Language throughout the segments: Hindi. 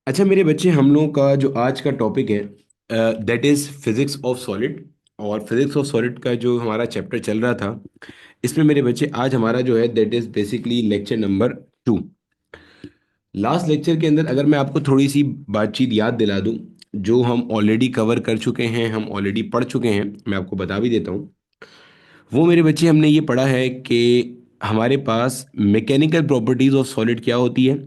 अच्छा मेरे बच्चे, हम लोगों का जो आज का टॉपिक है that is physics of solid. और फिजिक्स ऑफ सॉलिड का जो हमारा चैप्टर चल रहा था, इसमें मेरे बच्चे आज हमारा जो है that is basically lecture number 2। Last lecture के अंदर अगर मैं आपको थोड़ी सी बातचीत याद दिला दूं, जो हम ऑलरेडी कवर कर चुके हैं, हम ऑलरेडी पढ़ चुके हैं, मैं आपको बता भी देता हूं। वो मेरे बच्चे, हमने ये पढ़ा है कि हमारे पास मैकेनिकल प्रॉपर्टीज ऑफ सॉलिड क्या होती है,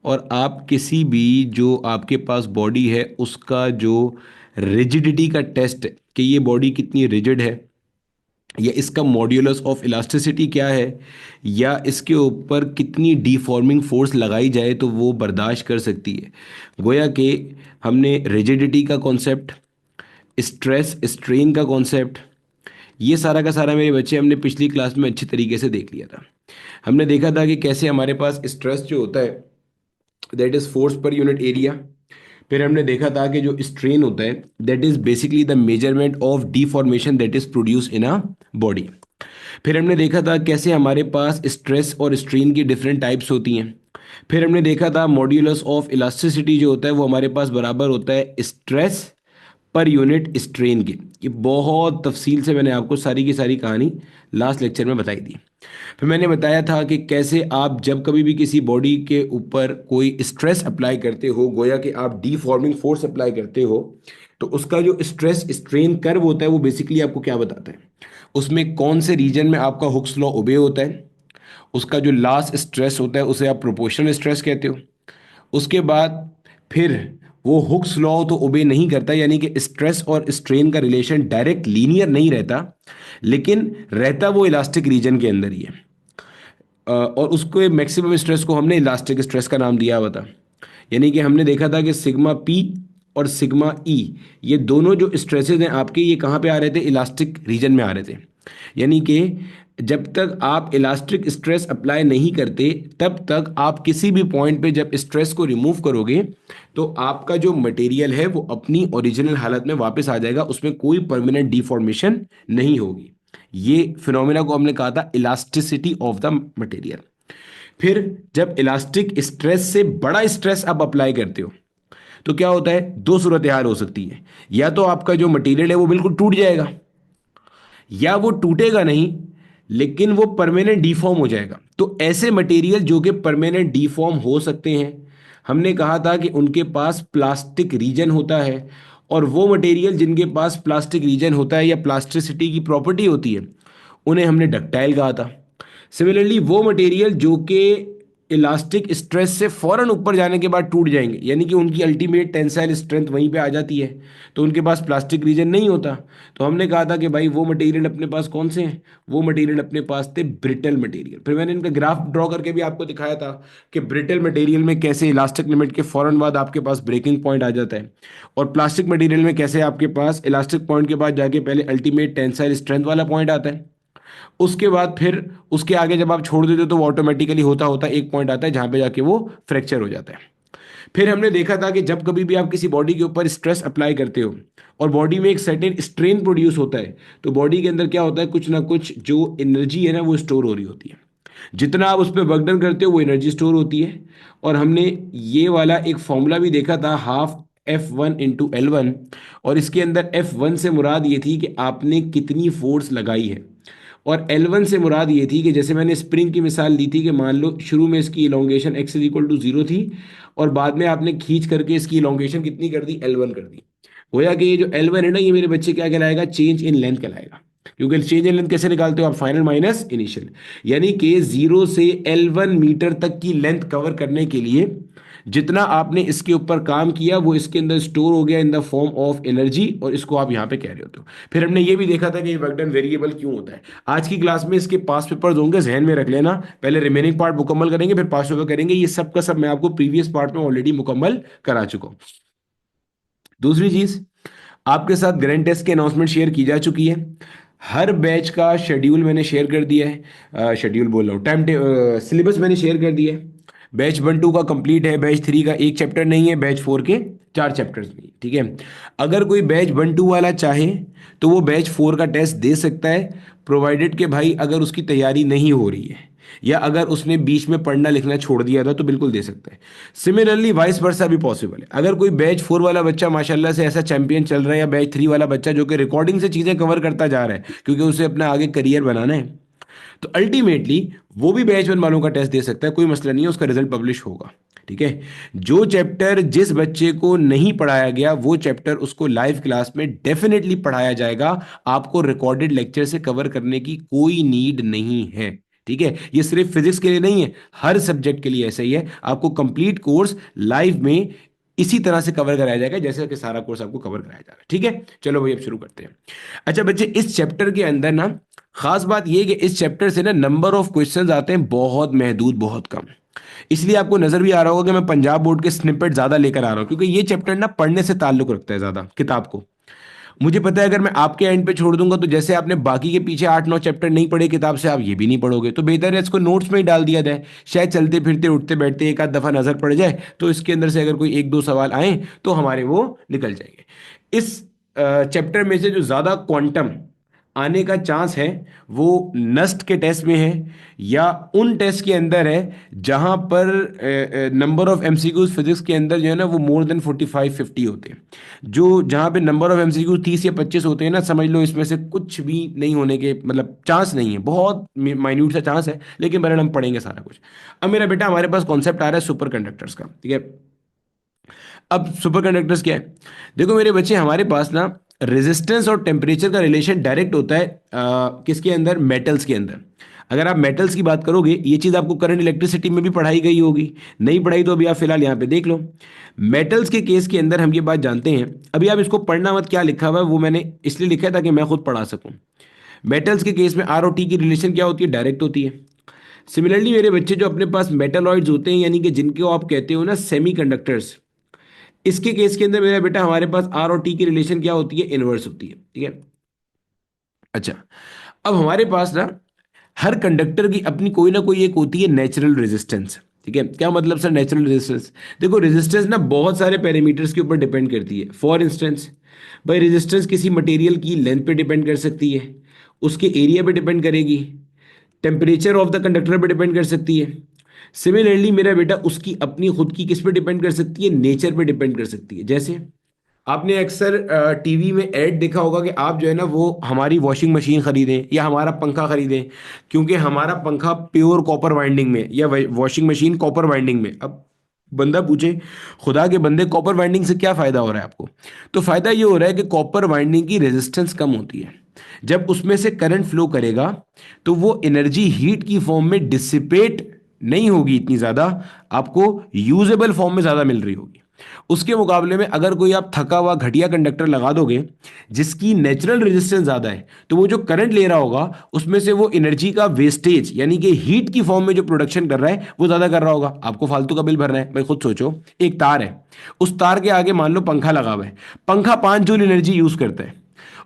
और आप किसी भी जो आपके पास बॉडी है उसका जो रिजिडिटी का टेस्ट, कि ये बॉडी कितनी रिजिड है, या इसका मॉड्यूलस ऑफ इलास्टिसिटी क्या है, या इसके ऊपर कितनी डीफॉर्मिंग फोर्स लगाई जाए तो वो बर्दाश्त कर सकती है। गोया कि हमने रिजिडिटी का कॉन्सेप्ट, स्ट्रेस स्ट्रेन का कॉन्सेप्ट, ये सारा का सारा मेरे बच्चे हमने पिछली क्लास में अच्छी तरीके से देख लिया था। हमने देखा था कि कैसे हमारे पास स्ट्रेस जो होता है that is force per unit area. फिर हमने देखा था कि जो स्ट्रेन होता है that is basically the measurement of deformation that is produce in a body. फिर हमने देखा था कैसे हमारे पास स्ट्रेस और स्ट्रेन की डिफरेंट टाइप्स होती हैं। फिर हमने देखा था मॉड्यूलस ऑफ इलास्टिसिटी जो होता है वो हमारे पास बराबर होता है स्ट्रेस पर यूनिट स्ट्रेन के। ये बहुत तफसील से मैंने आपको सारी की सारी कहानी लास्ट लेक्चर में बताई थी। फिर मैंने बताया था कि कैसे आप जब कभी भी किसी बॉडी के ऊपर कोई स्ट्रेस अप्लाई करते हो, गोया कि आप डीफॉर्मिंग फोर्स अप्लाई करते हो, तो उसका जो स्ट्रेस स्ट्रेन कर्व होता है वो बेसिकली आपको क्या बताता है, उसमें कौन से रीजन में आपका हुक्स लॉ ओबे होता है। उसका जो लास्ट स्ट्रेस होता है उसे आप प्रोपोर्शनल स्ट्रेस कहते हो। उसके बाद फिर वो हुक्स लॉ तो ओबे नहीं करता, यानी कि स्ट्रेस और स्ट्रेन का रिलेशन डायरेक्ट लीनियर नहीं रहता, लेकिन रहता वो इलास्टिक रीजन के अंदर ही है। और उसको मैक्सिमम स्ट्रेस को हमने इलास्टिक स्ट्रेस का नाम दिया हुआ था। यानी कि हमने देखा था कि सिग्मा पी और सिग्मा ई, ये दोनों जो स्ट्रेसेस हैं आपके, ये कहाँ पे आ रहे थे, इलास्टिक रीजन में आ रहे थे। यानी कि जब तक आप इलास्टिक स्ट्रेस अप्लाई नहीं करते तब तक आप किसी भी पॉइंट पे जब स्ट्रेस को रिमूव करोगे तो आपका जो मटेरियल है वो अपनी ओरिजिनल हालत में वापस आ जाएगा, उसमें कोई परमानेंट डिफॉर्मेशन नहीं होगी। ये फिनोमेना को हमने कहा था इलास्टिसिटी ऑफ द मटेरियल। फिर जब इलास्टिक स्ट्रेस से बड़ा स्ट्रेस आप अप्लाई करते हो तो क्या होता है, दो सूरत हाल हो सकती है। या तो आपका जो मटेरियल है वो बिल्कुल टूट जाएगा, या वो टूटेगा नहीं लेकिन वो परमानेंट डिफॉर्म हो जाएगा। तो ऐसे मटेरियल जो कि परमानेंट डिफॉर्म हो सकते हैं, हमने कहा था कि उनके पास प्लास्टिक रीजन होता है। और वो मटेरियल जिनके पास प्लास्टिक रीजन होता है या प्लास्टिसिटी की प्रॉपर्टी होती है, उन्हें हमने डक्टाइल कहा था। सिमिलरली वो मटेरियल जो कि इलास्टिक स्ट्रेस से फौरन ऊपर जाने के बाद टूट जाएंगे, यानी कि उनकी अल्टीमेट टेंसाइल स्ट्रेंथ वहीं पे आ जाती है, तो उनके पास प्लास्टिक रीजन नहीं होता। तो हमने कहा था कि भाई वो मटेरियल अपने पास कौन से हैं, वो मटेरियल अपने पास थे ब्रिटल मटेरियल। फिर मैंने इनका ग्राफ ड्रॉ करके भी आपको दिखाया था कि ब्रिटल मटेरियल में कैसे इलास्टिक लिमिट के फौरन बाद आपके पास ब्रेकिंग पॉइंट आ जाता है, और प्लास्टिक मटेरियल में कैसे आपके पास इलास्टिक पॉइंट के बाद जाके पहले अल्टीमेट टेंसाइल स्ट्रेंथ वाला पॉइंट आता है। उसके बाद फिर उसके आगे जब आप छोड़ देते हो तो वो ऑटोमेटिकली होता होता एक पॉइंट आता है जहां पे जाके वो फ्रैक्चर हो जाता है। फिर हमने देखा था कि जब कभी भी आप किसी बॉडी के ऊपर स्ट्रेस अप्लाई करते हो और बॉडी में एक सर्टेन स्ट्रेन प्रोड्यूस होता है, तो बॉडी के अंदर क्या होता है, कुछ ना कुछ जो एनर्जी है ना वो स्टोर हो रही होती है। जितना आप उस पर वर्क डन करते हो वो एनर्जी स्टोर होती है। और हमने ये वाला एक फॉर्मूला भी देखा था, हाफ F1 × L1। और इसके अंदर F1 से मुराद ये थी कि आपने कितनी फोर्स लगाई है, और L1 से मुराद ये थी कि जैसे मैंने स्प्रिंग की मिसाल ली थी कि मान लो शुरू में इसकी इलोंगेशन x = 0 थी, और बाद में आपने खींच करके इसकी इलोंगेशन कितनी कर दी, L1 कर दी। गोया कि ये जो L1 है ना, ये मेरे बच्चे क्या कहलाएगा, चेंज इन लेंथ कहलाएगा। क्योंकि चेंज इन लेंथ कैसे निकालते हो आप, फाइनल माइनस इनिशियल। यानी कि 0 से L1 मीटर तक की लेंथ कवर करने के लिए जितना आपने इसके ऊपर काम किया वो इसके अंदर स्टोर हो गया in the form of energy, और इसको आप यहाँ पे कह रहे होते हो। फिर हमने ये भी देखा था कि ये वर्क डन वेरिएबल क्यों होता है। आज की क्लास में इसके पास पेपर्स होंगे, जहन में रख लेना। पहले रिमेनिंग पार्ट मुकम्मल करेंगे, फिर पास पेपर करेंगे। ये सब का सब मैं आपको प्रीवियस पार्ट में ऑलरेडी मुकम्मल करा चुका हूँ। दूसरी चीज, आपके साथ ग्रैंड टेस्ट की अनाउंसमेंट शेयर की जा चुकी है। हर बैच का शेड्यूल मैंने शेयर कर दिया है, शेड्यूल बोल रहा हूँ, सिलेबस मैंने शेयर कर दिया है। बैच 1 2 का कंप्लीट है, बैच 3 का एक चैप्टर नहीं है, बैच 4 के 4 चैप्टर्स नहीं, ठीक है। अगर कोई बैच 1 2 वाला चाहे तो वो बैच 4 का टेस्ट दे सकता है, प्रोवाइडेड कि भाई अगर उसकी तैयारी नहीं हो रही है। या अगर उसने बीच में पढ़ना लिखना छोड़ दिया था तो बिल्कुल दे सकता है। सिमिलरली वाइस वर्सा भी पॉसिबल है। अगर कोई बैच 4 वाला बच्चा माशाल्लाह से ऐसा चैंपियन चल रहा है, या बैच 3 वाला बच्चा जो कि रिकॉर्डिंग से चीज़ें कवर करता जा रहा है क्योंकि उसे अपना आगे करियर बनाना है, तो अल्टीमेटली वो भी बैच 1 वालों का टेस्ट दे सकता है, कोई मसला नहीं है, उसका रिजल्ट पब्लिश होगा। ठीक है। जो चैप्टर जिस बच्चे को नहीं पढ़ाया गया वो चैप्टर उसको लाइव क्लास में डेफिनेटली पढ़ाया जाएगा। आपको रिकॉर्डेड लेक्चर से कवर करने की कोई नीड नहीं है। ठीक है। ये सिर्फ फिजिक्स के लिए नहीं है, हर सब्जेक्ट के लिए ऐसा ही है। आपको कंप्लीट कोर्स लाइव में इसी तरह से कवर कराया जाएगा जैसे कि सारा कोर्स आपको कवर कराया जा रहा है। ठीक है। चलो भाई अब शुरू करते हैं। अच्छा बच्चे, इस चैप्टर के अंदर ना खास बात यह है कि इस चैप्टर से ना नंबर ऑफ क्वेश्चंस आते हैं बहुत महदूद, बहुत कम। इसलिए आपको नजर भी आ रहा होगा कि मैं पंजाब बोर्ड के स्निपेट ज्यादा लेकर आ रहा हूं, क्योंकि ये चैप्टर ना पढ़ने से ताल्लुक रखता है ज्यादा किताब को। मुझे पता है अगर मैं आपके एंड पे छोड़ दूंगा तो जैसे आपने बाकी के पीछे 8-9 चैप्टर नहीं पढ़े किताब से, आप ये भी नहीं पढ़ोगे, तो बेहतर है इसको नोट्स में ही डाल दिया जाए। शायद चलते फिरते उठते बैठते एक आध दफा नजर पड़ जाए तो इसके अंदर से अगर कोई एक दो सवाल आए तो हमारे वो निकल जाएंगे। इस चैप्टर में से जो ज्यादा क्वांटम आने का चांस है वो नस्ट के टेस्ट में है, या उन टेस्ट के अंदर है जहां पर नंबर ऑफ एमसीक्यूज फिजिक्स के अंदर जो है ना वो मोर देन 45-50 होते हैं। जो जहां पे नंबर ऑफ एमसीक्यूज 30 या 25 होते हैं ना, समझ लो इसमें से कुछ भी नहीं होने के मतलब चांस नहीं है, बहुत माइन्यूट सा चांस है, लेकिन बहरहाल हम पढ़ेंगे सारा कुछ। अब मेरा बेटा हमारे पास कॉन्सेप्ट आ रहा है सुपर कंडक्टर्स का। ठीक है। अब सुपर कंडक्टर्स क्या है? देखो मेरे बच्चे, हमारे पास ना रेजिस्टेंस और टेम्परेचर का रिलेशन डायरेक्ट होता है किसके अंदर? मेटल्स के अंदर। अगर आप मेटल्स की बात करोगे, ये चीज आपको करंट इलेक्ट्रिसिटी में भी पढ़ाई गई होगी, नहीं पढ़ाई तो अभी आप फिलहाल यहाँ पे देख लो। मेटल्स के केस के अंदर हम ये बात जानते हैं, अभी आप इसको पढ़ना मत, क्या लिखा हुआ है वो मैंने इसलिए लिखा है ताकि मैं खुद पढ़ा सकूं। मेटल्स के केस में आर और टी की रिलेशन क्या होती है? डायरेक्ट होती है। सिमिलरली मेरे बच्चे, जो अपने पास मेटलॉइड्स होते हैं यानी कि जिनको आप कहते हो ना सेमी कंडक्टर्स, इसके केस के अंदर मेरा बेटा हमारे पास आर और टी की रिलेशन क्या होती है? इनवर्स होती है। ठीक है। अच्छा, अब हमारे पास ना हर कंडक्टर की अपनी कोई ना कोई एक होती है नेचुरल रेजिस्टेंस। ठीक है। क्या मतलब सर नेचुरल रेजिस्टेंस? देखो रेजिस्टेंस ना बहुत सारे पैरामीटर्स के ऊपर डिपेंड करती है। फॉर इंस्टेंस भाई, रेजिस्टेंस किसी मटेरियल की लेंथ पे डिपेंड कर सकती है, उसके एरिया पे डिपेंड करेगी, टेम्परेचर ऑफ द कंडक्टर पे डिपेंड कर सकती है। सिमिलरली मेरा बेटा उसकी अपनी खुद की किस पे डिपेंड कर सकती है? नेचर पे डिपेंड कर सकती है। जैसे आपने अक्सर टीवी में ऐड देखा होगा कि आप जो है ना वो हमारी वॉशिंग मशीन खरीदें या हमारा पंखा खरीदें, क्योंकि हमारा पंखा प्योर कॉपर वाइंडिंग में या वॉशिंग मशीन कॉपर वाइंडिंग में। अब बंदा पूछे, खुदा के बंदे कॉपर वाइंडिंग से क्या फायदा हो रहा है आपको? तो फायदा ये हो रहा है कि कॉपर वाइंडिंग की रेजिस्टेंस कम होती है। जब उसमें से करंट फ्लो करेगा तो वो एनर्जी हीट की फॉर्म में डिसिपेट नहीं होगी इतनी ज्यादा, आपको यूजेबल फॉर्म में ज्यादा मिल रही होगी। उसके मुकाबले में अगर कोई आप थका हुआ घटिया कंडक्टर लगा दोगे जिसकी नेचुरल रेजिस्टेंस ज्यादा है, तो वो जो करंट ले रहा होगा उसमें से वो एनर्जी का वेस्टेज यानी कि हीट की फॉर्म में जो प्रोडक्शन कर रहा है वो ज्यादा कर रहा होगा। आपको फालतू का बिल भरना है भाई। खुद सोचो, एक तार है, उस तार के आगे मान लो पंखा लगा हुआ है, पंखा 5 जूल एनर्जी यूज करता है,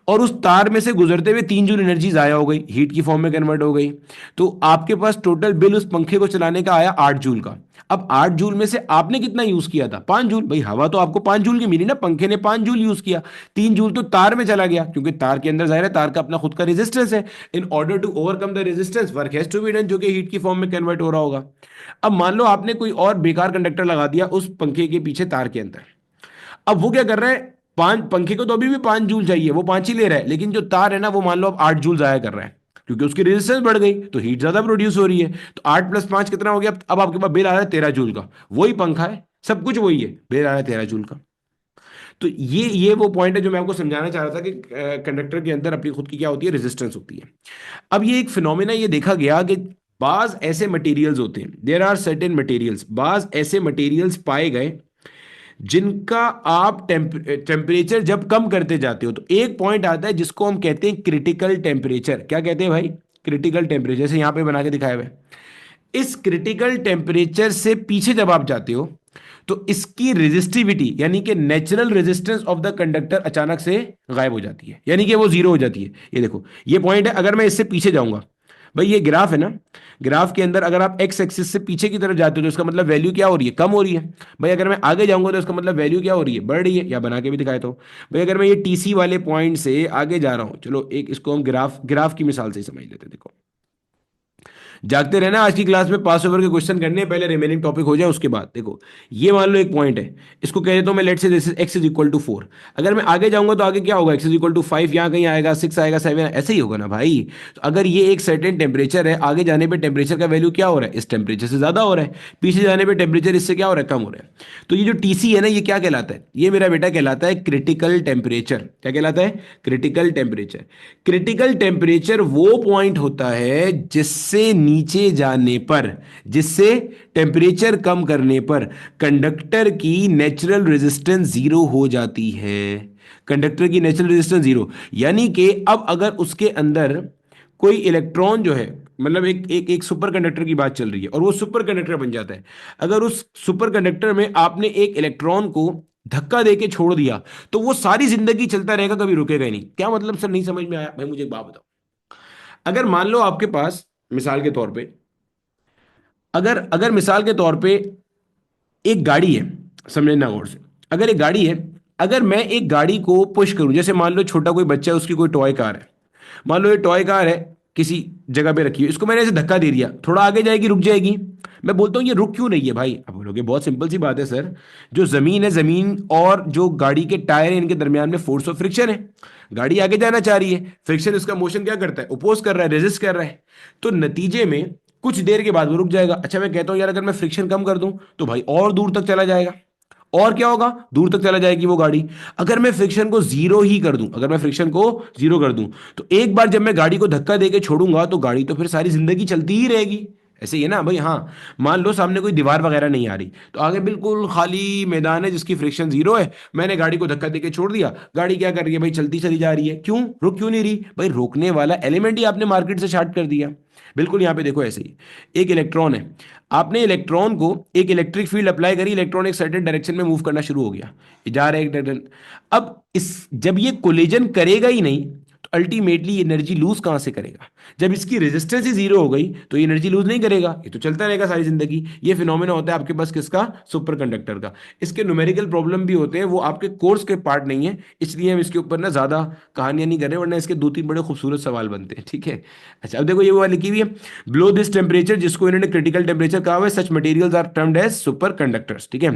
और उस तार में से गुजरते हुए 3 जूल एनर्जी जाया हो गई, हीट की फॉर्म में कन्वर्ट हो गई, तो आपके पास टोटल बिल उस पंखे को चलाने का आया 8 जूल का। अब 8 जूल में से आपने कितना यूज किया था? 5 जूल। भाई हवा तो आपको 5 जूल की मिली ना, पंखे ने 5 जूल यूज किया, 3 जूल तो तार में चला गया, क्योंकि तार के अंदर जाहिर है तार का अपना खुद का रेजिस्टेंस है। In order to overcome the resistance work has to be done, जो कि हीट की फॉर्म में कन्वर्ट हो रहा होगा। अब मान लो आपने कोई और बेकार कंडक्टर लगा दिया उस पंखे के पीछे तार के अंदर। अब वो क्या कर रहा है? पांच, पंखे को तो अभी भी 5 जूल चाहिए, वो 5 ही ले रहा है, लेकिन जो तार है ना वो मान लो अब 8 जूल जाया कर रहा है, क्योंकि उसकी रेजिस्टेंस बढ़ गई तो हीट ज्यादा प्रोड्यूस हो रही है। तो 8 + 5 कितना हो गया? अब आपके पास बिल आ रहा है 13 जूल का। वही पंखा है, सब कुछ वही है, बिल आ रहा है 13 जूल का। तो ये वो पॉइंट है जो मैं आपको समझाना चाह रहा था कि कंडक्टर के अंदर अपनी खुद की क्या होती है? रेजिस्टेंस होती है। अब ये एक फिनोमेना ये देखा गया कि बाज ऐसे मटेरियल्स होते हैं, देयर आर सर्टेन मटेरियल्स, बाज ऐसे मटेरियल्स पाए गए जिनका आप टेम्परेचर जब कम करते जाते हो तो एक पॉइंट आता है जिसको हम कहते हैं क्रिटिकल टेम्परेचर। क्या कहते हैं भाई? क्रिटिकल टेम्परेचर, जैसे यहां पे बना के दिखाया हुआ है। इस क्रिटिकल टेम्परेचर से पीछे जब आप जाते हो तो इसकी रेजिस्टिविटी यानी कि natural resistance of the conductor अचानक से गायब हो जाती है, यानी कि वो जीरो हो जाती है। ये देखो, ये पॉइंट है। अगर मैं इससे पीछे जाऊंगा, भाई ये ग्राफ है ना, ग्राफ के अंदर अगर आप एक्स एक्सिस से पीछे की तरफ जाते हो तो इसका मतलब वैल्यू क्या हो रही है? कम हो रही है। भाई अगर मैं आगे जाऊंगा तो इसका मतलब वैल्यू क्या हो रही है? बढ़ रही है। या बना के भी दिखाए तो भाई, अगर मैं ये टीसी वाले पॉइंट से आगे जा रहा हूं, चलो एक इसको हम ग्राफ ग्राफ की मिसाल से ही समझ लेते हैं। देखो जागते रहना, आज की क्लास में पास ओवर के क्वेश्चन करने हैं, पहले रिमेनिंग टॉपिक हो जाए उसके बाद। देखो ये मान लो एक पॉइंट है, इसको कह देता हूं मैं, let say this is x is equal to 4। अगर मैं आगे जाऊंगा तो आगे क्या होगा, एक्स इज इक्वल टू 5, यहाँ कहीं आएगा 6, आएगा 7, ऐसे ही होगा ना भाई। तो अगर ये एक सर्टेन टेम्परेचर है, आगे जाने पे टेम्परेचर का वैल्यू क्या हो रहा है, इस टेम्परेचर से ज्यादा हो रहा है, पीछे जाने पे टेम्परेचर इससे क्या हो रहा है, कम हो रहा है। तो ये जो टीसी है ना, ये क्या कहलाता है, ये मेरा बेटा कहलाता है क्रिटिकल टेम्परेचर। क्या कहलाता है, क्रिटिकल टेम्परेचर। क्रिटिकल टेम्परेचर वो पॉइंट होता है जिससे नीचे जाने पर, जिससे टेम्परेचर कम करने पर कंडक्टर की नेचुरल रेजिस्टेंस जीरो हो जाती है। कंडक्टर की नेचुरल रेजिस्टेंस जीरो, यानी कि अब अगर उसके अंदर कोई इलेक्ट्रॉन जो है, मतलब एक एक एक सुपर कंडक्टर की बात चल रही है और वो सुपर कंडक्टर बन जाता है। अगर उस सुपर कंडक्टर में आपने एक इलेक्ट्रॉन को धक्का देके छोड़ दिया, तो वो सारी जिंदगी चलता रहेगा, कभी रुकेगा ही नहीं। क्या मतलब सर, नहीं समझ में आया भाई, मुझे एक बात बताओ। अगर मान लो आपके पास मिसाल के तौर पे, अगर अगर मिसाल के तौर पे एक गाड़ी है, समझना गौर से, अगर एक गाड़ी है, अगर मैं एक गाड़ी को पुश करूं, जैसे मान लो छोटा कोई बच्चा है, उसकी कोई टॉय कार है, मान लो ये टॉय कार है, किसी जगह पे रखी है, इसको मैंने ऐसे धक्का दे दिया, थोड़ा आगे जाएगी, रुक जाएगी। मैं बोलता हूँ ये रुक क्यों नहीं है भाई, अब बोलोगे बहुत सिंपल सी बात है सर, जो जमीन है, जमीन और जो गाड़ी के टायर है, इनके दरमियान में फोर्स ऑफ फ्रिक्शन है। गाड़ी आगे जाना चाह रही है, फ्रिक्शन इसका मोशन क्या करता है, अपोज कर रहा है, रेजिस्ट कर रहा है। तो नतीजे में कुछ देर के बाद वो रुक जाएगा। अच्छा मैं कहता हूं यार, अगर मैं फ्रिक्शन कम कर दूं तो भाई और दूर तक चला जाएगा, और क्या होगा, दूर तक चला जाएगी वो गाड़ी। अगर मैं फ्रिक्शन को जीरो ही कर दूं, अगर मैं फ्रिक्शन को जीरो कर दूं, तो एक बार जब मैं गाड़ी को धक्का देके छोड़ूंगा तो गाड़ी तो फिर सारी जिंदगी चलती ही रहेगी। ऐसे ही है ना भाई। हाँ, मान लो सामने कोई दीवार वगैरह नहीं आ रही, तो आगे बिल्कुल खाली मैदान है जिसकी फ्रिक्शन जीरो है, मैंने गाड़ी को धक्का देके छोड़ दिया, गाड़ी क्या कर रही है भाई, चलती चली जा रही है। क्यों, रुक क्यों नहीं रही भाई, रोकने वाला एलिमेंट ही आपने मार्केट से शार्ट कर दिया। बिल्कुल यहां पे देखो ऐसे ही, एक इलेक्ट्रॉन है, आपने इलेक्ट्रॉन को एक इलेक्ट्रिक फील्ड अप्लाई करी, इलेक्ट्रॉन एक सर्टेन डायरेक्शन में मूव करना शुरू हो गया, ये जा रहा है एक डायरेक्शन। अब इस जब ये कोलिजन करेगा ही नहीं, तो अल्टीमेटली एनर्जी लूज कहां से करेगा, जब इसकी रेजिस्टेंस ही जीरो हो गई तो ये एनर्जी लूज नहीं करेगा, ये तो चलता रहेगा सारी जिंदगी। ये फिनोमेना होता है आपके पास किसका, सुपर कंडक्टर का। इसके न्यूमेरिकल प्रॉब्लम भी होते हैं, वो आपके कोर्स के पार्ट नहीं है, इसलिए हम इसके ऊपर ना ज्यादा कहानियां नहीं कर रहे, वरना इसके दो तीन बड़े खूबसूरत सवाल बनते हैं, ठीक है। अच्छा अब देखो ये वो लिखी हुई है, बिलो दिस टेम्परेचर, जिसको इन्होंने क्रिटिकल टेम्परेचर कहा हुआ है, such materials are termed as superconductors, ठीक है।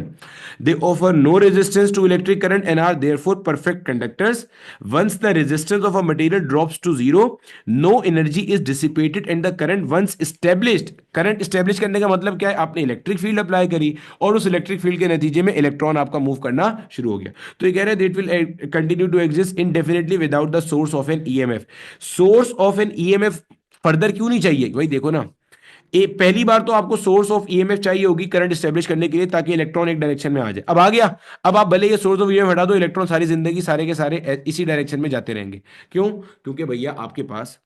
They offer no resistance to electric current and are therefore perfect conductors. Once the resistance of a material drops to zero, no energy is dissipated and the current once established. Current establish करने का मतलब क्या है, आपने इलेक्ट्रिक फील्ड अप्लाई करी और उस इलेक्ट्रिक फील्ड के नतीजे में इलेक्ट्रॉन आपका मूव करना शुरू हो गया। तो ये कह रहे हैं that will continue to exist indefinitely without the source of an EMF. Source of an EMF further क्यों नहीं चाहिए भाई, देखो ना, पहली बार तो आपको सोर्स ऑफ ईएमएफ चाहिए होगी करंट स्टेब्लिश करने के लिए, ताकि इलेक्ट्रॉन एक डायरेक्शन में आ जाए। अब आ गया, अब आप भले ये सोर्स ऑफ ईएमएफ हटा दो, इलेक्ट्रॉन सारी जिंदगी सारे के सारे इसी डायरेक्शन में जाते रहेंगे। क्यों, क्योंकि भैया आपके पास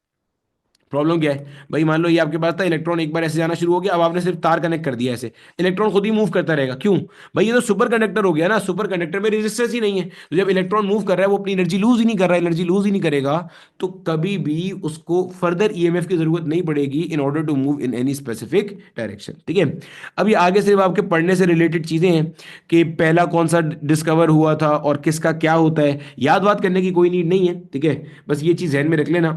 प्रॉब्लम क्या है भाई, मान लो ये आपके पास था, इलेक्ट्रॉन एक बार ऐसे जाना शुरू हो गया, अब आपने सिर्फ तार कनेक्ट कर दिया ऐसे, इलेक्ट्रॉन खुद ही मूव करता रहेगा। क्यों भाई, ये तो सुपर कंडक्टर हो गया ना, सुपर कंडक्टर में रेजिस्टेंस ही नहीं है, तो जब इलेक्ट्रॉन मूव कर रहा है वो अपनी एनर्जी लूज ही नहीं कर रहा है, एनर्जी लूज ही नहीं करेगा, तो कभी भी उसको फर्दर ईएमएफ की जरूरत नहीं पड़ेगी in order to move in any specific direction, ठीक है। अब ये आगे सिर्फ आपके पढ़ने से रिलेटेड चीजें हैं कि पहला कौन सा डिस्कवर हुआ था और किसका क्या होता है, याद बात करने की कोई नीड नहीं है, ठीक है। बस ये चीज ध्यान में रख लेना,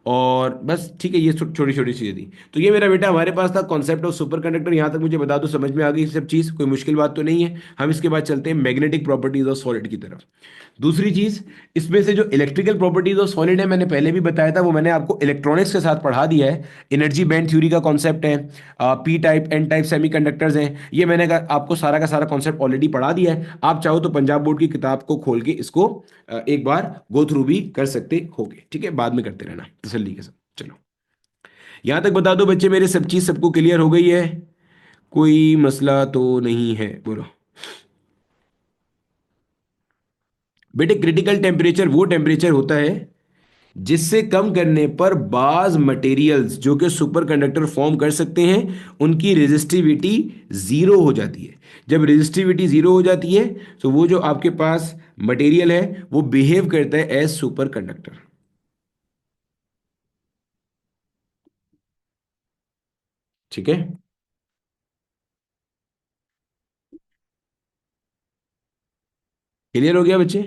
और बस ठीक है, ये छोटी छोटी चीजें थी। तो ये मेरा बेटा हमारे पास था कॉन्सेप्ट ऑफ सुपर कंडक्टर, यहाँ तक मुझे बता दो समझ में आ गई सब चीज़, कोई मुश्किल बात तो नहीं है। हम इसके बाद चलते हैं मैग्नेटिक प्रॉपर्टीज ऑफ सॉलिड की तरफ। दूसरी चीज, इसमें से जो इलेक्ट्रिकल प्रॉपर्टीज ऑफ सॉलिड है, मैंने पहले भी बताया था, वो मैंने आपको इलेक्ट्रॉनिक्स के साथ पढ़ा दिया है। एनर्जी बैंड थ्योरी का कॉन्सेप्ट है, P type N type semiconductors हैं, ये मैंने आपको सारा का सारा कॉन्सेप्ट ऑलरेडी पढ़ा दिया है। आप चाहो तो पंजाब बोर्ड की किताब को खोल के इसको एक बार गो थ्रू भी कर सकते होगे, ठीक है, बाद में करते रहना तसल्ली के साथ। चलो यहां तक बता दो बच्चे मेरे, सब चीज सबको क्लियर हो गई है, कोई मसला तो नहीं है, बोलो। बेटे क्रिटिकल टेम्परेचर वो टेम्परेचर होता है जिससे कम करने पर बाज मटेरियल्स जो कि सुपर कंडक्टर फॉर्म कर सकते हैं, उनकी रेजिस्टिविटी जीरो हो जाती है। जब रेजिस्टिविटी जीरो हो जाती है, तो वो जो आपके पास मटेरियल है वो बिहेव करता है एज सुपर कंडक्टर, ठीक है। क्लियर हो गया बच्चे।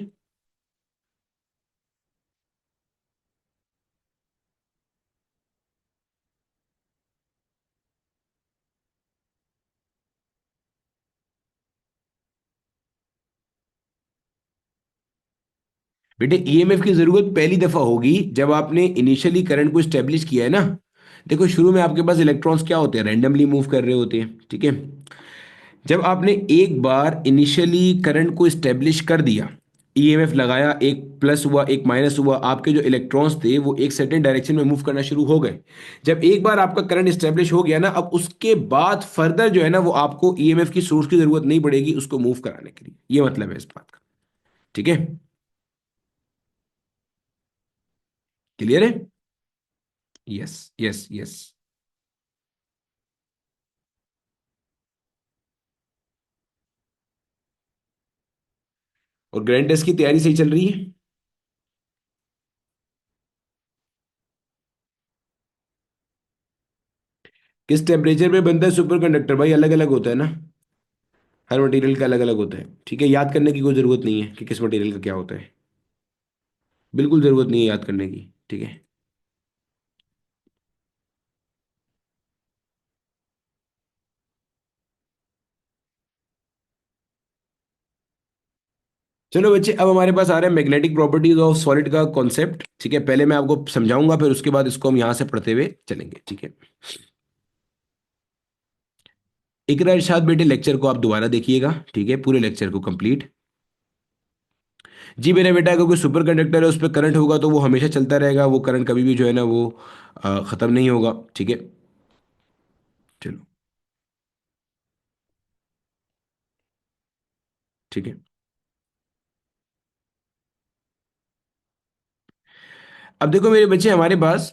बेटे ईएमएफ की जरूरत पहली दफा होगी जब आपने इनिशियली करंट को स्टेब्लिश किया है ना। देखो शुरू में आपके पास इलेक्ट्रॉन्स क्या होते हैं, रैंडमली मूव कर रहे होते हैं, ठीक है। जब आपने एक बार इनिशियली करंट को स्टेब्लिश कर दिया, ईएमएफ लगाया, एक प्लस हुआ एक माइनस हुआ, आपके जो इलेक्ट्रॉन्स थे वो एक सर्टेन डायरेक्शन में मूव करना शुरू हो गए। जब एक बार आपका करंट स्टेब्लिश हो गया ना, अब उसके बाद फर्दर जो है ना वो आपको ईएमएफ की सोर्स की जरूरत नहीं पड़ेगी उसको मूव कराने के लिए, ये मतलब है इस बात का। ठीक है, क्लियर है। Yes yes yes. और ग्रैंड टेस्ट की तैयारी सही चल रही है। किस टेम्परेचर पे बनता है सुपर कंडक्टर, भाई अलग अलग होता है ना, हर मटेरियल का अलग अलग होता है, ठीक है। याद करने की कोई ज़रूरत नहीं है कि किस मटेरियल का क्या होता है, बिल्कुल ज़रूरत नहीं है याद करने की, ठीक है। चलो बच्चे, अब हमारे पास आ रहा है मैग्नेटिक प्रॉपर्टीज ऑफ सॉलिड का कॉन्सेप्ट, ठीक है। पहले मैं आपको समझाऊंगा, फिर उसके बाद इसको हम यहाँ से पढ़ते हुए चलेंगे, ठीक है। इकरा इरशाद बेटे लेक्चर को आप दोबारा देखिएगा, ठीक है, पूरे लेक्चर को कंप्लीट। जी मेरा बेटा, अगर कोई सुपर कंडक्टर है उस पर करंट होगा तो वो हमेशा चलता रहेगा, वो करंट कभी भी जो है ना वो ख़त्म नहीं होगा, ठीक है। चलो, ठीक है। अब देखो मेरे बच्चे, हमारे पास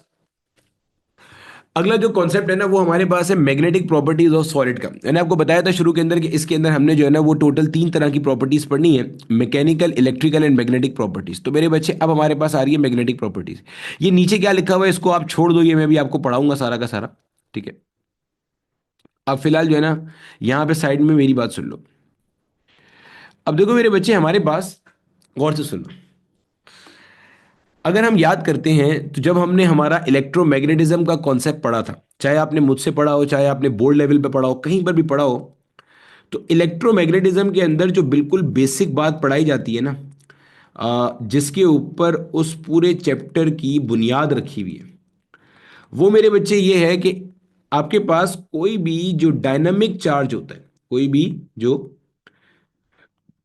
अगला जो कॉन्सेप्ट है ना वो हमारे पास है मैग्नेटिक प्रॉपर्टीज ऑफ सॉलिड का। मैंने आपको बताया था शुरू के अंदर कि इसके अंदर हमने जो है ना वो टोटल तीन तरह की प्रॉपर्टीज पढ़नी है, mechanical, electrical and magnetic properties. तो मेरे बच्चे अब हमारे पास आ रही है मैग्नेटिक प्रॉपर्टीज। ये नीचे क्या लिखा हुआ है इसको आप छोड़ दो, ये मैं भी आपको पढ़ाऊंगा सारा का सारा, ठीक है। अब फिलहाल जो है ना यहाँ पे साइड में मेरी बात सुन लो। अब देखो मेरे बच्चे, हमारे पास गौर से सुनो, अगर हम याद करते हैं तो जब हमने हमारा इलेक्ट्रोमैग्नेटिज्म का कॉन्सेप्ट पढ़ा था, चाहे आपने मुझसे पढ़ा हो चाहे आपने बोर्ड लेवल पे पढ़ा हो, कहीं पर भी पढ़ा हो, तो इलेक्ट्रोमैग्नेटिज्म के अंदर जो बिल्कुल बेसिक बात पढ़ाई जाती है ना, जिसके ऊपर उस पूरे चैप्टर की बुनियाद रखी हुई है, वो मेरे बच्चे ये है कि आपके पास कोई भी जो डायनामिक चार्ज होता है, कोई भी जो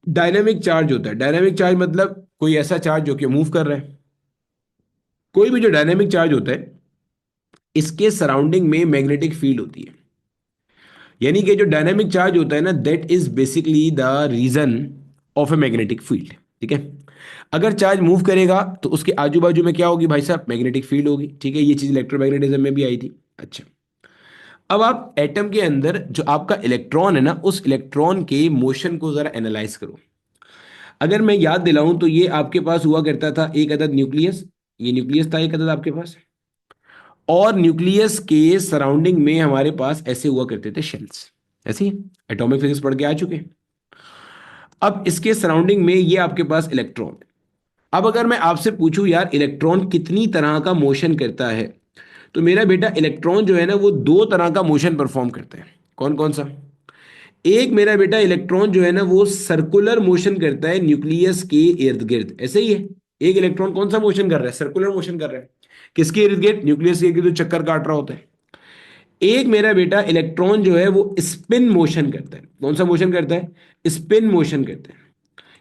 डायनामिक चार्ज होता है, डायनामिक चार्ज मतलब कोई ऐसा चार्ज जो कि मूव कर रहा है, कोई भी जो डायनामिक चार्ज होता है इसके सराउंडिंग में मैग्नेटिक फील्ड होती है। यानी कि जो डायनामिक चार्ज होता है ना, that is basically the reason of a magnetic field, ठीक है। अगर चार्ज मूव करेगा तो उसके आजू बाजू में क्या होगी भाई साहब, मैग्नेटिक फील्ड होगी, ठीक है। ये चीज इलेक्ट्रोमैग्नेटिज्म में भी आई थी। अच्छा, अब आप एटम के अंदर जो आपका इलेक्ट्रॉन है ना, उस इलेक्ट्रॉन के मोशन को जरा एनालाइज करो। अगर मैं याद दिलाऊं तो ये आपके पास हुआ करता था एक अदद न्यूक्लियस, ये न्यूक्लियस था एक अदद आपके पास, और न्यूक्लियस के सराउंडिंग में हमारे पास ऐसे हुआ करते थे शेल्स, ऐसे ही एटॉमिक फिजिक्स पढ़ के आ चुके हैं। अब इसके सराउंडिंग में ये आपके पास इलेक्ट्रॉन है। अब अगर मैं आपसे पूछूं यार इलेक्ट्रॉन कितनी तरह का मोशन करता है, तो मेरा बेटा इलेक्ट्रॉन जो है ना वो दो तरह का मोशन परफॉर्म करते हैं। कौन कौन सा? एक मेरा बेटा इलेक्ट्रॉन जो है ना वो सर्कुलर मोशन करता है न्यूक्लियस के इर्द गिर्द, ऐसे ही है। एक इलेक्ट्रॉन कौन सा मोशन कर रहा है, सर्कुलर मोशन कर रहा है, किसके इर्द गिर्द, न्यूक्लियस के इर्द गिर्द, जो चक्कर काट रहा होता है। एक मेरा बेटा इलेक्ट्रॉन जो है वो स्पिन मोशन करता है। कौन सा मोशन करता है, स्पिन मोशन करता है।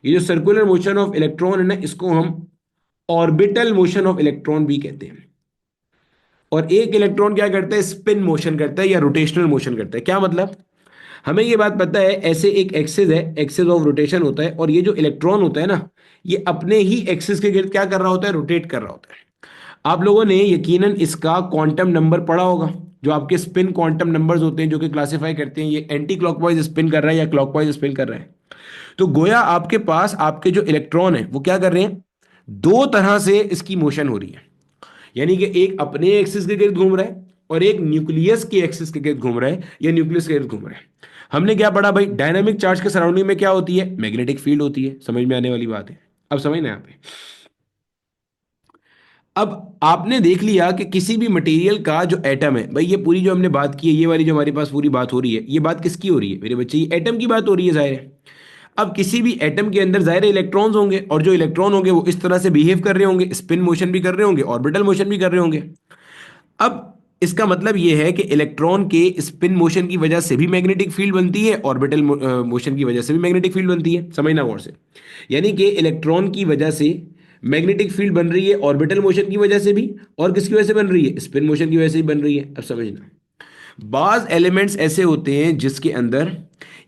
ये जो सर्कुलर मोशन ऑफ इलेक्ट्रॉन है ना, इसको हम ऑर्बिटल मोशन ऑफ इलेक्ट्रॉन भी कहते हैं। और एक इलेक्ट्रॉन क्या करता है, स्पिन मोशन करता है या रोटेशनल मोशन करता है। क्या मतलब, हमें ये बात पता है, ऐसे एक एक्सिस है, एक्सिस ऑफ रोटेशन होता है, और ये जो इलेक्ट्रॉन होता है ना, ये अपने ही एक्सिस के गिर्द क्या कर रहा होता है, रोटेट कर रहा होता है। आप लोगों ने यकीनन इसका क्वांटम नंबर पढ़ा होगा, जो आपके स्पिन क्वांटम नंबर्स होते हैं जो कि क्लासिफाई करते हैं ये एंटी क्लॉकवाइज स्पिन कर रहा है या क्लॉकवाइज स्पिन कर रहा है। तो गोया आपके पास आपके जो इलेक्ट्रॉन है वो क्या कर रहे हैं, दो तरह से इसकी मोशन हो रही है। यानी कि एक अपने एक्सिस के गिर्द घूम रहा है और एक न्यूक्लियस के एक्सिस के गिर्द घूम रहा है या न्यूक्लियस के गिर्द घूम रहा है। हमने क्या पढ़ा भाई, डायनामिक चार्ज के सराउंडिंग में क्या होती है, मैग्नेटिक फील्ड होती है। समझ में आने वाली बात है, अब समझना यहाँ पे। अब आपने देख लिया कि किसी भी मटेरियल का जो एटम है, भाई ये पूरी जो हमने बात की है, ये वाली जो हमारे पास पूरी बात हो रही है, ये बात किसकी हो रही है मेरे बच्चे, ये एटम की बात हो रही है, जाहिर है। अब किसी भी एटम के अंदर जाहिर इलेक्ट्रॉन्स होंगे, और जो इलेक्ट्रॉन होंगे वो इस तरह से बिहेव कर रहे होंगे, स्पिन मोशन भी कर रहे होंगे, ऑर्बिटल मोशन भी कर रहे होंगे। अब इसका मतलब यह है कि इलेक्ट्रॉन के स्पिन मोशन की वजह से भी मैग्नेटिक फील्ड बनती है, ऑर्बिटल मोशन की वजह से भी मैग्नेटिक फील्ड बनती है, समझना गौर से। यानी कि इलेक्ट्रॉन की वजह से मैग्नेटिक फील्ड बन रही है, ऑर्बिटल मोशन की वजह से भी, और किसकी वजह से बन रही है, स्पिन मोशन की वजह से भी बन रही है। अब समझना, बाज एलिमेंट्स ऐसे होते हैं जिसके अंदर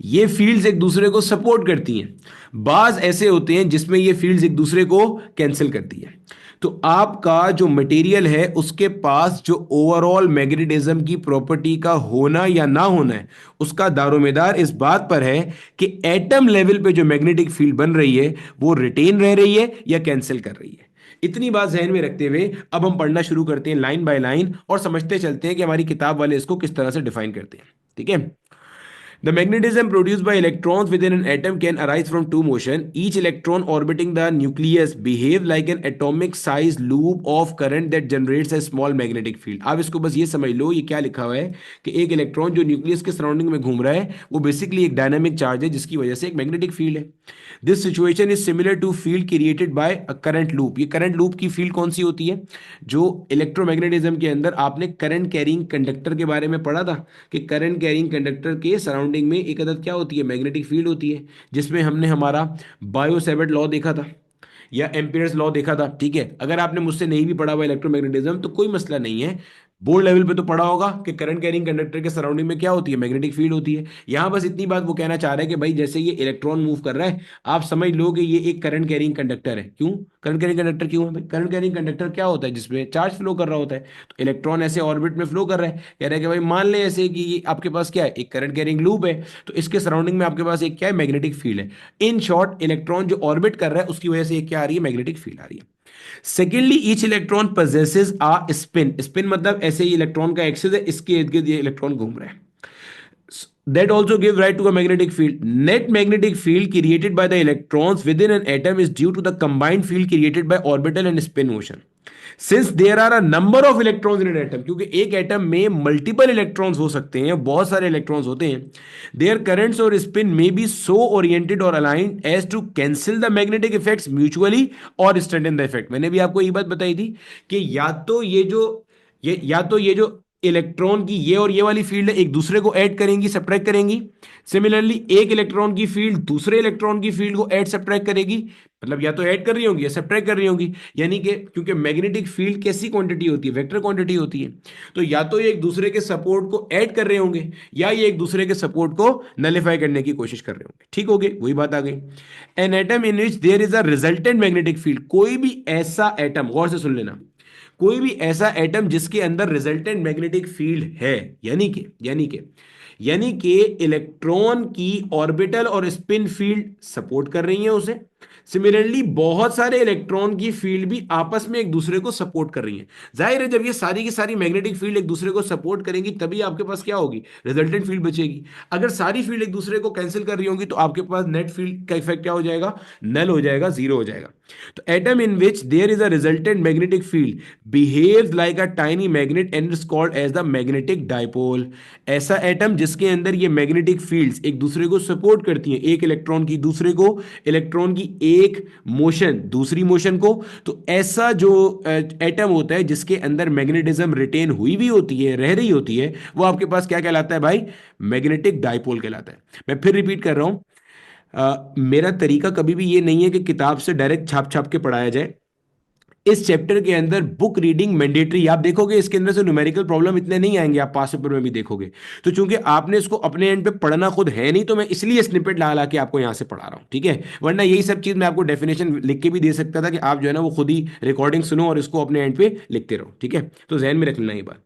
ये फील्ड्स एक दूसरे को सपोर्ट करती हैं, बाज ऐसे होते हैं जिसमें ये फील्ड्स एक दूसरे को कैंसिल करती हैं। तो आपका जो मटेरियल है उसके पास जो ओवरऑल मैग्नेटिज्म की प्रॉपर्टी का होना या ना होना है, उसका दारोमदार इस बात पर है कि एटम लेवल पे जो मैग्नेटिक फील्ड बन रही है वो रिटेन रह रही है या कैंसिल कर रही है। इतनी बात ध्यान में रखते हुए अब हम पढ़ना शुरू करते हैं लाइन बाय लाइन, और समझते चलते हैं कि हमारी किताब वाले इसको किस तरह से डिफाइन करते हैं। ठीक है। The magnetism produced by electrons within an atom can arise from two motion. Each electron orbiting the nucleus behave like an atomic size loop of current that generates a small magnetic field. आप इसको बस ये समझ लो, ये क्या लिखा हुआ है कि एक इलेक्ट्रॉन जो न्यूक्लियस के सराउंडिंग में घूम रहा है वो बेसिकली एक डायनामिक चार्ज है जिसकी वजह से एक मैग्नेटिक फील्ड है। This situation is similar to field created by a current loop. ये करंट लूप की फील्ड कौन सी होती है? जो इलेक्ट्रोमैग्नेटिज्म के अंदर आपने करंट कैरिंग कंडक्टर के बारे में पढ़ा था कि करंट कैरिंग कंडक्टर के सराउंडिंग में एक अदद क्या होती है, मैग्नेटिक फील्ड होती है, जिसमें हमने हमारा बायो सेवर्ट लॉ देखा था या एम्पियर्स लॉ देखा था। ठीक है, अगर आपने मुझसे नहीं भी पढ़ा हुआ इलेक्ट्रोमैग्नेटिज्म तो कोई मसला नहीं है, बोर्ड लेवल पे तो पढ़ा होगा कि करंट कैरिंग कंडक्टर के सराउंडिंग में क्या होती है, मैग्नेटिक फील्ड होती है। यहां बस इतनी बात वो कहना चाह रहा है कि भाई जैसे ये इलेक्ट्रॉन मूव कर रहा है, आप समझ लो कि ये एक करंट कैरिंग कंडक्टर है। क्यों करंट कैरिंग कंडक्टर क्यों है भाई? करंट कैरिंग कंडक्टर क्या होता है? जिसमें चार्ज फ्लो कर रहा होता है। तो इलेक्ट्रॉन ऐसे ऑर्बिट में फ्लो कर रहा है, कह रहा है कि भाई मान ले ऐसे कि ये आपके पास क्या है, एक करंट कैरिंग लूप है, तो इसके सराउंडिंग में आपके पास एक क्या है, मैग्नेटिक फील्ड है। इन शॉर्ट इलेक्ट्रॉन जो ऑर्बिट कर रहा है उसकी वजह से क्या आ रही है, मैग्नेटिक फील्ड आ रही है। Secondly each electron possesses a spin. Spin मतलब ऐसे ही इलेक्ट्रॉन का एक्सिस है, इसके इर्द गिर्द ये इलेक्ट्रॉन घूम रहा है। That also give rise to a magnetic field. Net magnetic field created by the electrons within an atom is due to the combined field created by orbital and spin motion. Since there are a number of electrons in an atom, क्योंकि एक एटम में मल्टीपल इलेक्ट्रॉन्स हो सकते हैं, बहुत सारे इलेक्ट्रॉन्स होते हैं, their currents or spin may be so oriented or aligned as to cancel the magnetic effects mutually or strengthen the effect. मैंने भी आपको ये बात बताई थी कि या तो ये जो इलेक्ट्रॉन की ये और ये वाली फील्ड है एक दूसरे को ऐड करेंगी, सब्ट्रैक्ट करेंगी। सिमिलरली एक इलेक्ट्रॉन की फील्ड दूसरे इलेक्ट्रॉन की फील्ड को ऐड सब्ट्रैक्ट करेगी, मतलब या तो ऐड कर रही होंगी या सब्ट्रैक्ट कर रही होंगी। यानी कि क्योंकि मैग्नेटिक फील्ड कैसी क्वांटिटी होती है, वेक्टर क्वांटिटी होती है, तो या तो ये एक दूसरे के सपोर्ट को ऐड कर रहे होंगे या ये एक दूसरे के सपोर्ट को नलिफाई करने की कोशिश कर रहे होंगे। ठीक हो गई, वही बात आ गई। An atom in which there is a resultant magnetic field. कोई भी ऐसा एटम, गौर से सुन लेना, कोई भी ऐसा एटम जिसके अंदर रिजल्टेंट मैग्नेटिक फील्ड है, यानी कि इलेक्ट्रॉन की ऑर्बिटल और स्पिन फील्ड सपोर्ट कर रही है उसे। सिमिलरली बहुत सारे इलेक्ट्रॉन की फील्ड भी आपस में एक दूसरे को सपोर्ट कर रही हैं। जाहिर है जब ये सारी की सारी मैग्नेटिक फील्ड एक दूसरे को सपोर्ट करेंगी तभी आपके पास क्या होगी, रिजल्टेंट फील्ड बचेगी। अगर सारी फील्ड एक दूसरे को कैंसिल कर रही होंगी तो आपके पास नेट फील्ड का इफेक्ट क्या हो जाएगा, नल हो जाएगा, जीरो हो जाएगा। तो atom in which there is a resultant magnetic field behaves like a tiny magnet and is called as the magnetic dipole. ऐसा एटम जिसके अंदर ये मैग्नेटिक फील्ड्स एक दूसरे को सपोर्ट करती हैं, एक इलेक्ट्रॉन की दूसरे को, इलेक्ट्रॉन की एक मोशन दूसरी मोशन को, तो ऐसा जो एटम होता है जिसके अंदर मैग्नेटिज्म रिटेन हुई भी होती है, रह रही होती है, वो आपके पास क्या कहलाता है भाई, मैग्नेटिक डायपोल कहलाता है। मैं फिर रिपीट कर रहा हूं, मेरा तरीका कभी भी ये नहीं है कि किताब से डायरेक्ट छाप छाप के पढ़ाया जाए। इस चैप्टर के अंदर बुक रीडिंग मैंडेटरी, आप देखोगे इसके अंदर से न्यूमेरिकल प्रॉब्लम इतने नहीं आएंगे, आप पास पेपर में भी देखोगे। तो चूंकि आपने इसको अपने एंड पे पढ़ना खुद है नहीं, तो मैं इसलिए स्निपेट ला ला के आपको यहां से पढ़ा रहा हूं। ठीक है, वरना यही सब चीज मैं आपको डेफिनेशन लिख के भी दे सकता था कि आप जो है ना वो खुद ही रिकॉर्डिंग सुनो और इसको अपने एंड पे लिखते रहो। ठीक है, तो जहन में रख लेना ये बात।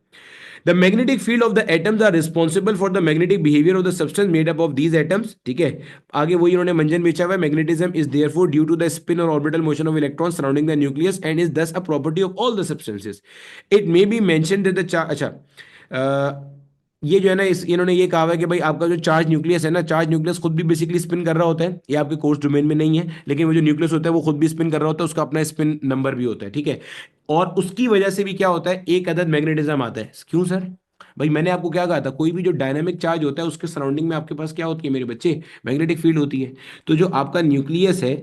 The magnetic field of the atoms are responsible for the magnetic behavior of the substance made up of these atoms. ठीक है, आगे वही उन्होंने मंजन बेचा हुआ है, magnetism is therefore due to the spin or orbital motion of electrons surrounding the nucleus and is thus a property of all the substances. It may be mentioned that the अच्छा, ये जो है ना इन्होंने ये कहा है कि भाई आपका जो चार्ज न्यूक्लियस है ना, चार्ज न्यूक्लियस खुद भी बेसिकली स्पिन कर रहा होता है। ये आपके कोर्स डोमेन में नहीं है, लेकिन वो जो न्यूक्लियस होता है वो खुद भी स्पिन कर रहा होता है, उसका अपना स्पिन नंबर भी होता है। ठीक है, और उसकी वजह से भी क्या होता है, एक अदद मैग्नेटिज्म आता है। क्यों सर? भाई मैंने आपको क्या कहा था, कोई भी जो डायनामिक चार्ज होता है उसके सराउंडिंग में आपके पास क्या होती है मेरे बच्चे, मैग्नेटिक फील्ड होती है। तो जो आपका न्यूक्लियस है,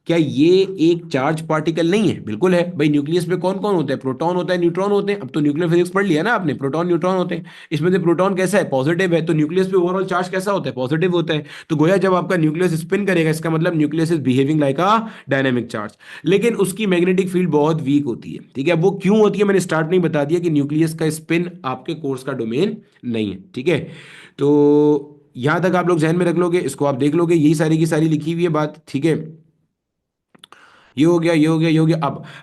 क्या ये एक चार्ज पार्टिकल नहीं है? बिल्कुल है भाई। न्यूक्लियस में कौन कौन होता है? प्रोटॉन होता है, न्यूट्रॉन होते हैं। अब तो न्यूक्लियर फिजिक्स पढ़ लिया ना आपने, प्रोटॉन न्यूट्रॉन होते हैं। इसमें से प्रोटॉन कैसा है? पॉजिटिव है, तो न्यूक्लियस पे ओवरऑल चार्ज कैसा होता है? पॉजिटिव होता है। तो गोया जब आपका न्यूक्लियस स्पिन करेगा, इसका मतलब nucleus is behaving like a dynamic charge. लेकिन उसकी मैग्नेटिक फील्ड बहुत वीक होती है, ठीक है। वो क्यों होती है मैंने स्टार्ट में ही बता दिया कि न्यूक्लियस का स्पिन आपके कोर्स का डोमेन नहीं है, ठीक है। तो यहां तक आप लोग ध्यान में रख लोगे, इसको आप देख लोगे, यही सारी की सारी लिखी हुई है बात, ठीक है। ये हो गया, ये हो गया, ये हो गया।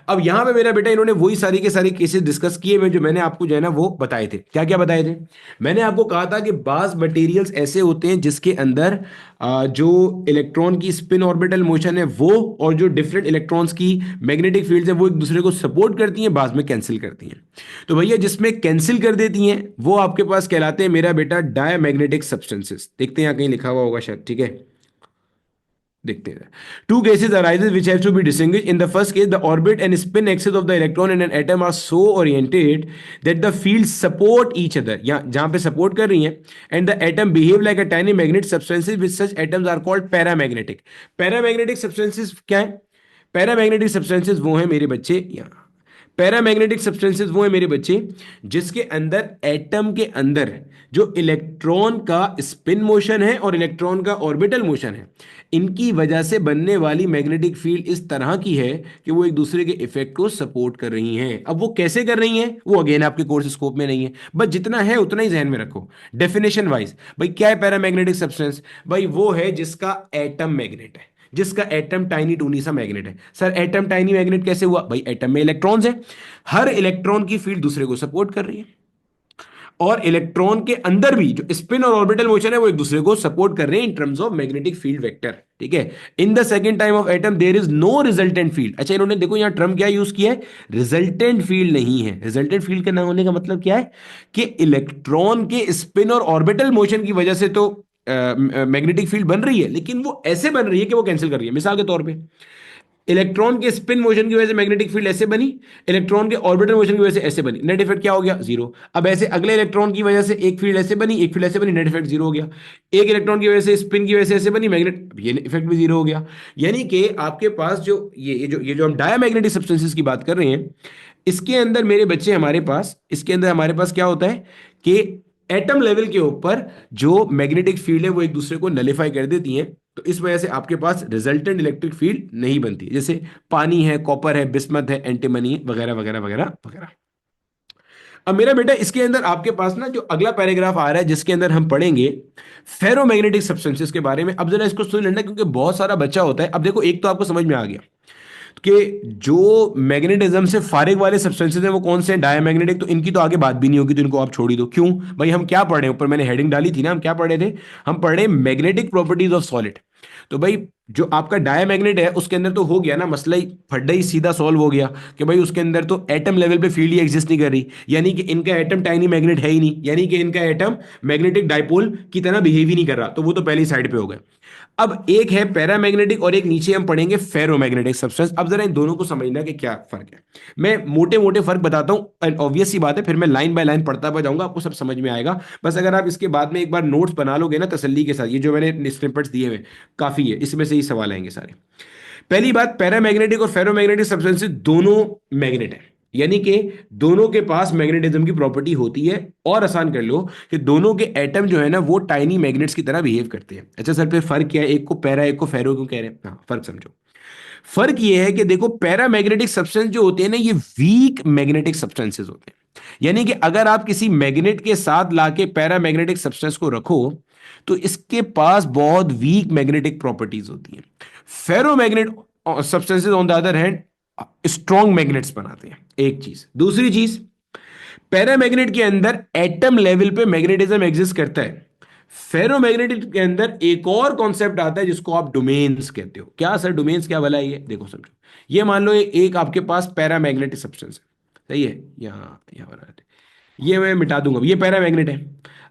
अब यहां पे मेरा बेटा इन्होंने वही सारी के सारे केसेस डिस्कस किए में जो मैंने आपको जो है ना वो बताए थे। क्या क्या बताए थे? मैंने आपको कहा था कि बास मटेरियल्स ऐसे होते हैं जिसके अंदर जो इलेक्ट्रॉन की स्पिन ऑर्बिटल मोशन है वो, और जो डिफरेंट इलेक्ट्रॉन्स की मैग्नेटिक फील्ड्स है वो एक दूसरे को सपोर्ट करती हैं, बास में कैंसिल करती हैं। तो भैया जिसमें कैंसिल कर देती हैं वो आपके पास कहलाते हैं मेरा बेटा डायमैग्नेटिक सब्सटेंसेस। देखते हैं यहाँ कहीं लिखा हुआ होगा शायद, ठीक है। देखते हैं। Two cases arises which have to be distinguished. In the first case, the orbit and spin axis of the electron in an atom are so oriented that the fields support each other. यहाँ जहाँ पे support कर रही हैं, and the atom behave like a tiny magnet. Substances with such atoms are called paramagnetic. Paramagnetic substances क्या है? पैरामैग्नेटिक सब्सटेंसेस वो हैं मेरे बच्चे यहाँ, पैरामैग्नेटिक सब्सटेंसेस वो है मेरे बच्चे जिसके अंदर एटम के अंदर जो इलेक्ट्रॉन का स्पिन मोशन है और इलेक्ट्रॉन का ऑर्बिटल मोशन है, इनकी वजह से बनने वाली मैग्नेटिक फील्ड इस तरह की है कि वो एक दूसरे के इफेक्ट को सपोर्ट कर रही हैं। अब वो कैसे कर रही हैं वो अगेन आपके कोर्स स्कोप में नहीं है, बस जितना है उतना ही ध्यान में रखो। डेफिनेशन वाइज भाई क्या है पैरामैग्नेटिक सब्सटेंस? भाई वो है जिसका एटम मैग्नेट है, जिसका एटम टाइनी टूनी सा मैग्नेट है। सर एटम टाइनी मैग्नेट कैसे हुआ? भाई एटम में इलेक्ट्रॉन्स हैं, हर इलेक्ट्रॉन की फील्ड दूसरे को सपोर्ट कर रही है, और इलेक्ट्रॉन के अंदर भी जो स्पिन और ऑर्बिटल मोशन है वो एक दूसरे को सपोर्ट कर रहे हैं in terms of magnetic field vector, ठीक है। In the second time of atom there is no resultant field. अच्छा इन्होंने देखो यहां टर्म क्या यूज किया है? रिजल्टेंट फील्ड नहीं है। रिजल्टेंट फील्ड के ना होने का मतलब क्या है कि इलेक्ट्रॉन के स्पिन और ऑर्बिटल मोशन की वजह से तो मैग्नेटिक फील्ड बन रही है, लेकिन वो ऐसे बन रही है कि वो कैंसिल कर रही है। मिसाल के तौर पे इलेक्ट्रॉन के स्पिन मोशन की वजह से मैग्नेटिक फील्ड ऐसे बनी, इलेक्ट्रॉन के ऑर्बिटल मोशन की वजह से ऐसे बनी, नेट इफेक्ट क्या हो गया? जीरो। अब ऐसे अगले इलेक्ट्रॉन की वजह से एक फील्ड ऐसे बनी, एक फील्ड ऐसे बनी, नेट इफेक्ट जीरो हो गया। एक इलेक्ट्रॉन की वजह से स्पिन की वजह से ऐसे बनी मैग्नेट, ये इफेक्ट भी जीरो हो गया। यानी कि आपके पास जो ये जो हम डायमैग्नेटिक सब्सटेंसेस की बात कर रहे हैं, इसके अंदर मेरे बच्चे हमारे पास, इसके अंदर हमारे पास क्या होता है कि एटम लेवल के ऊपर जो मैग्नेटिक फील्ड है वो एक दूसरे को नलीफाई कर देती हैं। तो इस वजह से आपके पास रिजल्टेंट इलेक्ट्रिक फील्ड नहीं बनती, जैसे पानी है, कॉपर है, बिस्मथ है, एंटीमनी वगैरह वगैरह वगैरह वगैरह। अब मेरा बेटा इसके अंदर आपके पास ना जो अगला पैराग्राफ आ रहा है जिसके अंदर हम पढ़ेंगे फेरोमैग्नेटिक सब्सटेंसेस के बारे में। अब जरा इसको सुन लेना क्योंकि बहुत सारा बच्चा होता है। अब देखो एक तो आपको समझ में आ गया कि जो मैग्नेटिज्म से फारिग वाले सब्सटेंसेस हैं वो कौन से हैं? डायमैग्नेटिक। तो इनकी तो आगे बात भी नहीं होगी, तो इनको आप छोड़ ही दो। क्यों भाई? हम क्या पढ़े ऊपर मैंने हेडिंग डाली थी ना, हम क्या पढ़े थे? हम पढ़े मैग्नेटिक प्रॉपर्टीज ऑफ सॉलिड। तो भाई जो आपका डायमैग्नेट है उसके अंदर तो हो गया ना मसला, ही फड्डा ही सीधा सॉल्व हो गया कि भाई उसके अंदर तो एटम लेवल पे फील्ड ही एग्जिस्ट नहीं कर रही, यानी कि इनका एटम टाइनी मैग्नेट है ही नहीं, यानी कि इनका एटम मैग्नेटिक डाइपोल की तरह बिहेव ही नहीं कर रहा, तो वो तो पहली साइड पे हो गए। अब एक है पैरामैग्नेटिक और एक नीचे हम पढ़ेंगे फेरोमैग्नेटिक सब्सटेंस। अब जरा इन दोनों को समझना कि क्या फर्क है। मैं मोटे मोटे फर्क बताता हूं, एंड ऑब्वियस सी बात है फिर मैं लाइन बाय लाइन पढ़ता हुआ जाऊंगा, आपको सब समझ में आएगा। बस अगर आप इसके बाद में एक बार नोट्स बना लोगे ना तसल्ली के साथ, ये जो मैंने स्निपेट्स दिए हुए काफी है, इसमें से ही सवाल आएंगे सारे। पहली बात, पैरामैग्नेटिक और फेरोमैग्नेटिक सब्सटेंसेस दोनों मैग्नेट है, यानी कि दोनों के पास मैग्नेटिज्म की प्रॉपर्टी होती है। और आसान कर लो कि दोनों के एटम जो है ना वो टाइनी मैग्नेट्स की तरह बिहेव करते हैं। अच्छा सर फिर फर्क क्या है? एक को पैरा एक को फेरो क्यों कह रहे हैं? हाँ फर्क समझो। फर्क ये है कि देखो पैरामैग्नेटिक सब्सटेंस जो होते हैं ना ये वीक मैग्नेटिक सब्सटेंसेस होते हैं, यानी कि अगर आप किसी मैग्नेट के साथ लाके पैरामैग्नेटिक सब्सटेंस को रखो तो इसके पास बहुत वीक मैग्नेटिक प्रॉपर्टीज होती हैं। Ferromagnet substances on the other hand strong magnets बनाते हैं, एक चीज। दूसरी चीज, पैरामैग्नेट के अंदर एटम लेवल पे मैग्नेटिज्म एग्जिस्ट करता है। फेरोमैग्नेटिक के अंदर एक और कॉन्सेप्ट आता है जिसको आप डोमेन्स कहते हो। क्या सर डोमेन्स क्या भला है? ये देखो समझो, ये मान लो एक आपके पास पैरामैग्नेटिक सब्सटेंस है, सही है, यहाँ यहाँ बना है। ये मैं मिटा दूंगा, ये पैरामैग्नेट है।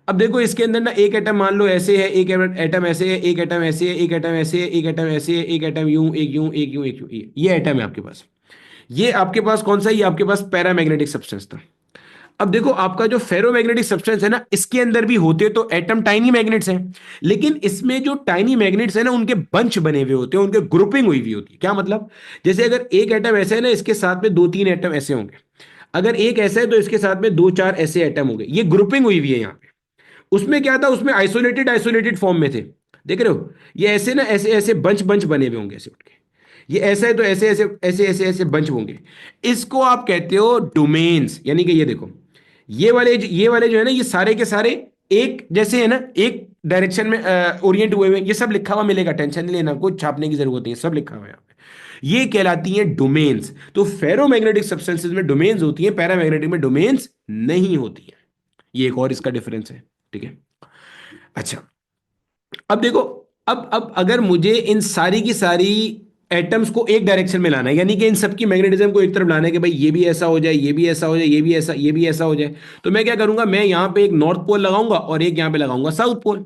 अब देखो इसके अंदर ना एक एटम मान लो ऐसे है, एक एटम ऐसे है, एक एटम ऐसे है, एक एटम ऐसे है, एक एटम ऐसे है, एक एटम यूं, एक यूं, एक यूं, एक यूं, ये एटम है आपके पास। ये आपके पास कौन सा? ये आपके पास पैरामैग्नेटिक सब्सटेंस था। अब देखो आपका जो फेरोमैग्नेटिक सब्सटेंस है ना, इसके अंदर भी होते तो एटम टाइनी मैग्नेट्स हैं, लेकिन इसमें जो टाइनी मैग्नेट्स है ना, उनके बंच बने हुए होते हैं, उनके ग्रुपिंग हुई हुई होती है। क्या मतलब? जैसे अगर एक एटम ऐसा है ना, इसके साथ में दो तीन एटम ऐसे होंगे। अगर एक ऐसा है तो इसके साथ में दो चार ऐसे एटम होंगे, ये ग्रुपिंग हुई हुई है यहाँ पे। उसमें क्या था, उसमें आइसोलेटेड आइसोलेटेड फॉर्म में थे। देख रहे हो, ये ऐसे ना, ऐसे ऐसे बंच बंच बने हुए होंगे ऐसे उठ के। ये ऐसा है तो ऐसे ऐसे ऐसे ऐसे ऐसे बंच होंगे। इसको आप कहते हो डोमेन्स। यानी कि ये देखो, ये वाले जो है ना, ये सारे के सारे एक जैसे है ना, एक डायरेक्शन में ओरिएंट हुए हुए। ये सब लिखा हुआ मिलेगा, टेंशन नहीं लेना, कुछ छापने की जरूरत नहीं है, सब लिखा हुआ है यहाँ पे। ये कहलाती हैं डोमेन्स। तो फेरोमैग्नेटिक सब्सटेंसेज में डोमेन्स होती हैं, पैरामैग्नेटिक में डोमेन्स नहीं होती हैं। ये एक और इसका डिफरेंस है। ठीक है। अच्छा, अब देखो, अब अगर मुझे इन सारी की सारी एटम्स को एक डायरेक्शन में लाना है, यानी कि इन सबकी मैग्नेटिज्म को एक तरफ लाना है कि भाई ये भी ऐसा हो जाए, ये भी ऐसा हो जाए, ये भी ऐसा, ये भी ऐसा हो जाए, तो मैं क्या करूंगा, मैं यहां पे एक नॉर्थ पोल लगाऊंगा और एक यहां पे लगाऊंगा साउथ पोल।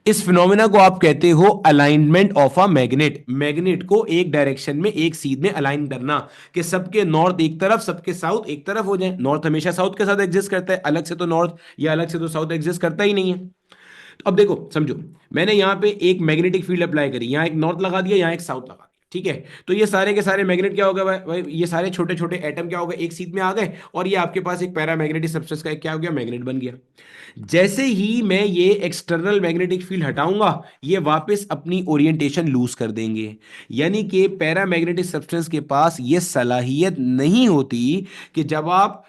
इस फिनोमेना को आप कहते हो alignment of a magnet. Magnet को एक डायरेक्शन में, एक सीध में अलाइन करना, कि सबके नॉर्थ एक तरफ, सबके साउथ एक तरफ हो जाए। नॉर्थ हमेशा साउथ के साथ एग्जिस्ट करता है, अलग से तो नॉर्थ या अलग से तो साउथ एग्जिस्ट करता ही नहीं है। तो अब देखो समझो, मैंने यहां पे एक मैग्नेटिक फील्ड अप्लाई करी, यहां एक नॉर्थ लगा दिया, यहां एक साउथ लगा दिया। ठीक है, तो ये सारे के सारे मैग्नेट क्या हो गए भाई, ये सारे छोटे छोटे एटम क्या हो गए, एक सीध में आ गए, और ये आपके पास एक पैरामैग्नेटिक सब्सटेंस का एक क्या हो गया, मैग्नेट बन गया। जैसे ही मैं ये एक्सटर्नल मैग्नेटिक फील्ड हटाऊंगा, ये वापस अपनी ओरिएंटेशन लूज कर देंगे। यानी कि पैरामैग्नेटिक सब्सटेंस के पास ये सलाहियत नहीं होती कि जब आप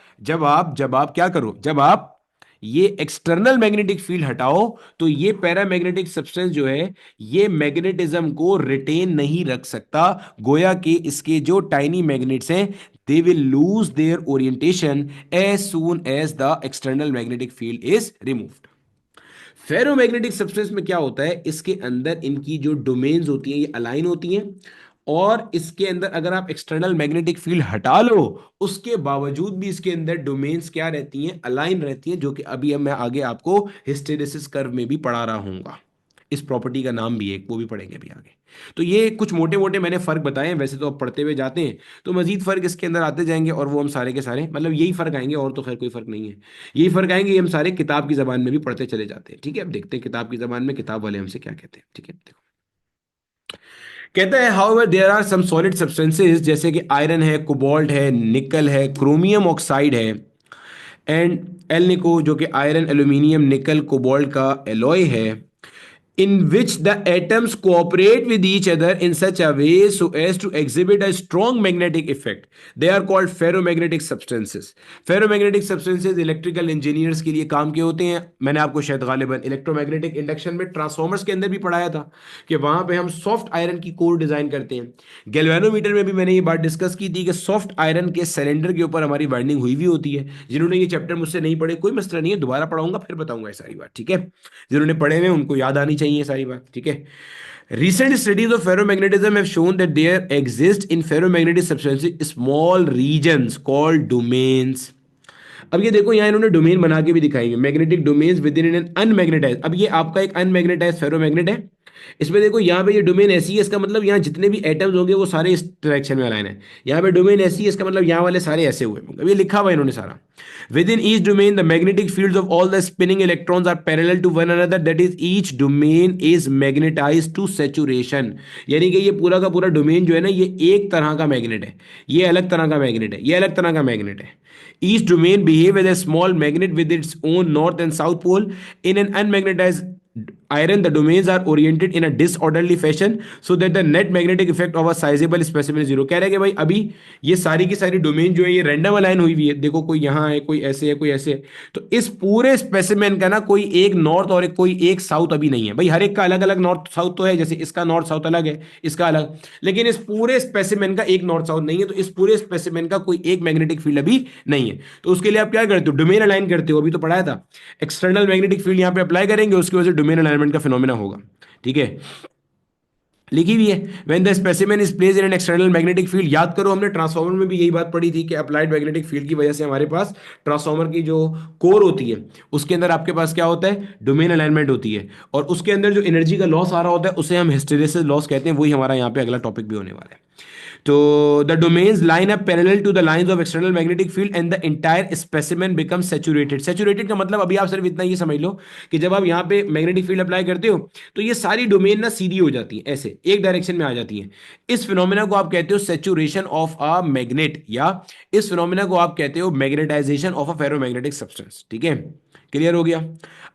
क्या करो, जब आप ये एक्सटर्नल मैग्नेटिक फील्ड हटाओ, तो ये पैरामैग्नेटिक सब्सटेंस जो है, ये मैग्नेटिज्म को रिटेन नहीं रख सकता। गोया कि इसके जो टाइनी मैग्नेट्स हैं, they will lose their orientation as soon as the external magnetic field is removed. Ferromagnetic substance में क्या होता है, इसके अंदर इनकी जो डोमेन्स होती हैं ये अलाइन होती हैं, और इसके अंदर अगर आप एक्सटर्नल मैग्नेटिक फील्ड हटा लो, उसके बावजूद भी इसके अंदर डोमेन्स क्या रहती हैं, अलाइन रहती हैं, जो कि अभी अब मैं आगे आपको हिस्टेरेसिस कर्व में भी पढ़ा रहा हूंगा। इस प्रॉपर्टी का नाम भी है, वो भी पढ़ेंगे अभी आगे। तो ये कुछ मोटे मोटे मैंने फर्क बताए हैं, वैसे तो आप पढ़ते हुए जाते हैं, तो मजीद फर्क इसके अंदर आते जाएंगे, और वो हम सारे के सारे मतलब यही फर्क आएंगे, और तो खैर कोई फर्क नहीं है। यही फर्क आएंगे, ये हम सारे किताब की जबान में भी पढ़ते चले जाते हैं। ठीक है, अब देखते हैं किताब की जबान में किताब वाले हमसे क्या कहते हैं। ठीक है, देखो, कहता है however there are some solid substances, जैसे कि आयरन है, कोबाल्ट है, निकल है, क्रोमियम ऑक्साइड है, एंड एल निको जो कि आयरन एल्यूमिनियम निकल कोबाल्ट का एलॉय है, in which the atoms cooperate with each other in such a way so as to exhibit a strong magnetic effect. They are called ferromagnetic substances. Ferromagnetic substances electrical engineers के लिए काम के होते हैं। मैंने आपको शायद गालिबन इलेक्ट्रोमैग्नेटिक इंडक्शन में ट्रांसफॉर्मर्स के अंदर भी पढ़ाया था कि वहां पे हम सॉफ्ट आयरन की कोर डिजाइन करते हैं। गैल्वेनोमीटर में भी मैंने ये बात डिस्कस की थी कि सॉफ्ट आयरन के सिलेंडर के ऊपर हमारी वाइंडिंग हुई भी होती है। जिन्होंने ये चैप्टर मुझसे नहीं पढ़े, कोई मसला नहीं है, दोबारा पढ़ाऊंगा, फिर बताऊंगा ये सारी बात। ठीक है, जिन्होंने पढ़े हुए उनको याद आनी चाहिए ये सारी बात। ठीक है, recent studies of ferromagnetism have shown that there exist in ferromagnetic substances small regions called domains. अब ये देखो, यहाँ इन्होंने डोमेन बना के भी दिखाएंगे, magnetic domains within an unmagnetize. अब ये आपका एक अनमैग्नेटाइज फेरोमैग्नेट है, इसमें देखो यहाँ पे ये डोमेन ऐसी है, इसका मतलब यहाँ जितने भी एटम्स होंगे वो सारे इस डायरेक्शन में अलाइन है। यहाँ पे डोमेन ऐसी है, इसका मतलब यहाँ वाले सारे ऐसे हुए होंगे। अब ये लिखा हुआ है इन्होंने सारा। Within each domain the magnetic fields of all the spinning electrons are parallel to one another, that is each domain is magnetised to saturation. यानी कि ये पूरा का पूरा डोमेन जो है ना, ये एक तरह का मैग्नेट है, ये अलग तरह का मैग्नेट है, ये अलग तरह का मैग्नेट है। Each domain behave as a small magnet with its own north and south pole. In an unmagnetized iron, the domains are oriented in a disorderly fashion so that the net magnetic effect of a sizable specimen is zero. कह रहे हैं कि भाई अभी ये सारी की सारी डोमेन जो है ये रैंडम अलाइन हुई हुई है। देखो, कोई यहाँ है, कोई ऐसे है, कोई ऐसे है। तो इस पूरे स्पेसिमेन का ना कोई एक नॉर्थ और कोई एक साउथ अभी नहीं है भाई। हर एक का अलग अलग नॉर्थ साउथ तो है, जैसे इसका नॉर्थ साउथ अलग है, इसका अलग, लेकिन इस पूरे स्पेसिमेन का एक नॉर्थ साउथ नहीं है। तो इस पूरे स्पेसिमेन का कोई एक मैग्नेटिक फील्ड अभी नहीं है। तो उसके लिए आप क्या करते हो, डोमेन अलाइन करते हो। अभी तो पढ़ाया था, एक्सटर्नल मैग्नेटिक फील्ड यहाँ पे अप्लाई करेंगे, उसकी वजह से डोमेन अलाइनमेंट का फिनोमेना होगा। ठीक है, लिखी हुई है, when the specimen is placed in an external magnetic field. याद करो, हमने ट्रांसफार्मर में भी यही बात पढ़ी थी कि अप्लाइड मैग्नेटिक फील्ड की वजह से हमारे पास ट्रांसफार्मर की जो कोर होती है, उसके अंदर आपके पास क्या होता है, डोमेन अलाइनमेंट होती है, और उसके अंदर जो एनर्जी का लॉस आ रहा होता है उसे हम हिस्टेरेसिस लॉस कहते हैं। वही हमारा यहाँ पे अगला टॉपिक भी होने वाला है। तो the domains line up parallel to the lines of external magnetic field and the entire specimen become saturated. Saturated का मतलब अभी आप सिर्फ इतना ही समझ लो कि जब आप यहाँ पे मैग्नेटिक फील्ड अप्लाई करते हो तो ये सारी डोमेन ना सीधी हो जाती है, ऐसे एक डायरेक्शन में आ जाती है। इस फिनोमेना को आप कहते हो सैचुरेशन ऑफ अ मैग्नेट, या इस फिनोमेना को आप कहते हो magnetisation of a ferromagnetic substance. ठीक है, क्लियर हो गया।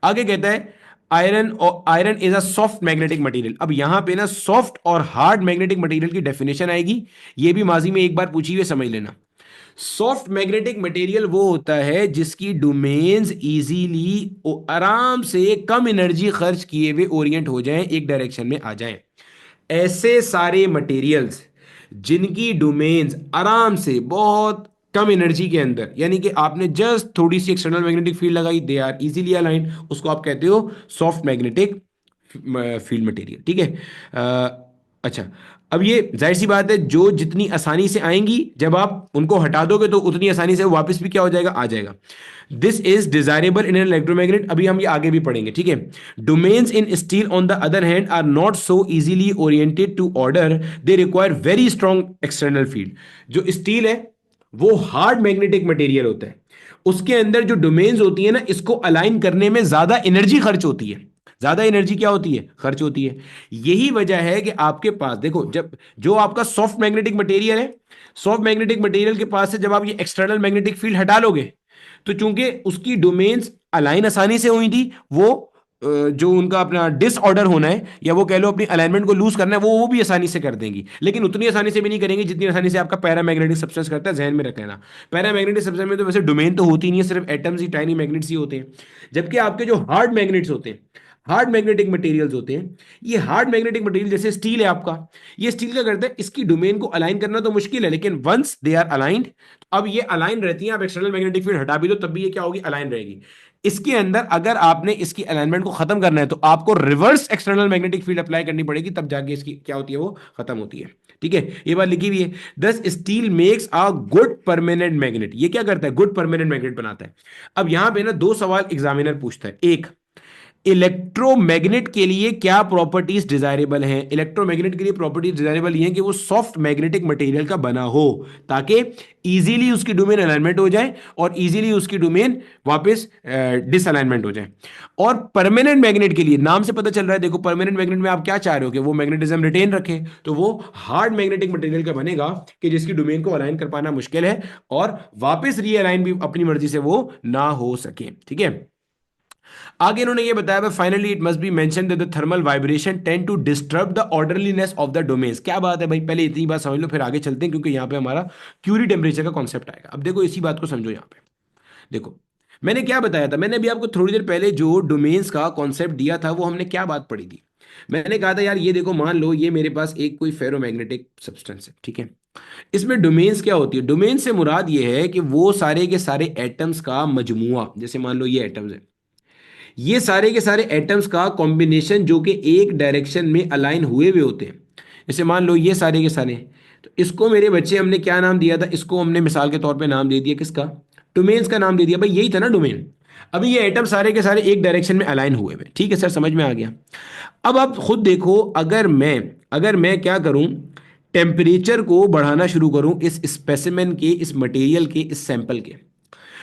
आगे कहता है आयरन, और iron is a soft magnetic material. अब यहां पे ना सॉफ्ट और हार्ड मैग्नेटिक मटेरियल की डेफिनेशन आएगी, ये भी माजी में एक बार पूछी हुई, समझ लेना। सॉफ्ट मैग्नेटिक मटेरियल वो होता है जिसकी डोमेन्स इजीली, आराम से, कम एनर्जी खर्च किए हुए ओरिएंट हो जाएं, एक डायरेक्शन में आ जाएं। ऐसे सारे मटेरियल्स जिनकी डोमेन्स आराम से बहुत कम एनर्जी के अंदर, यानी कि आपने जस्ट थोड़ी सी एक्सटर्नल मैग्नेटिक फील्ड लगाई, दे आर इजीली अलाइंड, उसको आप कहते हो सॉफ्ट मैग्नेटिक फील्ड मटेरियल। ठीक है। अच्छा, अब ये जाहिर सी बात है, जो जितनी आसानी से आएंगी जब आप उनको हटा दोगे तो उतनी आसानी से वो वापस भी क्या हो जाएगा, आ जाएगा। This is desirable in an electromagnet, अभी हम ये आगे भी पढ़ेंगे। ठीक है। Domains in steel on the other hand are not so easily oriented to order, they require very strong external field. जो स्टील है वो हार्ड मैग्नेटिक मटेरियल होता है, उसके अंदर जो डोमेन्स होती है ना, इसको अलाइन करने में ज्यादा एनर्जी खर्च होती है, ज्यादा एनर्जी क्या होती है, खर्च होती है। यही वजह है कि आपके पास देखो, जब जो आपका सॉफ्ट मैग्नेटिक मटेरियल है, सॉफ्ट मैग्नेटिक मटेरियल के पास से जब आप ये एक्सटर्नल मैग्नेटिक फील्ड हटा लोगे, तो चूंकि उसकी डोमेन्स अलाइन आसानी से हुई थी, वो जो उनका अपना डिसऑर्डर होना है, या वो कह लो अपनी अलाइनमेंट को लूज करना है, वो भी आसानी से कर देंगी, लेकिन उतनी आसानी से भी नहीं करेंगे जितनी आसानी से आपका पैरामैग्नेटिक सब्सटेंस करता है। जहन में रख लेना, पैरामैग्नेटिक सब्सटेंस में तो वैसे डोमेन तो होती नहीं है, सिर्फ एटम्स ही, टाइनी मैग्नेट्स ही होते हैं। जबकि आपके जो हार्ड मैग्नेट्स होते हैं, हार्ड मैग्नेटिक मटेरियल्स होते हैं, ये हार्ड मैग्नेटिक मटेरियल जैसे स्टील है आपका, ये स्टील क्या करता है, इसकी डोमेन को अलाइन करना तो मुश्किल है, लेकिन वंस दे आर अलाइंड, अब ये अलाइन रहती है, आप एक्सटर्नल मैग्नेटिक फील्ड हटा भी दो तब भी ये क्या होगी, अलाइन रहेगी। इसके अंदर अगर आपने इसकी अलाइनमेंट को खत्म करना है तो आपको reverse external magnetic field apply करनी पड़ेगी, तब जाके इसकी क्या होती है, वो खत्म होती है। ठीक है, ये बात लिखी हुई है। दस steel makes a good permanent magnet, ये क्या करता है, गुड परमानेंट मैग्नेट बनाता है। अब यहां पे ना दो सवाल एग्जामिनर पूछता है। एक, इलेक्ट्रोमैग्नेट के लिए क्या प्रॉपर्टीज डिजायरेबल हैं। इलेक्ट्रोमैग्नेट के लिए प्रॉपर्टीज डिजायरेबल ये हैं कि वो सॉफ्ट मैग्नेटिक मटेरियल का बना हो, ताकि इजीली उसकी डोमेन अलाइनमेंट हो जाए और इजीली उसकी डोमेन वापस डिसअलाइनमेंट हो जाए। और परमानेंट मैग्नेट के लिए नाम से पता चल रहा है, देखो परमानेंट मैग्नेट में आप क्या चाह रहे हो कि वो मैग्नेटिज्म रिटेन रखे, तो वो हार्ड मैग्नेटिक मटेरियल का बनेगा कि जिसकी डोमेन को अलाइन कर पाना मुश्किल है और वापस रीअलाइन भी अपनी मर्जी से वो ना हो सके। ठीक है। आगे इन्होंने ये बताया, finally it must be mention that the thermal vibration tend to disturb the orderliness of the domains. क्या बात है भाई, पहले इतनी बात समझ लो फिर आगे चलते हैं, क्योंकि यहां पे हमारा क्यूरी टेम्परेचर का कॉन्सेप्ट आएगा। अब देखो इसी बात को समझो। यहां पे देखो मैंने क्या बताया था, मैंने अभी आपको थोड़ी देर पहले जो डोमेन्स का कॉन्सेप्ट दिया था वो हमने क्या बात पढ़ी थी। मैंने कहा था यार ये देखो, मान लो ये मेरे पास एक कोई फेरोमैग्नेटिक सब्सटेंस है, ठीक है। इसमें डोमेन्स क्या होती है, डोमेन से मुराद ये है कि वो सारे के सारे एटम्स का मजमुआ, जैसे मान लो ये एटम्स है, ये सारे के सारे एटम्स का कॉम्बिनेशन जो कि एक डायरेक्शन में अलाइन हुए हुए होते हैं। जैसे मान लो ये सारे के सारे, तो इसको मेरे बच्चे हमने क्या नाम दिया था, इसको हमने मिसाल के तौर पे नाम दे दिया किसका, डोमेन्स का नाम दे दिया भाई, यही था ना डोमेन। अभी ये एटम सारे के सारे एक डायरेक्शन में अलाइन हुए हुए, ठीक है सर, समझ में आ गया। अब आप खुद देखो, अगर मैं क्या करूं, टेम्परेचर को बढ़ाना शुरू करूं इस स्पेसिमेन के, इस मटेरियल के, इस सैंपल के,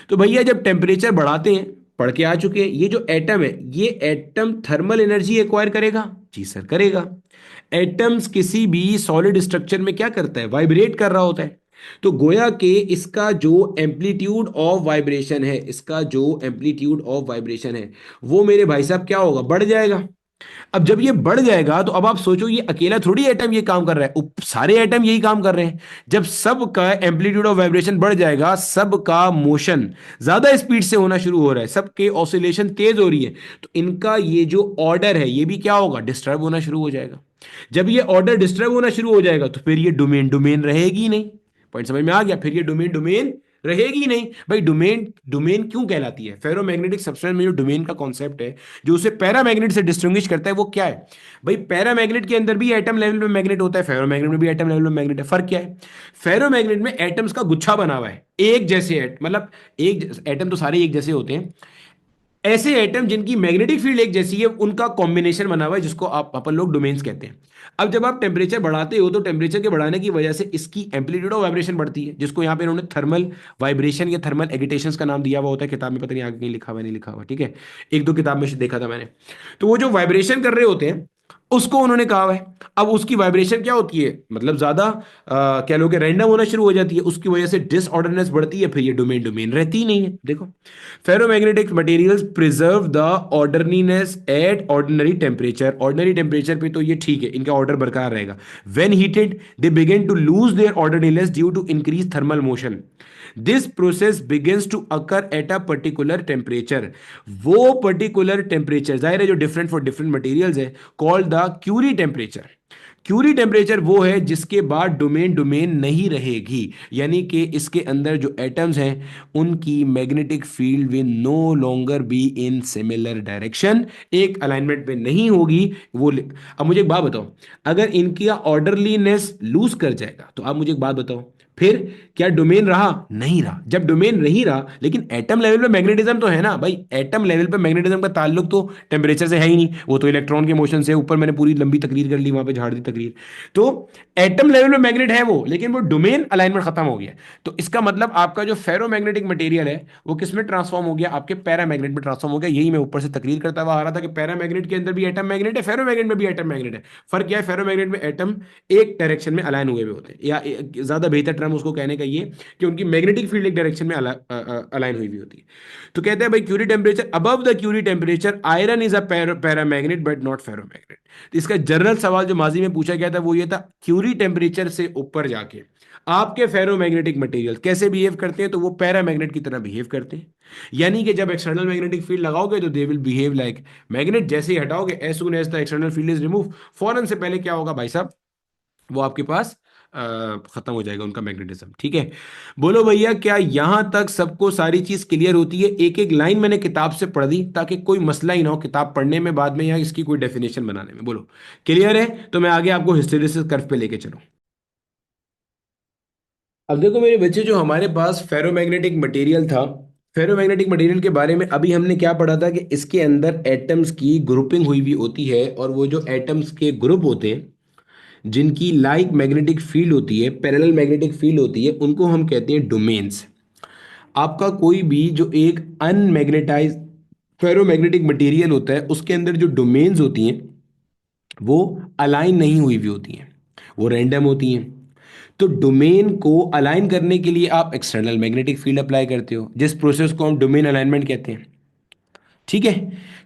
तो भैया जब टेम्परेचर बढ़ाते हैं, पढ़ के आ चुके हैं, ये जो एटम है, ये एटम थर्मल एनर्जी एक्वायर करेगा, जी सर करेगा। एटम्स किसी भी सॉलिड स्ट्रक्चर में क्या करता है, वाइब्रेट कर रहा होता है। तो गोया के इसका जो एम्पलीट्यूड ऑफ वाइब्रेशन है, इसका जो एम्पलीट्यूड ऑफ वाइब्रेशन है, वो मेरे भाई साहब क्या होगा, बढ़ जाएगा। अब जब ये बढ़ जाएगा तो अब आप सोचो, ये अकेला थोड़ी एटम ये काम कर रहा है, सारे एटम यही काम कर रहे हैं। जब सबका एम्पलीट्यूड ऑफ वाइब्रेशन बढ़ जाएगा, सबका मोशन ज्यादा स्पीड से होना शुरू हो रहा है, सबके ऑसिलेशन तेज हो रही है, तो इनका ये जो ऑर्डर है ये भी क्या होगा, डिस्टर्ब होना शुरू हो जाएगा। जब ये ऑर्डर डिस्टर्ब होना शुरू हो जाएगा तो फिर ये डोमेन डोमेन रहेगी नहीं। पॉइंट समझ में आ गया, फिर ये डोमेन डोमेन रहेगी नहीं। भाई डोमेन डोमेन क्यों कहलाती है, फेरोमैग्नेटिक सब्सटेंस में जो डोमेन का कॉन्सेप्ट है, जो उसे पैरामैग्नेट से डिस्टिंग्विश करता है, वो क्या है भाई, पैरामैग्नेट के अंदर भी एटम लेवल में मैग्नेट होता है, फेरोमैग्नेट में भी एटम लेवल में मैग्नेट है। फर्क क्या है, फेरोमैग्नेट में एटम्स का गुच्छा बना हुआ है, एक जैसे मतलब एक एटम तो सारे एक जैसे होते हैं, ऐसे एटम जिनकी मैग्नेटिक फील्ड एक जैसी है, उनका कॉम्बिनेशन बना हुआ है, जिसको आप अपन लोग डोमेन्स कहते हैं। अब जब आप टेम्परेचर बढ़ाते हो तो टेम्परेचर के बढ़ाने की वजह से इसकी एम्पलीट्यूड ऑफ वाइब्रेशन बढ़ती है, जिसको यहाँ पे इन्होंने थर्मल वाइब्रेशन या थर्मल एगिटेशंस का नाम दिया हुआ होता है। किताब में पता नहीं आगे कहीं लिखा हुआ नहीं लिखा हुआ, ठीक है, एक दो किताब में से देखा था मैंने। तो वो जो वाइब्रेशन कर रहे होते हैं उसको उन्होंने कहा हुआ है। अब उसकी वाइब्रेशन क्या होती है, मतलब ज्यादा कह लो कि रैंडम होना शुरू हो जाती है, उसकी वजह से डिसऑर्डरनेस बढ़ती है, फिर ये डोमेन डोमेन रहती ही नहीं है। देखो, ferromagnetic materials preserve the orderliness at ordinary temperature. Ordinary temperature पे तो ये ठीक है, इनका ऑर्डर बरकरार रहेगा। When heated they begin to lose their orderliness due to increase thermal motion. This process begins to occur at a particular temperature. वो पर्टिकुलर टेम्परेचर जाहिर है जो डिफरेंट फॉर डिफरेंट मटेरियल्स है, called the Curie temperature. Curie temperature वो है जिसके बाद डोमेन डोमेन नहीं रहेगी, यानी कि इसके अंदर जो एटम्स हैं उनकी magnetic field will no longer be in similar direction, एक अलाइनमेंट में नहीं होगी वो। अब मुझे एक बात बताओ, अगर इनकी ऑर्डरलीनेस लूज कर जाएगा तो आप मुझे एक बात बताओ, फिर क्या डोमेन रहा? नहीं रहा। जब डोमेन नहीं रहा, लेकिन एटम लेवल पे मैग्नेटिज्म तो है ना भाई, एटम लेवल पे मैग्नेटिज्म का ताल्लुक तो टेम्परेचर से है ही नहीं, वो तो इलेक्ट्रॉन के मोशन से। ऊपर मैंने पूरी लंबी तकरीर कर ली, वहां पे झाड़ दी तकरीर। तो एटम लेवल पे मैग्नेट है वो, लेकिन वो डोमेन अलाइनमेंट खत्म हो गया। तो इसका मतलब आपका जो फेरोमैग्नेटिक मटेरियल है वो किस में ट्रांसफॉर्म हो गया? आपके पैरामैग्नेट में ट्रांसफॉर्म हो गया। यही मैं ऊपर से तकरीर करता हुआ आ रहा था कि पैरामैग्नेट के अंदर भी एटम मैग्नेट है, फेरोमैग्नेट में भी एटम मैग्नेट है। फर्क क्या है? फेरोमैग्नेट में एटम एक डायरेक्शन में अलाइन हुए हुए होते हैं, या ज्यादा बेहतर टर्म उसको कहने का ये कि उनकी मैग्नेटिक फील्ड एक डायरेक्शन में अलाइन हुई हुई होती है। तो कहते हैं भाई Curie temperature, above the Curie temperature iron is a paramagnet but not ferromagnet. तो इसका जनरल सवाल जो माजी में पूछा गया था वो ये था, क्यूरी टेम्परेचर से ऊपर जाके आपके फेरोमैग्नेटिक मटेरियल कैसे बिहेव करते हैं? तो वो पैरामैग्नेट की तरह बिहेव करते हैं। यानी कि जब एक्सटर्नल मैग्नेटिक फील्ड लगाओगे तो they will behave like magnet, जैसे ही हटाओगे as soon as the external field is remove, फौरन से पहले क्या होगा भाई साहब? वो आपके पास खत्म हो जाएगा उनका मैग्नेटिज्म। ठीक है, बोलो भैया, क्या यहां तक सबको सारी चीज क्लियर होती है? एक एक लाइन मैंने किताब से पढ़ दी ताकि कोई मसला ही ना हो किताब पढ़ने में बाद में या इसकी कोई डेफिनेशन बनाने में। बोलो क्लियर है? तो मैं आगे आपको हिस्टैरिसीस कर्व पे लेके चलूं। अब देखो मेरे बच्चे, जो हमारे पास फेरोमैग्नेटिक मटेरियल था, फेरोमैग्नेटिक मटेरियल के बारे में अभी हमने क्या पढ़ा था कि इसके अंदर एटम्स की ग्रुपिंग हुई भी होती है, और वो जो एटम्स के ग्रुप होते हैं जिनकी लाइक मैग्नेटिक फील्ड होती है, पैरेलल मैग्नेटिक फील्ड होती है, उनको हम कहते हैं डोमेन्स। आपका कोई भी जो एक अनमैग्नेटाइज फेरोमैग्नेटिक मटेरियल होता है उसके अंदर जो डोमेन्स होती हैं वो अलाइन नहीं हुई भी होती हैं, वो रैंडम होती हैं। तो डोमेन को अलाइन करने के लिए आप एक्सटर्नल मैग्नेटिक फील्ड अप्लाई करते हो, जिस प्रोसेस को हम डोमेन अलाइनमेंट कहते हैं। ठीक है,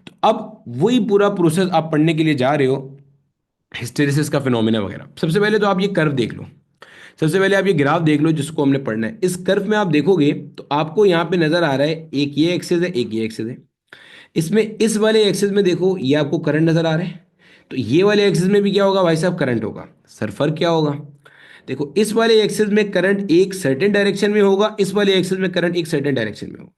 तो अब वही पूरा प्रोसेस आप पढ़ने के लिए जा रहे हो, हिस्टेरिसिस का फिनोमिना वगैरह। सबसे पहले तो आप ये कर्व देख लो, सबसे पहले आप ये ग्राफ देख लो जिसको हमने पढ़ना है। इस कर्व में आप देखोगे तो आपको यहाँ पे नजर आ रहा है, एक ये एक्सिस है, एक ये एक्सिस है। इसमें इस वाले एक्सिस में देखो ये आपको करंट नजर आ रहा है, तो ये वाले एक्सिस में भी क्या होगा भाई साहब? करंट होगा। सर फर्क क्या होगा? देखो, इस वाले एक्सिस में करंट एक सर्टेन डायरेक्शन में होगा, इस वाले एक्सिस में करंट एक सर्टेन डायरेक्शन में होगा।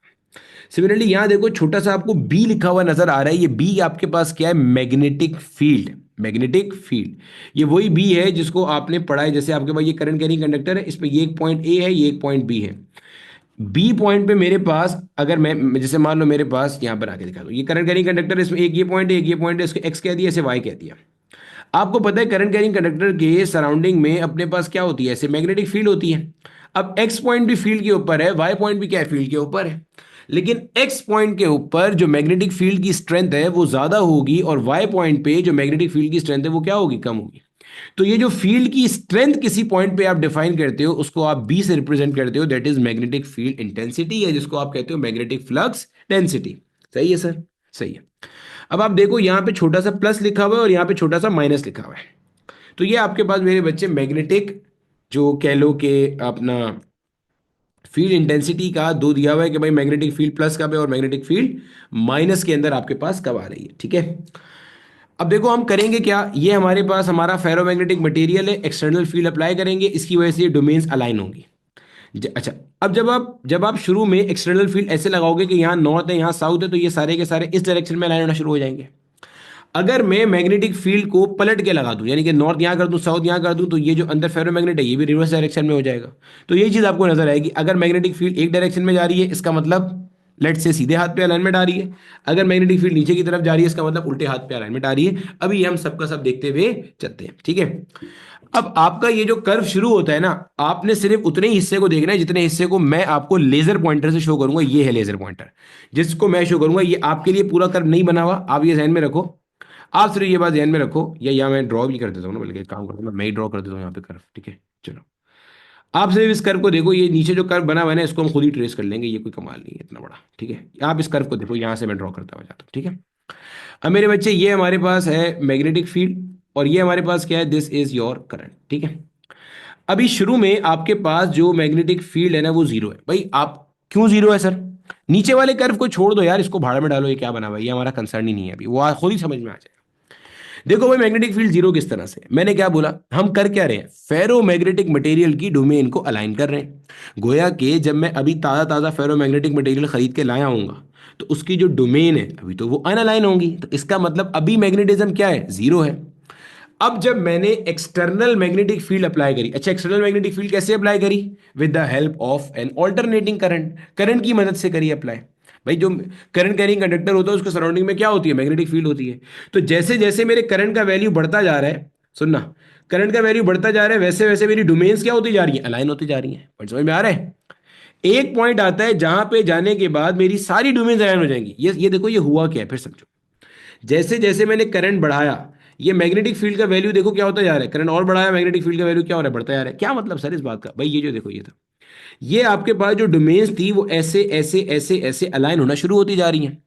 सिमिलरली यहां देखो छोटा सा आपको बी लिखा हुआ नजर आ रहा है, ये बी आपके पास क्या है? Magnetic field. मैग्नेटिक फील्ड, ये वही बी है जिसको आपने पढ़ा है। जैसे आपके पास ये करंट कैरिंग कंडक्टर है, इसमें ये एक पॉइंट ए है, ये एक पॉइंट बी है। बी पॉइंट पे मेरे पास, अगर जैसे मान लो मेरे पास यहां पर आके दिखा दो, ये करंट कैरिंग कंडक्टर है, इसमें एक ये पॉइंट है, एक ये पॉइंट है, इसको एक्स कह दिया, इसे वाई कह दिया। आपको पता है करंट कैरिंग कंडक्टर के सराउंडिंग में अपने पास क्या होती है? ऐसे मैग्नेटिक फील्ड होती है। अब एक्स पॉइंट भी फील्ड के ऊपर है, वाई पॉइंट भी क्या है? फील्ड के ऊपर है। लेकिन एक्स पॉइंट के ऊपर जो मैग्नेटिक फील्ड की स्ट्रेंथ है वो ज्यादा होगी, और वाई पॉइंट पे जो मैग्नेटिक फील्ड की स्ट्रेंथ है वो क्या होगी? कम होगी। तो ये जो फील्ड की स्ट्रेंथ किसी पॉइंट पे आप डिफाइन करते हो उसको आप बी से रिप्रेजेंट करते हो, that is magnetic field intensity, या जिसको आप कहते हो मैग्नेटिक फ्लक्स डेंसिटी। सही है सर? सही है। अब आप देखो यहाँ पे छोटा सा प्लस लिखा हुआ है और यहाँ पे छोटा सा माइनस लिखा हुआ है। तो ये आपके पास मेरे बच्चे मैग्नेटिक, जो कह लो कि अपना फील्ड इंटेंसिटी का दो दिया हुआ है कि भाई मैग्नेटिक फील्ड प्लस कब है और मैग्नेटिक फील्ड माइनस के अंदर आपके पास कब आ रही है। ठीक है, अब देखो हम करेंगे क्या, ये हमारे पास हमारा फेरोमैग्नेटिक मटेरियल है, एक्सटर्नल फील्ड अप्लाई करेंगे, इसकी वजह से ये डोमेन्स अलाइन होंगी। अच्छा, अब जब आप शुरू में एक्सटर्नल फील्ड ऐसे लगाओगे कि यहाँ नॉर्थ है यहाँ साउथ है, तो ये सारे के सारे इस डायरेक्शन में अलाइन होना शुरू हो जाएंगे। अगर मैं मैग्नेटिक फील्ड को पलट के लगा दूं, यानी कि नॉर्थ यहां कर दूं, साउथ यहां कर दूं, तो ये जो अंदर फेरोमैग्नेट है ये भी रिवर्स डायरेक्शन में हो जाएगा। तो ये चीज आपको नजर आएगी, अगर मैग्नेटिक फील्ड एक डायरेक्शन में जा रही है इसका मतलब लेट से सीधे हाथ पे अलाइनमेंट आ रही है, अगर मैग्नेटिक फील्ड नीचे की तरफ जा रही है इसका मतलब उल्टे हाथ पे अलाइनमेंट आ रही है। अभी ये हम सबका सब देखते हुए चलते हैं, ठीक है। अब आपका ये जो कर्व शुरू होता है ना, आपने सिर्फ उतने ही हिस्से को देखना है जितने हिस्से को मैं आपको लेजर पॉइंटर से शो करूंगा। ये है लेजर पॉइंटर जिसको मैं शो करूंगा। ये आपके लिए पूरा कर्व नहीं बना हुआ, आप ये ध्यान में रखो। आप सिर्फ ये बात ध्यान में रखो, या मैं ड्रॉ भी कर देता हूँ ना, बल्कि एक काम करूंगा मैं ही ड्रॉ कर देता हूँ यहाँ पे कर्व, ठीक है। चलो, आप सिर्फ इस कर्व को देखो, ये नीचे जो कर्व बना हुआ है ना इसको हम खुद ही ट्रेस कर लेंगे, ये कोई कमाल नहीं है इतना बड़ा, ठीक है। आप इस कर्व को देखो, यहाँ से मैं ड्रॉ करता हुआ जाता हूँ, ठीक है। अब मेरे बच्चे ये हमारे पास है मैग्नेटिक फील्ड, और ये हमारे पास क्या है, दिस इज योर करंट, ठीक है। अभी शुरू में आपके पास जो मैग्नेटिक फील्ड है ना वो जीरो है। भाई आप क्यों जीरो है सर? नीचे वाले कर्व को छोड़ दो यार, इसको भाड़ में डालो, ये क्या बना हुआ है, ये हमारा कंसर्न ही नहीं है अभी, वो खुद ही समझ में आ जाए। देखो भाई, मैग्नेटिक फील्ड जीरो किस तरह से, मैंने क्या बोला, हम कर क्या रहे हैं, फेरो मैग्नेटिक मटेरियल की डोमेन को अलाइन कर रहे हैं। गोया कि जब मैं अभी ताज़ा ताज़ा फेरो मैग्नेटिक मटेरियल खरीद के लाया हूँगा तो उसकी जो डोमेन है अभी तो वो अनअलाइन होंगी, तो इसका मतलब अभी मैग्नेटिज्म क्या है, जीरो है। अब जब मैंने एक्सटर्नल मैग्नेटिक फील्ड अप्लाई करी, अच्छा एक्सटर्नल मैग्नेटिक फील्ड कैसे अप्लाई करी, with the help of an alternating current, current की मदद से करी अप्लाई। भाई जो करंट कैरिंग कंडक्टर होता है उसके सराउंडिंग में क्या होती है, मैग्नेटिक फील्ड होती है। तो जैसे जैसे मेरे करंट का वैल्यू बढ़ता जा रहा है, सुनना, करंट का वैल्यू बढ़ता जा रहा है वैसे वैसे मेरी डोमेन्स क्या होती जा रही है, अलाइन होती जा रही है। पॉइंट समझ में आ रहा है? एक पॉइंट आता है जहां पे जाने के बाद मेरी सारी डोमेन्स अलाइन हो जाएंगी। ये देखो ये हुआ क्या है, फिर समझो। जैसे जैसे मैंने करंट बढ़ाया, ये मैग्नेटिक फील्ड का वैल्यू देखो क्या होता जा रहा है, करंट और बढ़ाया, मैग्नेटिक फील्ड का वैल्यू क्या हो रहा है, बढ़ता जा रहा है। क्या मतलब सर इस बात का? भाई ये जो देखो ये था, ये आपके पास जो डोमेन्स थी वो ऐसे ऐसे ऐसे ऐसे अलाइन होना शुरू होती जा रही हैं।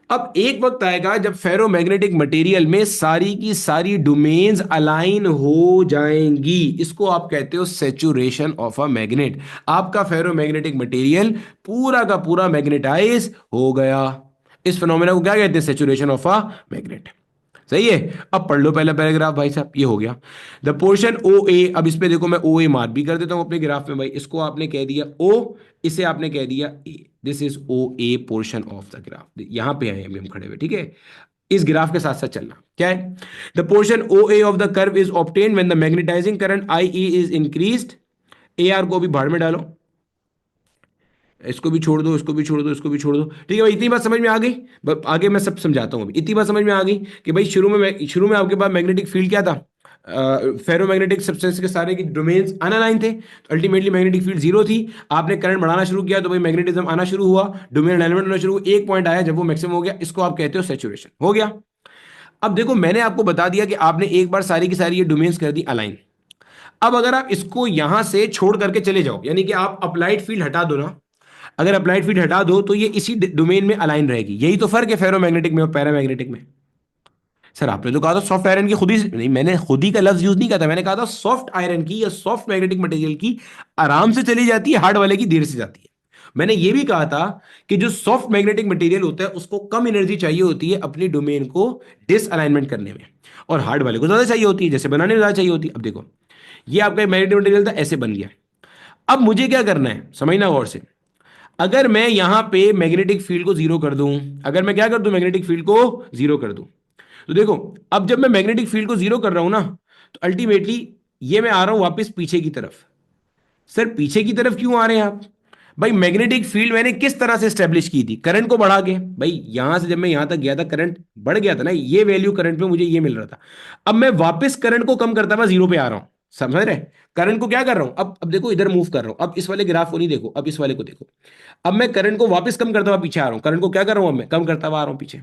अब एक वक्त आएगा जब फेरो मैग्नेटिक मटेरियल में सारी की सारी डोमेन्स अलाइन हो जाएंगी, इसको आप कहते हो सेचुरेशन ऑफ अ मैग्नेट। आपका फेरो मैग्नेटिक मटेरियल पूरा का पूरा मैग्नेटाइज हो गया। इस फिनोमेना को क्या कहते हैं, सेचुरेशन ऑफ अ मैग्नेट। सही है। अब पढ़ लो पहला पैराग्राफ भाई साहब, ये हो गया द पोर्शन ओ ए। अब इस पे देखो मैं ओ ए मार्क भी कर देता हूं अपने ग्राफ में। भाई इसको आपने कह दिया ओ, इसे आपने कह दिया A, this is O A portion of the graph. यहां पे आए अभी हम खड़े हुए, ठीक है। इस ग्राफ के साथ साथ चलना, क्या है, the portion O A of the curve is obtain when the magnetizing current I E is increased. A R को भी भाड़ में डालो, इसको भी छोड़ दो, इसको भी छोड़ दो, इसको भी छोड़ दो, ठीक है भाई। इतनी बात समझ में आ गई? आगे मैं सब समझाता हूँ। अभी इतनी बात समझ में आ गई कि भाई शुरू में आपके पास मैग्नेटिक फील्ड क्या था, फेरोमैग्नेटिक सब्सटेंस के सारे की डोमेन्स अनअलाइन थे, तो अल्टीमेटली मैग्नेटिक फील्ड जीरो थी। आपने करंट बढ़ाना शुरू किया तो भाई मैग्नेटिज्म आना शुरू हुआ, डोमेन अलाइनमेंट होना शुरू हुआ। एक पॉइंट आया जब वो मैक्सिमम हो गया, इसको आप कहते हो सैचुरेशन हो गया। अब देखो मैंने आपको बता दिया कि आपने एक बार सारी की सारी ये डोमेन्स कर दी अलाइन। अब अगर आप इसको यहां से छोड़ करके चले जाओ, यानी कि आप अप्लाइड फील्ड हटा दो ना, अगर अप्लाइड फील्ड हटा दो तो ये इसी डोमेन में अलाइन रहेगी। यही तो फर्क है फेरोमैग्नेटिक में और पैरामैग्नेटिक में। सर आपने तो कहा था सॉफ्ट आयरन की, खुद ही नहीं, मैंने खुद ही का लफ्ज यूज नहीं किया था, मैंने कहा था सॉफ्ट आयरन की या सॉफ्ट मैग्नेटिक मटेरियल की आराम से चली जाती है, हार्ड वाले की देर से जाती है। मैंने ये भी कहा था कि जो सॉफ्ट मैग्नेटिक मटेरियल होता है उसको कम एनर्जी चाहिए होती है अपनी डोमेन को डिसअलाइनमेंट करने में, और हार्ड वाले को ज्यादा चाहिए होती है, जैसे बनाने में ज्यादा चाहिए होती है। अब देखो ये आपका मैग्नेटिक मटेरियल था, ऐसे बन गया। अब मुझे क्या करना है, समझना गौर से। अगर मैं यहां पे मैग्नेटिक फील्ड को जीरो कर दूं, अगर मैं क्या कर दूं, मैग्नेटिक फील्ड को जीरो कर दूं, तो देखो अब जब मैं मैग्नेटिक फील्ड को जीरो कर रहा हूं ना, तो अल्टीमेटली ये मैं आ रहा हूं वापस पीछे की तरफ। सर पीछे की तरफ क्यों आ रहे हैं आप? भाई मैग्नेटिक फील्ड मैंने किस तरह से स्टेब्लिश की थी, करंट को बढ़ा के। भाई यहां से जब मैं यहां तक गया था करंट बढ़ गया था ना, ये वैल्यू करंट पे मुझे ये मिल रहा था। अब मैं वापस करंट को कम करता हुआ जीरो पे आ रहा हूं, समझ रहे? करंट को क्या कर रहा हूं, अब देखो इधर मूव कर रहा हूं, अब इस वाले ग्राफ को नहीं देखो, अब इस वाले को देखो। अब मैं करंट को वापस कम करता हुआ पीछे आ रहा हूं, करंट को क्या कर रहा हूं, अब मैं कम करता हुआ आ रहा हूं पीछे।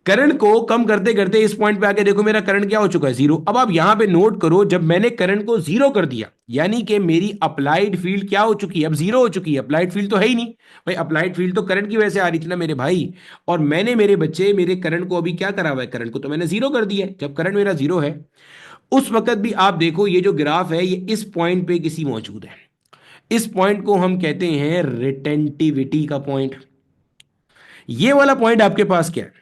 करंट को कम करते करते इस पॉइंट पे आके देखो मेरा करंट क्या हो चुका है, जीरो। अब आप यहां पे नोट करो, जब मैंने करंट को जीरो कर दिया यानी कि मेरी अप्लाइड फील्ड क्या हो चुकी है, अब जीरो हो चुकी है। अप्लाइड फील्ड तो है ही नहीं भाई, अप्लाइड फील्ड तो करंट की वजह से आ रही थी ना मेरे भाई। और मैंने मेरे बच्चे मेरे करंट को अभी क्या करा हुआ है, करंट को तो मैंने जीरो कर दिया है। जब करंट मेरा जीरो है उस वक्त भी आप देखो ये जो ग्राफ है ये इस पॉइंट पे किसी मौजूद है। इस पॉइंट को हम कहते हैं रिटेंटिविटी का पॉइंट। ये वाला पॉइंट आपके पास क्या है,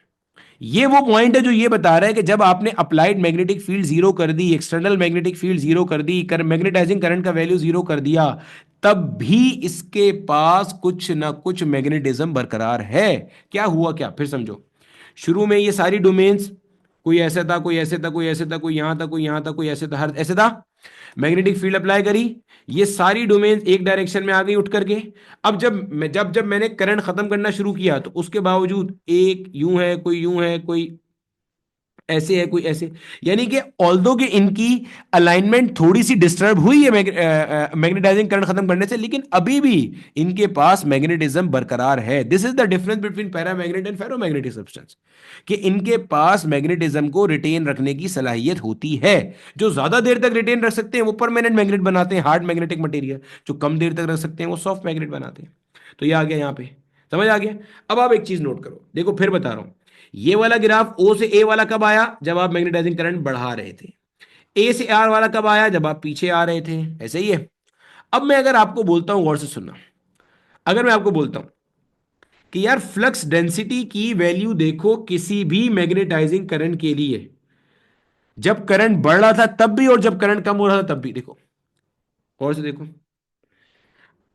ये वो पॉइंट है जो ये बता रहा है कि जब आपने अप्लाइड मैग्नेटिक फील्ड जीरो कर दी, एक्सटर्नल मैग्नेटिक फील्ड जीरो कर दी, मैग्नेटाइजिंग करंट का वैल्यू जीरो कर दिया, तब भी इसके पास कुछ ना कुछ मैग्नेटिज्म बरकरार है। क्या हुआ, क्या फिर समझो। शुरू में ये सारी डोमेन्स, कोई ऐसे था, कोई ऐसे था, कोई ऐसे था, कोई यहां था, कोई यहां था, कोई ऐसे था, हर ऐसे था। मैग्नेटिक फील्ड अप्लाई करी, ये सारी डोमेन एक डायरेक्शन में आ गई उठ करके। अब जब मैंने करंट खत्म करना शुरू किया तो उसके बावजूद एक यूं है, कोई ऐसे है, कोई ऐसे, यानी कि ऑल्दो कि इनकी अलाइनमेंट थोड़ी सी डिस्टर्ब हुई है मैग्नेटाइजिंग करंट खत्म करने से, लेकिन अभी भी इनके पास मैग्नेटिज्म बरकरार है। This is the difference between paramagnet and ferromagnetic substance, कि इनके पास मैग्नेटिज्म को रिटेन रखने की सलाहियत होती है। जो ज्यादा देर तक रिटेन रख सकते हैं वो परमानेंट मैग्नेट बनाते हैं, हार्ड मैग्नेटिक मटेरियल। जो कम देर तक रख सकते हैं वो सॉफ्ट मैग्नेट बनाते हैं। तो ये आ गया, यहां पे समझ आ गया। अब आप एक चीज नोट करो, देखो फिर बता रहा हूं, ये वाला ग्राफ ओ से ए वाला कब आया, जब आप मैग्नेटाइजिंग करंट बढ़ा रहे थे। ए से आर वाला कब आया, जब आप पीछे आ रहे थे। ऐसे ही है। अब मैं अगर आपको बोलता हूं, गौर से सुनना, अगर मैं आपको बोलता हूं कि यार फ्लक्स डेंसिटी की वैल्यू देखो किसी भी मैग्नेटाइजिंग करंट के लिए, जब करंट बढ़ रहा था तब भी और जब करंट कम हो रहा था तब भी, देखो गौर से देखो।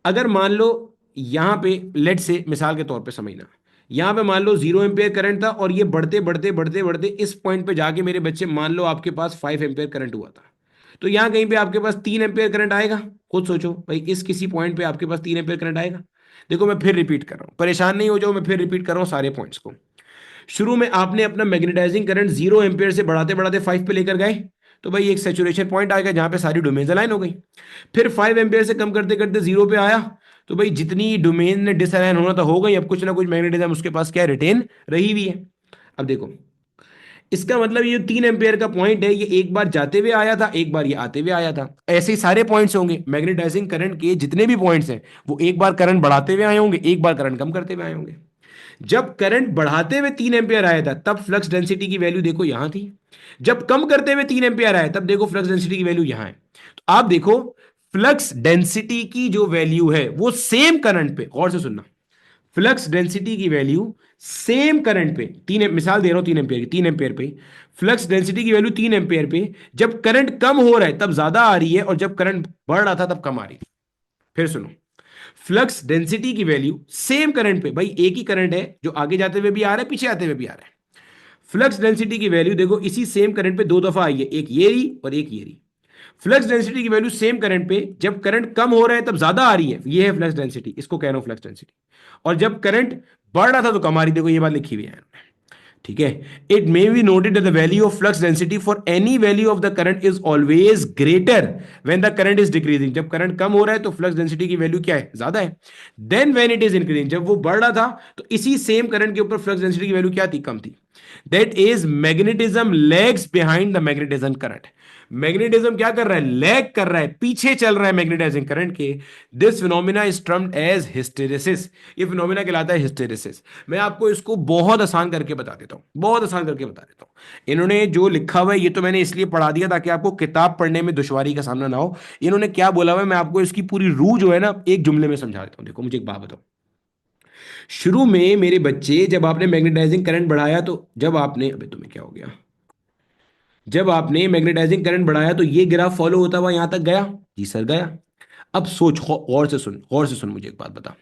अगर मान लो यहां पे लेट से मिसाल के तौर पे समझना, यहां पे मान लो 0 एम्पियर करंट था और ये बढ़ते बढ़ते बढ़ते बढ़ते इस पॉइंट पे जाके मेरे बच्चे मान लो आपके पास 5 एम्पियर करंट हुआ था। तो यहां कहीं पे आपके पास 3 एम्पियर करंट आएगा। खुद सोचो भाई, इस किसी पॉइंट पे आपके पास 3 एम्पियर करंट आएगा। देखो मैं फिर रिपीट कर रहा हूं, परेशान नहीं हो जाओ, मैं फिर रिपीट कर रहा हूं सारे पॉइंट्स को। शुरू में आपने अपना मैग्नेटाइजिंग करंट 0 एम्पियर से बढ़ाते बढ़ाते 5 पे लेकर गए, तो भाई एक सेचुरेशन पॉइंट आ गया जहां पे सारी डोमेन अलाइन हो गई। फिर 5 एम्पियर से कम करते करते 0 पे आया, तो भाई जितनी डोमेन ने डिसअलाइन होना था हो गई, अब कुछ ना कुछ मैग्नेटिज्म उसके पास क्या रिटेन रही हुई है। अब देखो, इसका मतलब ये 3 एम्पियर का पॉइंट है, ये एक बार जाते हुए आया था, एक बार ये आते हुए आया था। ऐसे ही सारे पॉइंट्स होंगे मैग्नेटाइजिंग करंट के, जितने भी पॉइंट्स हैं वो एक बार करंट बढ़ाते हुए आए होंगे, एक बार करंट कम करते हुए आए होंगे। जब करंट बढ़ाते हुए 3 एम्पियर आया था तब फ्लक्स डेंसिटी की वैल्यू देखो यहां थी। जब कम करते हुए 3 एम्पियर आया तब देखो फ्लक्स डेंसिटी की वैल्यू यहां है। तो आप देखो, फ्लक्स डेंसिटी की जो वैल्यू है वो सेम करंट पे, गौर से सुनना, फ्लक्स डेंसिटी की वैल्यू सेम करंट पे, तीन मिसाल दे रहा हूं 3 एम्पियर की, 3 एम्पियर पे फ्लक्स डेंसिटी की वैल्यू 3 एम्पियर पे जब करंट कम हो रहा है तब ज्यादा आ रही है, और जब करंट बढ़ रहा था तब कम आ रही है। फिर सुनो, फ्लक्स डेंसिटी की वैल्यू सेम करंट पे, भाई एक ही करंट है जो आगे जाते हुए भी आ रहा है पीछे आते हुए भी आ रहा है। फ्लक्स डेंसिटी की वैल्यू देखो इसी सेम करंट पे दो दफा आई है, एक ये रही और एक ये रही। फ्लक्स डेंसिटी की वैल्यू सेम करंट पे जब करंट कम हो रहा है तब ज्यादा आ रही है, ये है फ्लक्स डेंसिटी, इसको कह रहा हूं फ्लक्स डेंसिटी। और जब करंट बढ़ रहा था तो कम आ रही, देखो ये बात लिखी हुई है। ठीक है। It may be noted that the value of flux density for any value of the current is always greater when the current is decreasing. जब करंट कम हो रहा है तो फ्लक्स डेंसिटी की वैल्यू क्या है, ज्यादा है। Then when it is increasing, जब वो बढ़ रहा था तो इसी सेम करंट के ऊपर फ्लक्स डेंसिटी की वैल्यू क्या थी, कम थी। That is magnetism lags behind the magnetism current. Magnetism क्या कर रहा है, लैग कर रहा है, पीछे चल रहा है मैग्नेटाइजिंग करंट के। This phenomena is termed as hysteresis. ये फिनोमिना कहलाता है हिस्टेरेसिस। मैं आपको इसको बहुत आसान करके बता देता हूं, बहुत आसान करके बता देता हूं। इन्होंने जो लिखा हुआ है ये तो मैंने इसलिए पढ़ा दिया ताकि आपको किताब पढ़ने में दुश्वारी का सामना ना हो। इन्होंने क्या बोला हुआ है मैं आपको इसकी पूरी रूह जो है ना एक जुमले में समझा देता हूं। देखो मुझे एक बात बताओ, शुरू में मेरे बच्चे जब आपने मैग्नेटाइजिंग करंट बढ़ाया तो जब आपने, अबे तुम्हें क्या हो गया, जब आपने मैग्नेटाइजिंग करंट बढ़ाया तो ये ग्राफ फॉलो होता हुआ यहां तक गया। जी सर गया। अब सोच, गौर से सुन, गौर से सुन, मुझे एक बात बता,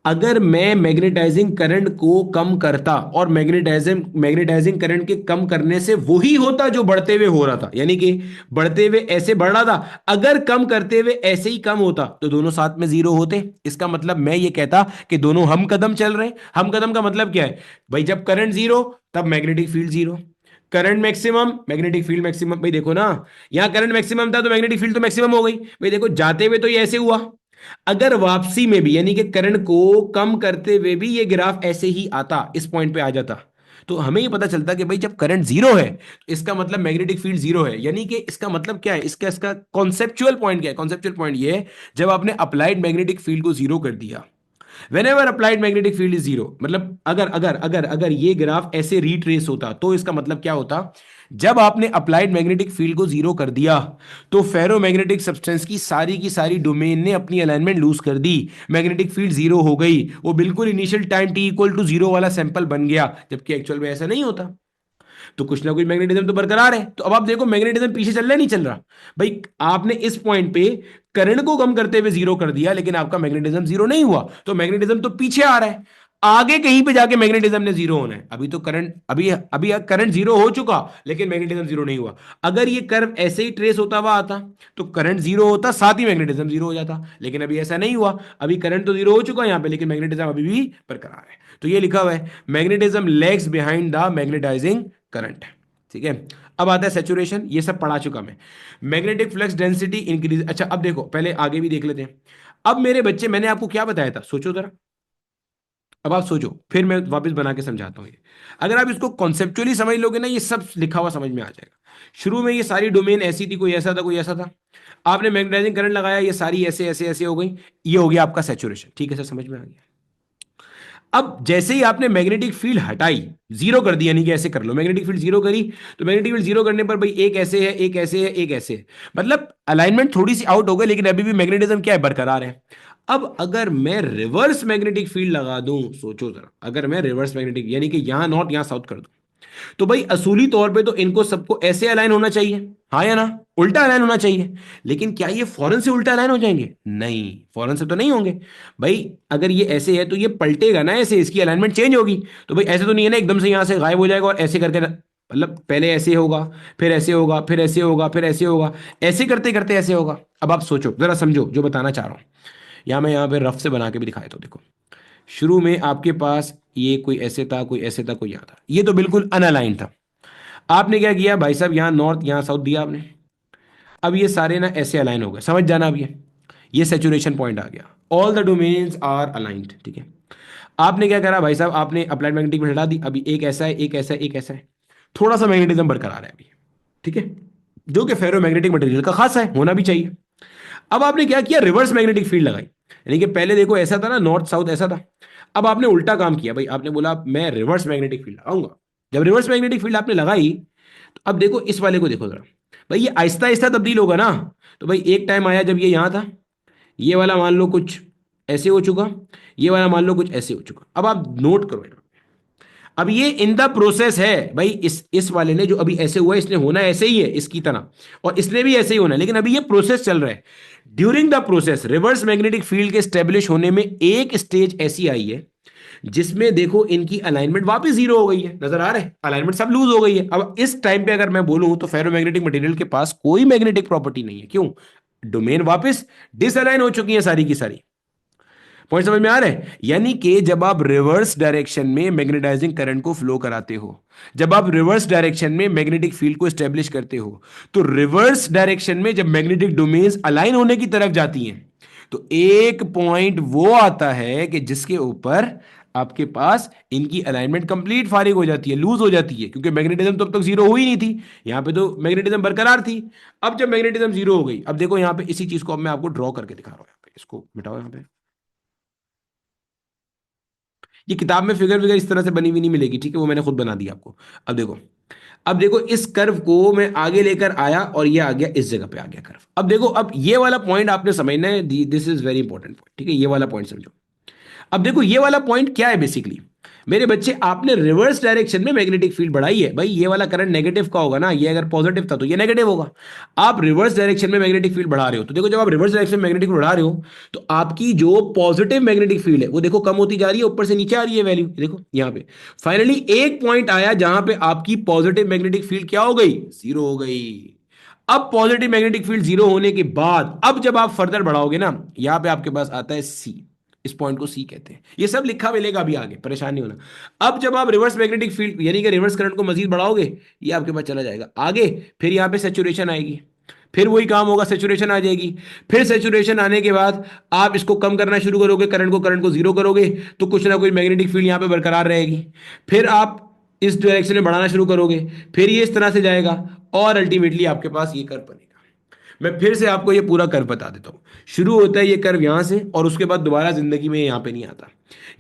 अगर मैं मैग्नेटाइजिंग करंट को कम करता और मैग्नेटाइजिंग करंट के कम करने से वही होता जो बढ़ते हुए हो रहा था, यानी कि बढ़ते हुए ऐसे बढ़ रहा था, अगर कम करते हुए ऐसे ही कम होता तो दोनों साथ में जीरो होते। इसका मतलब मैं ये कहता कि दोनों हम कदम चल रहे हैं। हम कदम का मतलब क्या है भाई, जब करंट जीरो तब magnetic field zero, current maximum magnetic field maximum. भाई देखो ना, यहां करंट मैक्सिमम था तो मैग्नेटिक फील्ड तो मैक्सिमम हो गई। भाई देखो जाते हुए तो ये ऐसे हुआ, अगर वापसी में भी यानी कि करंट को कम करते हुए भी ये ग्राफ ऐसे ही आता, इस पॉइंट पे आ जाता, तो हमें ये पता चलता कि भाई जब करंट जीरो है तो इसका मतलब मैग्नेटिक फील्ड जीरो है। यानी कि इसका मतलब क्या है, इसका इसका कॉन्सेप्चुअल पॉइंट क्या है, कॉन्सेप्चुअल पॉइंट ये है जब आपने अप्लाइड मैग्नेटिक फील्ड को जीरो कर दिया, when ever applied magnetic field is zero, मतलब अगर अगर अगर अगर ये ग्राफ ऐसे रिट्रेस होता तो इसका मतलब क्या होता, जब आपने अप्लाइड मैग्नेटिक फील्ड को जीरो कर दिया तो फेरोमैग्नेटिक सब्सटेंस की सारी डोमेन ने अपनी अलाइनमेंट लूज कर दी, मैग्नेटिक फील्ड जीरो हो गई, वो बिल्कुल initial time T equal to zero वाला सैंपल बन गया, जबकि एक्चुअल में ऐसा नहीं होता। तो कुछ ना कुछ मैग्नेटिज्म तो बरकरार है। तो अब आप देखो मैग्नेटिज्म पीछे चल रहा है नहीं चल रहा। भाई आपने इस पॉइंट पे करंट को कम करते हुए जीरो कर दिया लेकिन आपका मैग्नेटिज्म जीरो नहीं हुआ, तो मैग्नेटिज्म तो पीछे आ रहा है। आगे कहीं पे जाके मैग्नेटिज्म ने जीरो होना है। अभी तो करंट, अभी अभी करंट जीरो हो चुका, लेकिन मैग्नेटिज्म जीरो नहीं हुआ। अगर ये कर्व ऐसे ही ट्रेस होता हुआ आता तो करंट जीरो होता, साथ ही मैग्नेटिज्म जीरो हो जाता, लेकिन अभी ऐसा नहीं हुआ। अभी करंट तो जीरो हो चुका है यहाँ पे, लेकिन मैग्नेटिज्म अभी भी बरकरार है। तो ये लिखा हुआ है magnetism lags behind the magnetizing current. ठीक है, अब आता है सेचुरेशन, ये सब पढ़ा चुका मैं। Magnetic flux density increase. अच्छा अब देखो, पहले आगे भी देख लेते हैं। अब मेरे बच्चे, मैंने आपको क्या बताया था, सोचो जरा। अब आप सोचो, फिर मैं वापस बना के समझाता हूँ ये। अगर आप इसको कॉन्सेप्चुअली समझ लोगे ना, ये सब लिखा हुआ समझ में आ जाएगा। शुरू में ये सारी डोमेन ऐसी थी, कोई ऐसा था कोई ऐसा था। आपने मैग्नेटाइजिंग करंट लगाया, ये सारी ऐसे ऐसे ऐसे हो गई। ये हो गया आपका सेचुरेशन। ठीक है सर, समझ में आ गया। अब जैसे ही आपने मैग्नेटिक फील्ड हटाई, जीरो कर दी, यानी कि ऐसे कर लो, मैग्नेटिक फील्ड जीरो करी, तो मैग्नेटिक फील्ड जीरो करने पर भाई एक ऐसे है, एक ऐसे है, एक ऐसे है। मतलब अलाइनमेंट थोड़ी सी आउट हो गई, लेकिन अभी भी मैग्नेटिज्म क्या है, बरकरार है। अब अगर मैं रिवर्स मैग्नेटिक फील्ड लगा दूं, सोचो जरा, अगर मैं रिवर्स मैग्नेटिक यानी कि यहां नॉर्थ यहां साउथ कर दूं, तो भाई असूली तौर पे तो इनको सबको ऐसे अलाइन होना चाहिए, हाँ या ना, उल्टा अलाइन होना चाहिए। लेकिन क्या ये फौरन से उल्टा अलाइन हो जाएंगे? नहीं, फौरन से तो नहीं होंगे। भाई अगर ये ऐसे है तो ये पलटेगा ना, ऐसे इसकी अलाइनमेंट चेंज होगी। तो भाई ऐसे तो नहीं है ना एकदम से यहां से गायब हो जाएगा और ऐसे करके मतलब पहले ऐसे होगा, फिर ऐसे होगा, फिर ऐसे होगा, फिर ऐसे होगा, ऐसे करते करते ऐसे होगा। अब आप सोचो जरा, समझो जो बताना चाह रहा हूं। या मैं यहाँ पे रफ से बना के भी दिखाया, तो देखो, शुरू में आपके पास ये कोई ऐसे था, कोई ऐसे था, कोई यहाँ था, ये तो बिल्कुल अनअलाइन था। आपने क्या किया भाई साहब, यहाँ नॉर्थ यहाँ साउथ दिया आपने। अब ये सारे ना ऐसे अलाइन हो गए, समझ जाना। अब ये सेचुरेशन पॉइंट आ गया, all the domains are aligned. ठीक है, आपने क्या करा भाई साहब, आपने अप्लाइड मैग्नेटिक फील्ड हटा दी। अभी एक ऐसा है, एक ऐसा है, एक ऐसा है, थोड़ा सा मैग्नेटिज्म बरकरार है अभी। ठीक है, जो कि फेरो मैग्नेटिक मटेरियल का खास है, होना भी चाहिए। अब आपने क्या किया, रिवर्स मैग्नेटिक फील्ड लगाई। यानी कि पहले देखो ऐसा था ना, नॉर्थ साउथ ऐसा था। अब आपने उल्टा काम किया भाई, आपने बोला मैं रिवर्स मैग्नेटिक फील्ड लगाऊंगा। जब रिवर्स मैग्नेटिक फील्ड आपने लगाई, तो अब देखो इस वाले को देखो जरा। भाई ये आहिस्ता आहिस्ता तब्दील होगा ना। तो भाई एक टाइम आया जब ये यहां था, ये वाला मान लो कुछ ऐसे हो चुका, ये वाला मान लो कुछ ऐसे हो चुका। अब आप नोट करो यहाँ, अब ये इन द प्रोसेस है भाई। इस वाले ने जो अभी ऐसे हुआ है, इसने होना ऐसे ही है इसकी तरह, और इसने भी ऐसे ही होना है, लेकिन अभी ये प्रोसेस चल रहा है। During the process reverse magnetic field के स्टेब्लिश होने में एक स्टेज ऐसी आई है जिसमें देखो इनकी अलाइनमेंट वापस जीरो हो गई है, नजर आ रहा है, अलाइनमेंट सब लूज हो गई है। अब इस टाइम पे अगर मैं बोलूं तो फेरोमैग्नेटिक मटेरियल के पास कोई मैग्नेटिक प्रॉपर्टी नहीं है। क्यों? डोमेन वापस डिसअलाइन हो चुकी है सारी की सारी। पॉइंट समझ में आ रहा है? यानी कि जब आप रिवर्स डायरेक्शन में मैग्नेटाइजिंग करंट को फ्लो कराते हो, जब आप रिवर्स डायरेक्शन में मैग्नेटिक फील्ड को एस्टेब्लिश करते हो, तो रिवर्स डायरेक्शन में जब मैग्नेटिक डोमेन्स अलाइन होने की तरफ जाती हैं, तो एक पॉइंट वो आता है कि जिसके ऊपर आपके पास इनकी अलाइनमेंट कंप्लीट फारिग हो जाती है, लूज हो जाती है, क्योंकि मैग्नेटिज्म तो अब तक जीरो हुई नहीं थी। यहां पे तो मैग्नेटिज्म बरकरार थी। अब जब मैग्नेटिज्म जीरो हो गई, अब देखो यहां पे इसी चीज को अब मैं आपको ड्रॉ करके दिखा रहा हूं। यहाँ पे इसको मिटाओ, यहाँ पे ये किताब में फिगर विगर इस तरह से बनी हुई नहीं मिलेगी, ठीक है, वो मैंने खुद बना दी आपको। अब देखो, अब देखो इस कर्व को मैं आगे लेकर आया और ये आ गया इस जगह पे आ गया कर्व। अब देखो, अब ये वाला पॉइंट आपने समझना है, this is very important point. ठीक है, ये वाला पॉइंट समझो। अब देखो ये वाला पॉइंट क्या है बेसिकली, मेरे बच्चे, आपने रिवर्स डायरेक्शन में मैग्नेटिक फील्ड बढ़ाई है। भाई ये वाला करंट नेगेटिव का होगा ना, ये अगर पॉजिटिव था तो ये नेगेटिव होगा। आप रिवर्स डायरेक्शन में मैग्नेटिक फील्ड बढ़ा रहे हो, तो देखो जब आप रिवर्स डायरेक्शन में मैग्नेटिक फील्ड बढ़ा रहे हो, तो आपकी जो पॉजिटिव मैग्नेटिक फील्ड है वो देखो कम होती जा रही है, ऊपर से नीचे आ रही है वैल्यू, देखो यहाँ पे। फाइनली एक पॉइंट आया जहां पे आपकी पॉजिटिव मैग्नेटिक फील्ड क्या हो गई, जीरो हो गई। अब पॉजिटिव मैग्नेटिक फील्ड जीरो होने के बाद अब जब आप फर्दर बढ़ाओगे ना, यहां पे आपके पास आता है सी। इस पॉइंट को सी कहते हैं। ये सब लिखा मिलेगा अभी आगे, परेशान नहीं होना। अब जब आप रिवर्स मैग्नेटिक फील्ड यानी कि रिवर्स करंट को मजीद बढ़ाओगे, ये आपके पास चला जाएगा आगे, फिर यहां पे सेचुरेशन आएगी, फिर वही काम होगा, सेचुरेशन आ जाएगी। फिर सेचुरेशन आने के बाद आप इसको कम करना शुरू करोगे, करंट को जीरो करोगे, तो कुछ ना कुछ मैग्नेटिक फील्ड यहां पे बरकरार रहेगी। फिर आप इस डायरेक्शन में बढ़ाना शुरू करोगे, फिर ये इस तरह से जाएगा, और अल्टीमेटली आपके पास ये कर्व बनेगा। मैं फिर से आपको ये पूरा कर्व बता देता हूँ। शुरू होता है ये कर्व यहां से, और उसके बाद दोबारा जिंदगी में यहां पे नहीं आता।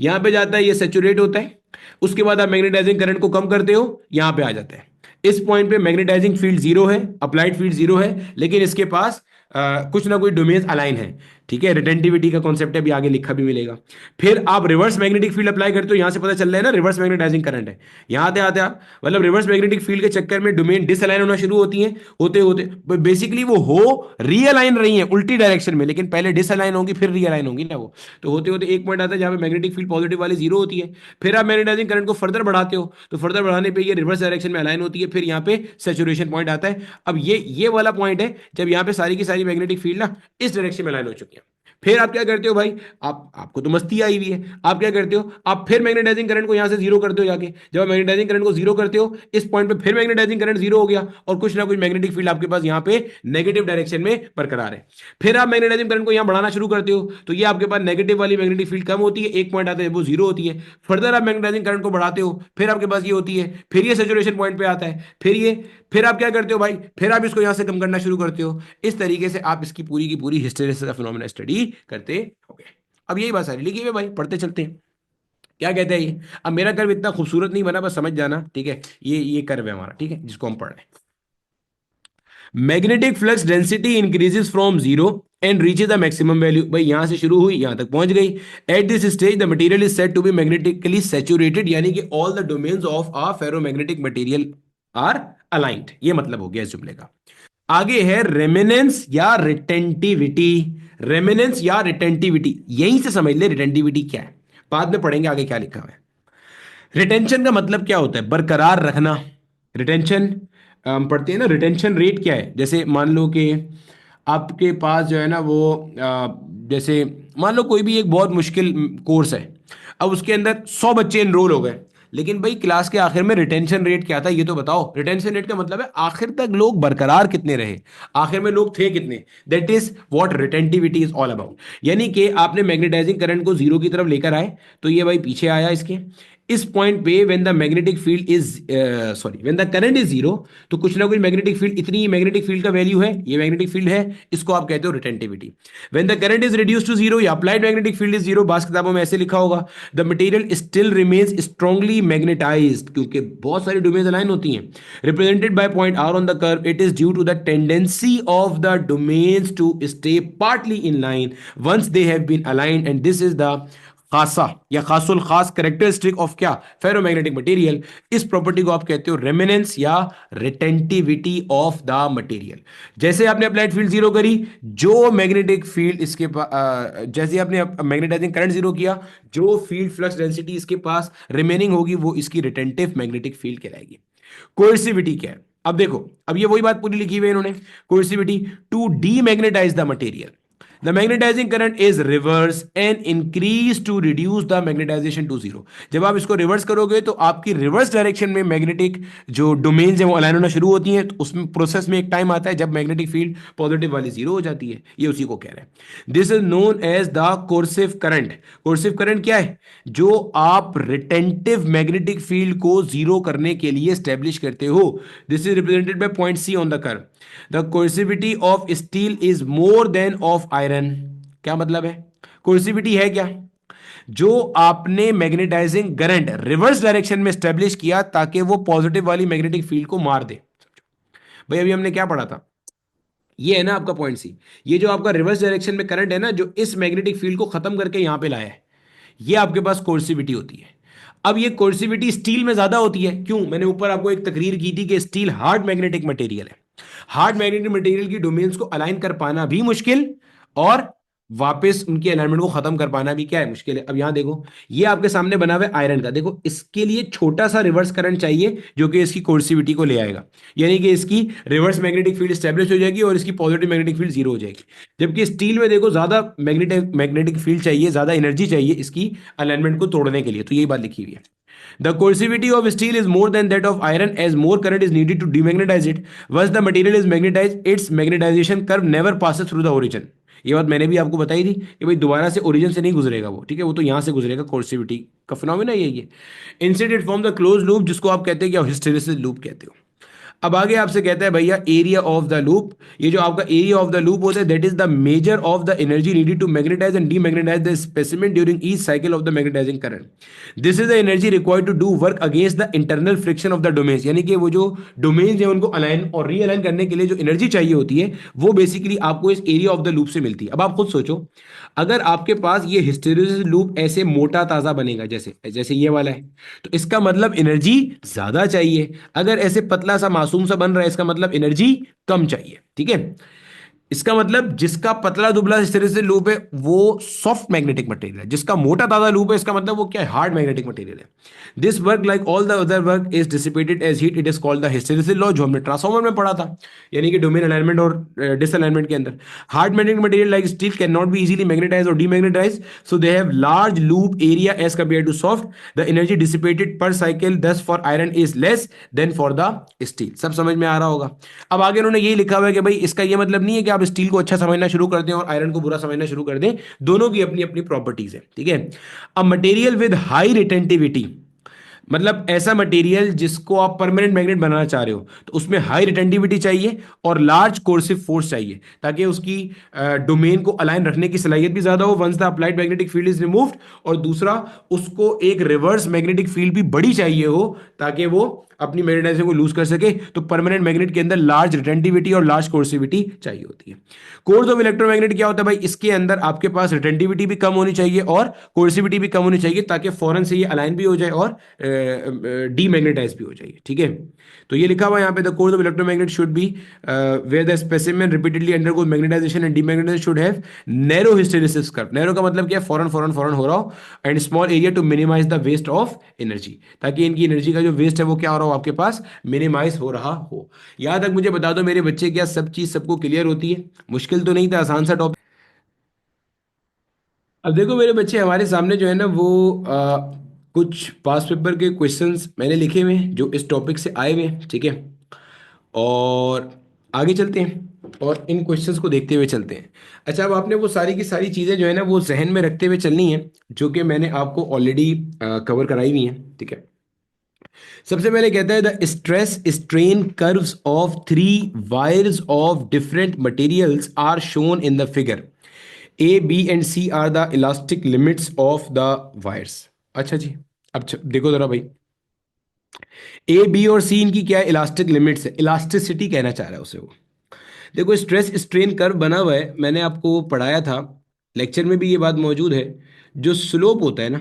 यहां पे जाता है, ये सेचुरेट होता है, उसके बाद आप मैग्नेटाइजिंग करंट को कम करते हो, यहां पे आ जाता है। इस पॉइंट पे मैग्नेटाइजिंग फील्ड जीरो है, अप्लाइड फील्ड जीरो है, लेकिन इसके पास कुछ ना कुछ डोमेन्स अलाइन है। ठीक है, रिटेंटिविटी का कॉन्सेप्ट है, अभी आगे लिखा भी मिलेगा। फिर आप रिवर्स मैग्नेटिक फील्ड अप्लाई करते हो, यहां से पता चल रहा है ना रिवर्स मैग्नेटाइजिंग करंट है। यहां आते आते आप मतलब रिवर्स मैग्नेटिक फील्ड के चक्कर में डोमेन डिसअलाइन होना शुरू होती है, होते होते बेसिकली वो हो रीअलाइन रही है उल्टी डायरेक्शन में, लेकिन पहले डिसअलाइन होंगी फिर रीअलाइन होंगी ना वो। तो होते होते एक पॉइंट आता है जहां पे मैग्नेटिक फील्ड पॉजिटिव वाली जीरो होती है। फिर आप मैग्नेटाइजिंग करंट को फर्दर बढ़ाते हो, तो फर्दर बढ़ाने पे ये रिवर्स डायरेक्शन में अलाइन होती है, फिर यहाँ पे सैचुरेशन पॉइंट आता है। अब ये वाला पॉइंट है जब यहाँ पे सारी की सारी मैग्नेटिक फील्ड ना इस डायरेक्शन में अलाइन हो चुकी है। फिर आप क्या करते हो भाई, आपको तो मस्ती आई हुई है, आप क्या करते हो, आप फिर मैग्नेटाइजिंग करंट को यहां से जीरो करते हो जाके। जब आप मैग्नेटाइजिंग करंट को जीरो करते हो इस पॉइंट पे, फिर मैग्नेटाइजिंग करंट जीरो हो गया और कुछ ना कुछ मैग्नेटिक फील्ड आपके पास यहाँ पे नेगेटिव डायरेक्शन में बरकरार है। फिर आप मैग्नेटाइजिंग करंट को यहां बढ़ाना शुरू करते हो, तो ये आपके पास नेगेटिव वाली मैग्नेटिक फील्ड कम होती है, एक पॉइंट आता है वो जीरो होती है। फर्दर आप मैग्नेटाइजिंग करंट को बढ़ाते हो, फिर आपके पास ये होती है, फिर ये सैचुरेशन पॉइंट पे आता है, फिर आप क्या करते हो भाई, फिर आप इसको यहां से कम करना शुरू करते हो। इस तरीके से आप इसकी पूरी की पूरी हिस्टेरेसिस का फिनोमेना स्टडी करते हो गए। अब यही बात सारी लिखी हुई है भाई, पढ़ते चलते हैं। क्या कहते हैं ये, अब मेरा कर्व इतना खूबसूरत नहीं बना, बस समझ जाना, ठीक है। ये कर्व है हमारा, ठीक है, जिसको हम पढ़ रहे हैं। Magnetic flux density increases from zero and reaches the maximum value. भाई यहां से शुरू हुई यहां तक पहुंच गई। At this stage the material is said to be magnetically saturated, यानी कि all the domains of a ferromagnetic material are aligned. ये मतलब हो गया इस जुमले का। आगे है रेमिनेंस या रिटेंटिविटी। रेमिनेंस या रिटेंटिविटी यहीं से समझ ले, रिटेंटिविटी क्या है बाद में पढ़ेंगे आगे क्या लिखा हुआ है। रिटेंशन का मतलब क्या होता है, बरकरार रखना। रिटेंशन हम पढ़ते हैं ना, रिटेंशन रेट क्या है, जैसे मान लो कि आपके पास जो है ना वो जैसे मान लो कोई भी एक बहुत मुश्किल कोर्स है, अब उसके अंदर 100 बच्चे इनरोल हो गए, लेकिन भाई क्लास के आखिर में रिटेंशन रेट क्या था ये तो बताओ। रिटेंशन रेट का मतलब है आखिर तक लोग बरकरार कितने रहे, आखिर में लोग थे कितने। That is what retentivity is all about. यानी कि आपने मैग्नेटाइजिंग करंट को जीरो की तरफ लेकर आए, तो ये भाई पीछे आया इसके इस पॉइंट पे, when the magnetic field is sorry when the current is zero, तो कुछ ना कुछ मैग्नेटिक फील्ड, इतनी मैग्नेटिक फील्ड का वैल्यू है, ये मैग्नेटिक फील्ड है, इसको आप कहते हो retentivity. When the current is reduce to zero या applied magnetic field is zero, बास किताबों में ऐसे लिखा होगा, the material still remains strongly magnetized, क्योंकि बहुत सारी डोमेन्स अलाइन होती हैं, represented by point are on the curve. It is due to the tendency of the domains to stay partly in line once they have been aligned, and this is the खासा या खासुल खास कैरेक्टरिस्टिक ऑफ क्या, फेरोमैग्नेटिक मटेरियल। इस प्रॉपर्टी को आप कहते हो रेमिनेंस या रिटेंटिविटी ऑफ द मटेरियल। जैसे आपने अप्लाइड फील्ड जीरो करी, जो मैग्नेटिक फील्ड इसके पास, जैसे आपने मैग्नेटाइजिंग करंट जीरो किया, जो फील्ड फ्लक्स डेंसिटी इसके पास रिमेनिंग होगी वो इसकी रिटेंटिव मैग्नेटिक फील्ड कहलाएगी। कोएर्सिविटी क्या है, अब देखो, अब ये वही बात पूरी लिखी हुई है इन्होंने। Coercivity, to demagnetize the material the magnetizing current is reverse and increase to reduce the magnetization to zero। जब आप इसको रिवर्स करोगे तो आपकी रिवर्स डायरेक्शन में मैग्नेटिक जो डोमेन्स है वो अलाइन होना शुरू होती हैं, तो उसमें प्रोसेस में एक टाइम आता है जब मैग्नेटिक फील्ड पॉजिटिव वाली जीरो हो जाती है, ये उसी को कह रहे हैं। This is known as the coercive current. Coercive current क्या है, जो आप रिटेंटिव मैग्नेटिक फील्ड को जीरो करने के लिए स्टेब्लिश करते हो। This is represented by point C on the curve. The coercivity of steel is more than of iron. क्या मतलब है, कोर्सिविटी है क्या, जो आपने मैग्नेटाइजिंग करंट रिवर्स डायरेक्शन में स्टेब्लिश किया ताकि वो पॉजिटिव वाली मैग्नेटिक फील्ड को मार दे। भाई अभी हमने क्या पढ़ा था, ये है ना आपका पॉइंट सी, ये जो आपका रिवर्स डायरेक्शन में करंट है ना, जो इस मैग्नेटिक फील्ड को खत्म करके यहां पे लाया है, ये आपके पास कोर्सिविटी होती है। अब ये कोर्सिविटी स्टील में ज्यादा होती है, क्यों, मैंने ऊपर आपको एक तकरीर की थी कि स्टील हार्ड मैग्नेटिक मटेरियल है। हार्ड मैग्नेटिक मटेरियल की डोमेन्स को अलाइन कर पाना भी मुश्किल, और वापस उनके अलाइनमेंट को खत्म कर पाना भी क्या है, मुश्किल है। अब यहां देखो, ये आपके सामने बना हुआ है आयरन का, देखो इसके लिए छोटा सा रिवर्स करंट चाहिए जो कि इसकी कोर्सिविटी को ले आएगा, यानी कि इसकी रिवर्स मैग्नेटिक फील्ड स्टेब्लिश हो जाएगी और इसकी पॉजिटिव मैग्नेटिक फील्ड जीरो हो जाएगी। जबकि स्टील में देखो ज्यादा मैग्नेटिक मैग्नेटिक फील्ड चाहिए, ज्यादा एनर्जी चाहिए इसकी अलाइनमेंट को तोड़ने के लिए, तो यही बात लिखी हुई है। The coercivity of steel is more than that of iron as more current is needed to demagnetize it. Once the material is magnetized, its magnetization curve never passes through the origin. ये बात मैंने भी आपको बताई थी कि भाई दोबारा से ओरिजिन से नहीं गुजरेगा वो, ठीक है, वो तो यहां से गुजरेगा। कोर्सिविटी का फिनोमेना यही है। Incident from the close loop, जिसको आप कहते हैं क्या, हिस्टेरेसिस लूप कहते हो। अब आगे आपसे कहता है भैया एरिया ऑफ द लूप। ये जो आपका एरिया ऑफ द लूप होता है that is the measure of the energy needed to magnetize and demagnetize the specimen during each cycle of the magnetizing current. This is the energy required to do work against the internal friction of the domains. यानी कि वो जो डोमेन्स है उनको अलाइन और रीअलाइन करने के लिए जो एनर्जी चाहिए होती है वो बेसिकली आपको इस एरिया ऑफ द लूप से मिलती है। अब आप खुद सोचो, अगर आपके पास ये हिस्टैरिसीस लूप ऐसे मोटा ताजा बनेगा जैसे जैसे ये वाला है, तो इसका मतलब एनर्जी ज्यादा चाहिए। अगर ऐसे पतला सा मासूम सा बन रहा है इसका मतलब एनर्जी कम चाहिए। ठीक है, इसका मतलब जिसका पतला दुबला हिस्टैरिसीस लूप है वो सॉफ्ट मैग्नेटिक मटेरियल है, जिसका मोटा ताजा लूप है इसका मतलब वो क्या है, हार्ड मैग्नेटिक मटेरियल है। This work like all the other work is dissipated as heat, it is called the hysteresis law, जो हमने ट्रांसफार्मर में पढ़ा था, यानी कि डोमेन अलाइनमेंट और डिसअलाइनमेंट के अंदर। Hard magnetic material like steel can not be easily magnetize और demagnetize, so they have large loop area as compare to soft. The energy dissipated per cycle thus for iron is less than for the steel. सब समझ में आ रहा होगा। अब आगे उन्होंने यही लिखा हुआ है कि भाई इसका ये मतलब नहीं है कि आप स्टील को अच्छा समझना शुरू कर दें और आयरन को बुरा समझना शुरू कर दें, दोनों की अपनी अपनी प्रॉपर्टीज है। ठीक है, a material with high retentivity, मतलब ऐसा मटेरियल जिसको आप परमानेंट मैग्नेट बनाना चाह रहे हो तो उसमें हाई रिटेंटिविटी चाहिए और लार्ज कोर्सिव फोर्स चाहिए ताकि उसकी डोमेन को अलाइन रखने की सलाहियत भी ज्यादा हो once the applied magnetic field is removed, और दूसरा उसको एक रिवर्स मैग्नेटिक फील्ड भी बड़ी चाहिए हो ताकि वो अपनी मैग्नेटाइजेशन को लूज कर सके। तो परमानेंट मैग्नेट के अंदर लार्ज रिटेंटिविटी और लार्ज कोर्सिविटी चाहिए होती है। कोर्स ऑफ इलेक्ट्रोमैग्नेट क्या होता है भाई, इसके अंदर आपके पास रिटेंटिविटी भी कम होनी चाहिए और कोर्सिविटी भी कम होनी चाहिए ताकि फौरन से ये अलाइन भी हो जाए और डीमैग्नेटाइज भी हो जाइए। ठीक है, तो ये लिखा हुआ है यहाँ पे, the cores of electromagnet should be where the specimen repeatedly undergoes magnetization and demagnetization should have narrow hysteresis curve. Narrow का मतलब क्या है, फौरन फौरन फौरन हो रहा हो, and small area to minimize the waste of energy, ताकि इनकी एनर्जी का जो वेस्ट है वो क्या हो रहा हो आपके पास, मिनिमाइज हो रहा हो। यहां तक मुझे बता दो मेरे बच्चे, क्या सब चीज सबको क्लियर होती है? मुश्किल तो नहीं था, आसान सा टॉपिक। अब देखो मेरे बच्चे, हमारे सामने जो है ना वो कुछ पास पेपर के क्वेश्चंस मैंने लिखे हुए हैं जो इस टॉपिक से आए हुए हैं। ठीक है, और आगे चलते हैं और इन क्वेश्चंस को देखते हुए चलते हैं। अच्छा, अब आपने वो सारी की सारी चीज़ें जो है ना वो जहन में रखते हुए चलनी है जो कि मैंने आपको ऑलरेडी कवर कराई हुई हैं। ठीक है, सबसे पहले कहता है the stress strain curves of three wires of different materials are shown in the figure. A B and C are the elastic limits of the wires. अच्छा जी, अब देखो जरा भाई, ए बी और सी इनकी क्या है, इलास्टिक लिमिट्स है, इलास्टिसिटी कहना चाह रहा है उसे वो। देखो स्ट्रेस स्ट्रेन कर्व बना हुआ है, मैंने आपको पढ़ाया था, लेक्चर में भी ये बात मौजूद है। जो स्लोप होता है ना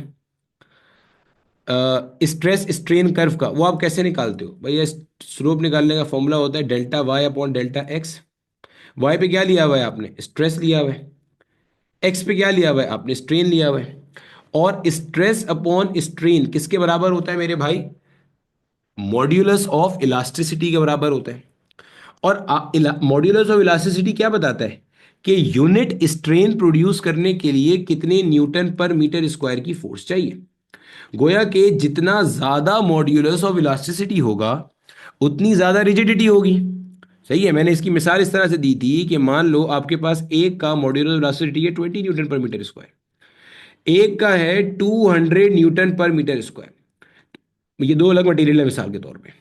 स्ट्रेस स्ट्रेन कर्व का, वो आप कैसे निकालते हो भैया? स्लोप निकालने का फॉर्मूला होता है delta Y upon delta X. Y पे क्या लिया हुआ है आपने, स्ट्रेस लिया हुआ है। एक्स पे क्या लिया हुआ है आपने, स्ट्रेन लिया हुआ है। और स्ट्रेस अपॉन स्ट्रेन किसके बराबर होता है मेरे भाई? मॉड्यूलस ऑफ इलास्टिसिटी के बराबर होता है। और मॉड्यूलस ऑफ इलास्टिसिटी क्या बताता है कि यूनिट स्ट्रेन प्रोड्यूस करने के लिए कितने न्यूटन पर मीटर स्क्वायर की फोर्स चाहिए। गोया कि जितना ज्यादा मॉड्यूलस ऑफ इलास्टिसिटी होगा उतनी ज्यादा रिजिडिटी होगी। सही है, मैंने इसकी मिसाल इस तरह से दी थी कि मान लो आपके पास एक का मॉड्यूलस ऑफ इलास्टिसिटी है 20 न्यूटन पर मीटर स्क्वायर, एक का है 200 न्यूटन पर मीटर स्क्वायर। ये दो अलग मटेरियल है मिसाल के तौर पे,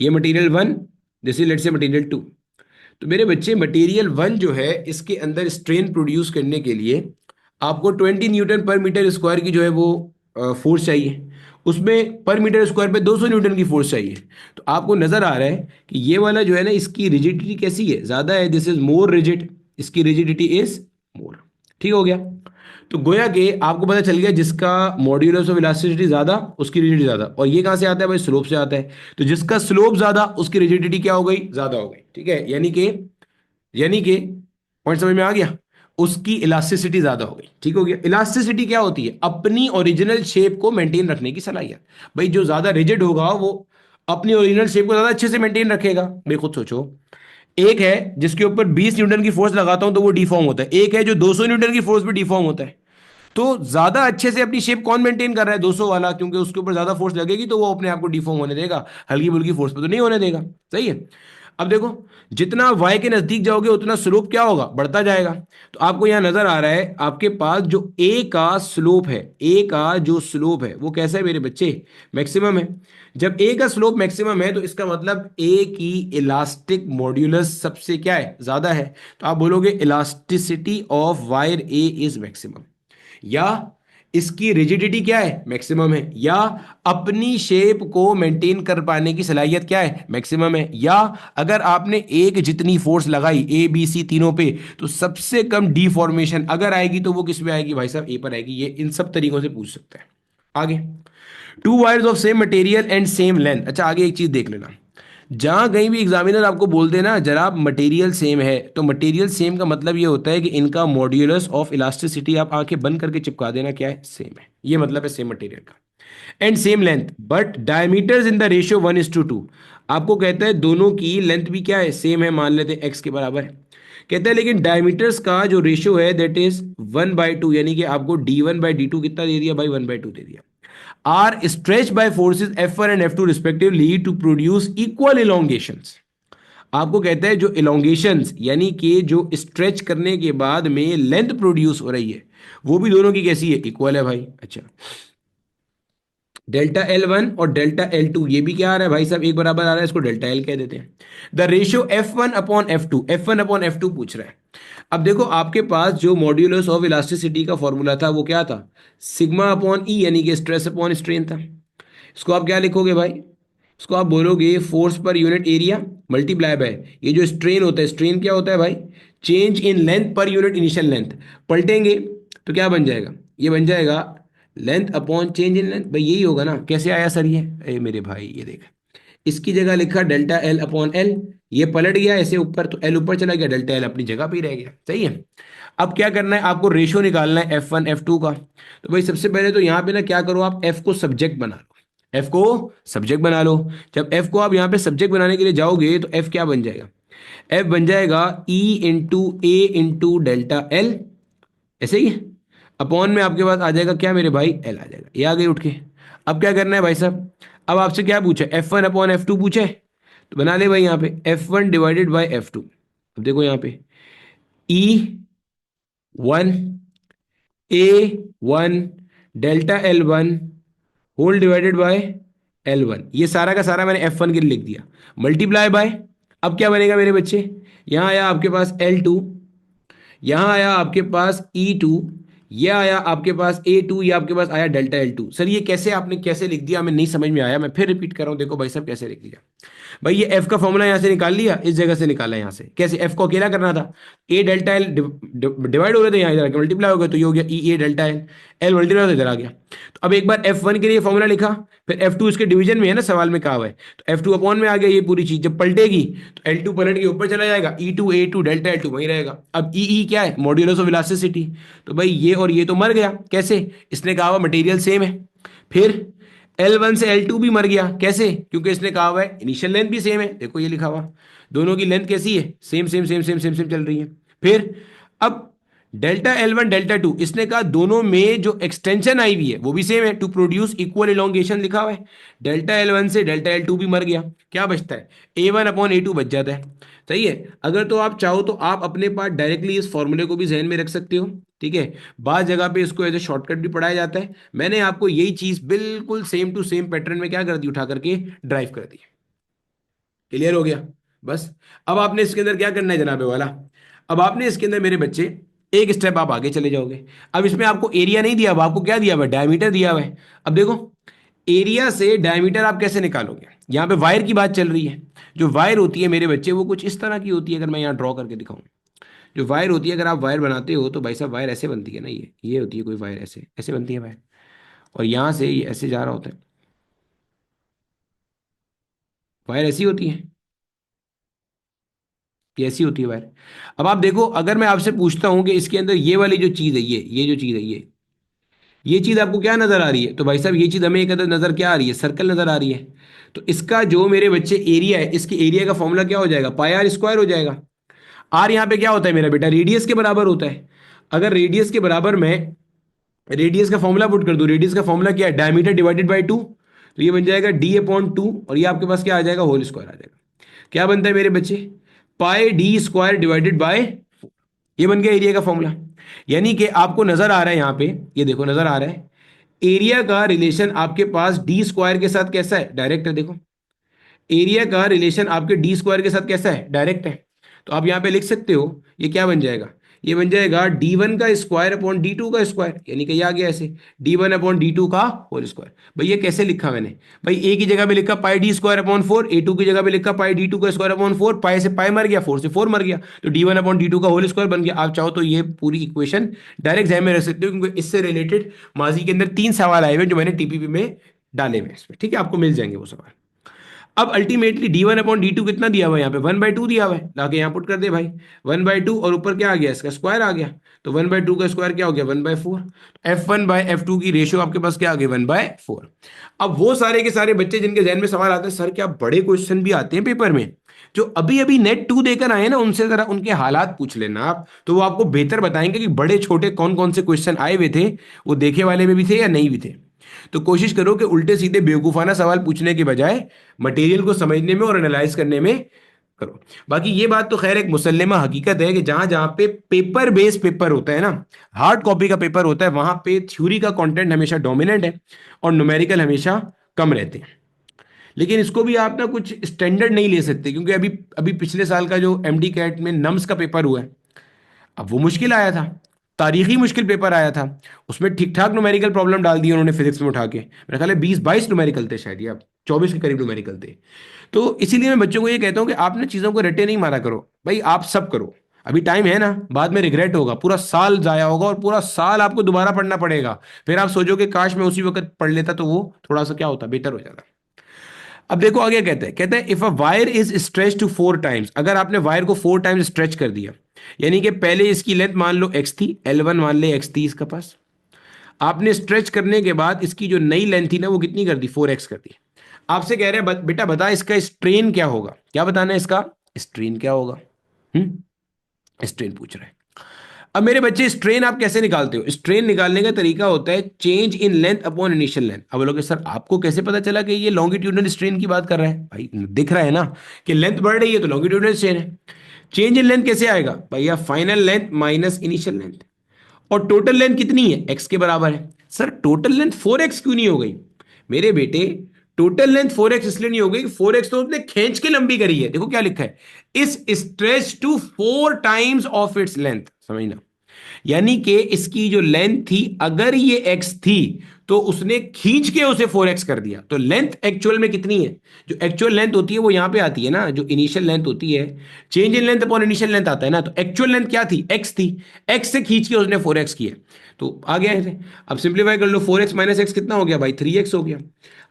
ये material one, this is let's say material two. तो मेरे बच्चे मटेरियल वन जो है इसके अंदर स्ट्रेन प्रोड्यूस करने के लिए आपको 20 न्यूटन पर मीटर स्क्वायर की जो है वो फोर्स चाहिए। उसमें पर मीटर स्क्वायर पे 200 न्यूटन की फोर्स चाहिए। तो आपको नजर आ रहा है कि ये वाला जो है ना इसकी रिजिडिटी कैसी है, ज्यादा है, दिस इज मोर रिजिड, इसकी रिजिडिटी इज मोर। ठीक हो गया, तो गोया कि आपको पता चल गया जिसका मॉड्यूलस ऑफ इलास्टिसिटी ज्यादा उसकी रिजिडिटी ज्यादा। और ये कहां से आता है भाई, स्लोप से आता है। तो जिसका स्लोप ज्यादा उसकी रिजिडिटी क्या हो गई, ज्यादा हो गई। ठीक है, यानी कि पॉइंट समझ में आ गया, उसकी इलास्टिसिटी ज्यादा हो गई। ठीक हो गया, इलास्टिसिटी क्या होती है, अपनी ओरिजिनल शेप को मेंटेन रखने की सलाहियत। भाई जो ज्यादा रिजिड होगा वो अपनी ओरिजिनल शेप को ज्यादा अच्छे से मेंटेन रखेगा। भाई खुद सोचो, एक है जिसके ऊपर 20 न्यूटन की फोर्स लगाता हूं तो वो डिफॉर्म होता है, एक है जो 200 न्यूटन की फोर्स भी डिफॉर्म होता है। तो ज्यादा अच्छे से अपनी शेप कौन मेंटेन कर रहा है, 200 वाला, क्योंकि उसके ऊपर ज्यादा फोर्स लगेगी तो वो अपने आप को डिफॉर्म होने देगा, हल्की बुल्की फोर्स पे तो नहीं होने देगा। सही है। अब देखो, जितना y के नजदीक जाओगे उतना स्लोप क्या होगा, बढ़ता जाएगा। तो आपको यहां नजर आ रहा है आपके पास जो a का स्लोप है, a का जो स्लोप है वो कैसा है मेरे बच्चे, मैक्सिमम है। जब a का स्लोप मैक्सिमम है तो इसका मतलब a की इलास्टिक मॉड्यूलस सबसे क्या है, ज्यादा है। तो आप बोलोगे elasticity of wire a is maximum, या इसकी रिजिडिटी क्या है, मैक्सिमम है, या अपनी शेप को मेंटेन कर पाने की सलाहियत क्या है, मैक्सिमम है, या अगर आपने एक जितनी फोर्स लगाई ए बी सी तीनों पे तो सबसे कम डिफॉर्मेशन अगर आएगी तो वो किस में आएगी भाई साहब, ए पर आएगी। ये इन सब तरीकों से पूछ सकते हैं। आगे, to wires of same material and same length. अच्छा आगे एक चीज देख लेना, जहां कहीं भी एग्जामिनर आपको बोल देना जरा मटेरियल सेम है, तो मटेरियल सेम का मतलब ये होता है कि इनका मॉड्यूलस ऑफ इलास्टिसिटी आप आंखें बंद करके चिपका देना क्या है, सेम है। ये मतलब है सेम मटेरियल का। And same length but diameters in the ratio 1:2। आपको कहता है दोनों की लेंथ भी क्या है, सेम है, मान लेते हैं एक्स के बराबर है। कहता है लेकिन डायमीटर्स का जो रेशियो है दैट इज 1/2, यानी कि आपको d1/d2 कितना दे दिया भाई, 1/2 दे दिया। Are stretch by forces F1 and F2 respectively to produce equal elongations. आपको कहता है जो इलोंगेशंस यानी कि जो स्ट्रेच करने के बाद में लेंथ प्रोड्यूस हो रही है वो भी दोनों की कैसी है, इक्वल है भाई। अच्छा, डेल्टा L1 और डेल्टा L2 ये भी क्या आ रहा है भाई साहब, एक बराबर आ रहा है, इसको डेल्टा L कह देते हैं। द रेशियो F1/F2 पूछ रहा है। अब देखो आपके पास जो मॉड्यूलस ऑफ इलास्टिसिटी का फॉर्मूला था वो क्या था, सिग्मा अपॉन ई, यानी कि स्ट्रेस अपॉन स्ट्रेन था। इसको आप क्या लिखोगे भाई, इसको आप बोलोगे force per unit area multiply bye ये जो स्ट्रेन होता है, स्ट्रेन क्या होता है भाई, change in length per unit initial length. पलटेंगे तो क्या बन जाएगा, ये बन जाएगा length upon change in length. भाई यही होगा ना, कैसे आया सर ये, ए मेरे भाई ये देख, इसकी जगह लिखा डेल्टा एल अपॉन एल, ये पलट गया ऐसे ऊपर तो एल ऊपर चला गया, डेल्टा एल अपनी जगह पे ही रह गया, सही है। अब क्या करना है, आपको रेशियो निकालना है F1 F2 का। तो भाई सबसे पहले तो यहाँ पे ना क्या करो, आप F को सब्जेक्ट बना लो, F को सब्जेक्ट बना लो। जब F को आप यहाँ पे सब्जेक्ट बनाने के लिए जाओगे तो F क्या बन जाएगा, F बन जाएगा E × A × डेल्टा एल, ऐसे ही। अपॉन में आपके पास आ जाएगा क्या मेरे भाई, एल आ जाएगा, ये आ गई उठ के। अब क्या करना है भाई साहब, अब आपसे क्या पूछा, F1/F2 पूछे, तो बना ले भाई यहाँ पे F1/F2। अब देखो यहाँ पे E1 A1 delta L1 whole divided by L1, ये सारा का सारा मैंने F1 के लिए लिख दिया, मल्टीप्लाई बाय। अब क्या बनेगा मेरे बच्चे, यहाँ आया आपके पास L2, यहां आया आपके पास E2, ये आया आपके पास A2, ये आपके पास आया डेल्टा L2। सर ये कैसे आपने कैसे लिख दिया, हमें नहीं समझ में आया, मैं फिर रिपीट कर रहा हूं, देखो भाई साहब कैसे लिख दिया। भाई ये F का फॉर्मूला यहां से निकाल लिया, इस जगह से निकाला यहां से, कैसे, F को अकेला करना था, A डेल्टा L डिवाइड हो गए थे, यहाँ इधर आके मल्टीप्लाई हो गए, तो ये हो गया E A delta L, L multiply हो इधर आ गया। तो अब एक बार F1 के लिए फॉर्मूला लिखा, फिर F2 इसके डिवीजन में है ना, सवाल में कहा हुआ है, तो F2 अपॉन में आ गया, ये पूरी चीज जब पलटेगी तो L2 पलट के ऊपर चला जाएगा, E2 A2 डेल्टा L2 वहीं रहेगा। अब E क्या है, मॉड्यूलस ऑफ इलास्टिसिटी। तो भाई ये और ये तो मर गया, कैसे, इसने कहा हुआ मटेरियल सेम है। फिर L1 से L2 भी मर गया, कैसे, क्योंकि इसने कहा हुआ है इनिशियल लेंथ भी सेम है, देखो ये लिखा हुआ, दोनों की लेंथ कैसी है, same same same same same same चल रही है। फिर अब डेल्टा L1 डेल्टा 2, इसने कहा दोनों में जो एक्सटेंशन आई हुई है वो भी सेम है, टू प्रोड्यूस इक्वल इलोंगेशन लिखा हुआ है। डेल्टा L1 से डेल्टा L2 भी मर गया, क्या बचता है, A1/A2 बच जाता है, सही है। अगर तो आप चाहो तो आप अपने पास डायरेक्टली इस फॉर्मूले को भी जहन में रख सकते हो, ठीक है। बात जगह पे इसको एज ए शॉर्टकट भी पढ़ाया जाता है, मैंने आपको यही चीज बिल्कुल सेम टू सेम पैटर्न में क्या कर दी, उठा करके ड्राइव कर दी। क्लियर हो गया, बस। अब आपने इसके अंदर क्या करना है जनाबे वाला, अब आपने इसके अंदर मेरे बच्चे एक स्टेप आप आगे चले जाओगे। अब इसमें आपको एरिया नहीं दिया हुआ, आपको क्या दिया हुआ है, डायमीटर दिया हुआ है। अब देखो एरिया से डायमीटर आप कैसे निकालोगे, यहां पे वायर की बात चल रही है। जो वायर होती है मेरे बच्चे वो कुछ इस तरह की होती है, अगर मैं यहाँ ड्रॉ करके दिखाऊं, जो वायर होती है, अगर आप वायर बनाते हो तो भाई साहब वायर ऐसे बनती है ना, ये होती है कोई वायर, ऐसे ऐसे बनती है वायर, और यहां से ये ऐसे जा रहा होता है, वायर ऐसी होती है, ये ऐसी होती है वायर। अब आप देखो अगर मैं आपसे पूछता हूं कि इसके अंदर ये वाली जो चीज है, ये जो चीज है, ये चीज आपको क्या नजर आ रही है, तो भाई साहब ये चीज हमें एक अंदर नजर क्या आ रही है, सर्कल नजर आ रही है। तो इसका जो मेरे बच्चे एरिया है, इसके एरिया का फॉर्मूला क्या हो जाएगा, पाई आर स्क्वायर हो जाएगा। आर यहाँ पे क्या होता है मेरा बेटा, रेडियस के बराबर होता है। अगर रेडियस के बराबर मैं रेडियस का फॉर्मूला पुट कर दूं, रेडियस का फॉर्मूला क्या है, डायमीटर डिवाइडेड बाई 2, तो ये बन जाएगा D/2, और ये आपके पास क्या आ जाएगा, होल स्क्वायर आ जाएगा। क्या बनता है मेरे बच्चे, पाई डी स्क्वायर डिवाइडेड बाय, ये बन गया एरिया का फॉर्मूला। यानी कि आपको नजर आ रहा है यहाँ पे, ये देखो नजर आ रहा है, एरिया का रिलेशन आपके पास डी स्क्वायर के साथ कैसा है, डायरेक्ट है। देखो एरिया का रिलेशन आपके डी स्क्वायर के साथ कैसा है, डायरेक्ट है। तो आप यहां पे लिख सकते हो, ये क्या बन जाएगा, ये बन जाएगा D1 का स्क्वायर अपॉन D2 का स्क्वायर, यानी कि ये आ गया ऐसे D1 अपॉन D2 का होल स्क्वायर। भाई ये कैसे लिखा मैंने, भाई ए की जगह पे लिखा पाई डी स्क्वायर अपॉन 4, A2 की जगह पे लिखा पाई D2 का स्क्वायर अपॉन 4, पाई से पाई मर गया, 4 से 4 मर गया, तो D1 अपॉन D2 का होल स्क्वायर बन गया। आप चाहो तो ये पूरी इक्वेशन डायरेक्ट ध्यान में रख सकते हो, क्योंकि इससे रिलेटेड माजी के अंदर 3 सवाल आए हुए जो मैंने टीपीपी में डाले हुए इसमें, ठीक है, आपको मिल जाएंगे वो सवाल। अब अल्टीमेटली D1 अपॉन D2 कितना दिया हुआ है यहाँ पे, 1/2 दिया हुआ है, लाके यहाँ पुट कर दे भाई, 1/2 और ऊपर क्या आ गया, इसका स्क्वायर आ गया, तो 1/2 का स्क्वायर क्या हो गया, 1/4। F1/F2 की रेशियो आपके पास क्या आ गई, 1/4। अब वो सारे के सारे बच्चे जिनके जहन में सवाल आते हैं, सर क्या बड़े क्वेश्चन भी आते हैं पेपर में, जो अभी अभी नेट 2 देकर आए ना, उनसे जरा उनके हालात पूछ लेना आप, तो वो आपको बेहतर बताएंगे कि बड़े छोटे कौन कौन से क्वेश्चन आए हुए थे, वो देखे वाले में भी थे या नहीं भी थे। तो कोशिश करो कि उल्टे सीधे बेवकूफाना सवाल पूछने के बजाय मटेरियल को समझने में और एनालाइज करने में करो। बाकी ये बात तो खैर एक मुसल्लिमा हकीकत है कि जहां जहां पे पेपर बेस्ड पेपर होता है ना, हार्ड कॉपी का पेपर होता है, वहां पे थ्योरी का कंटेंट हमेशा डोमिनेंट है और न्यूमेरिकल हमेशा कम रहते हैं। लेकिन इसको भी आप ना कुछ स्टैंडर्ड नहीं ले सकते, क्योंकि अभी अभी पिछले साल का जो एमडी कैट में नम्स का पेपर हुआ है, अब वो मुश्किल आया था, तारीखी मुश्किल पेपर आया था, उसमें ठीक ठाक न्यूमेरिकल प्रॉब्लम डाल दी उन्होंने फिजिक्स में उठा के, मेरे ख्याल है 20-22 न्यूमेरिकल थे शायद, या 24 के करीब न्यूमेरिकल थे। तो इसीलिए मैं बच्चों को ये कहता हूँ कि आप ना चीज़ों को रटे नहीं मारा करो भाई, आप सब करो, अभी टाइम है ना, बाद में रिग्रेट होगा, पूरा साल जाया होगा और पूरा साल आपको दोबारा पढ़ना पड़ेगा, फिर आप सोचोगे काश मैं उसी वक्त पढ़ लेता तो वो थोड़ा सा क्या होता, बेहतर हो जाता। अब देखो आगे कहते हैं if a wire is stretch to 4 times, अगर आपने वायर को 4 टाइम्स स्ट्रेच कर दिया, यानी कि पहले इसकी लेंथ मान लो x थी, L1 मान ले x थी इसका पास, आपने स्ट्रेच करने के बाद इसकी जो नई लेंथ थी ना वो कितनी कर दी, 4x कर दी। आपसे कह रहे हैं बेटा बता इसका स्ट्रेन क्या होगा, क्या बताना है इसका स्ट्रेन क्या होगा, स्ट्रेन पूछ रहे हैं। अब मेरे बच्चे स्ट्रेन आप कैसे निकालते हो, स्ट्रेन निकालने का तरीका होता है change in length upon initial length. अब बोलोगे सर आपको कैसे पता चला कि ये लॉन्गिट्यूडनल स्ट्रेन की बात कर रहा है, भाई दिख रहा है ना कि लेंथ बढ़ रही है तो लॉन्गिट्यूडनल स्ट्रेन है। चेंज इन लेंथ कैसे आएगा भैया, final length minus initial length, और टोटल लेंथ कितनी है, एक्स के बराबर है। सर टोटल लेंथ 4x क्यों नहीं हो गई, मेरे बेटे टोटल लेंथ 4x इसलिए नहीं हो गई, 4x तो उसने खींच के लंबी करी है, देखो क्या लिखा है, इस stretch to 4 times of its length, समझना, यानी कि इसकी जो लेंथ थी अगर ये x थी तो उसने खींच के उसे 4x कर दिया, तो लेंथ एक्चुअल में कितनी है, जो एक्चुअल लेंथ होती है वो यहां पे आती है ना, जो इनिशियल लेंथ होती है, change in length upon initial length आता है ना, तो एक्चुअल लेंथ क्या थी, x थी, x से खींच के उसने 4x किया, तो आ गया ऐसे। अब सिंप्लीफाई कर लो, 4x माइनस एक्स कितना हो गया भाई, 3x हो गया,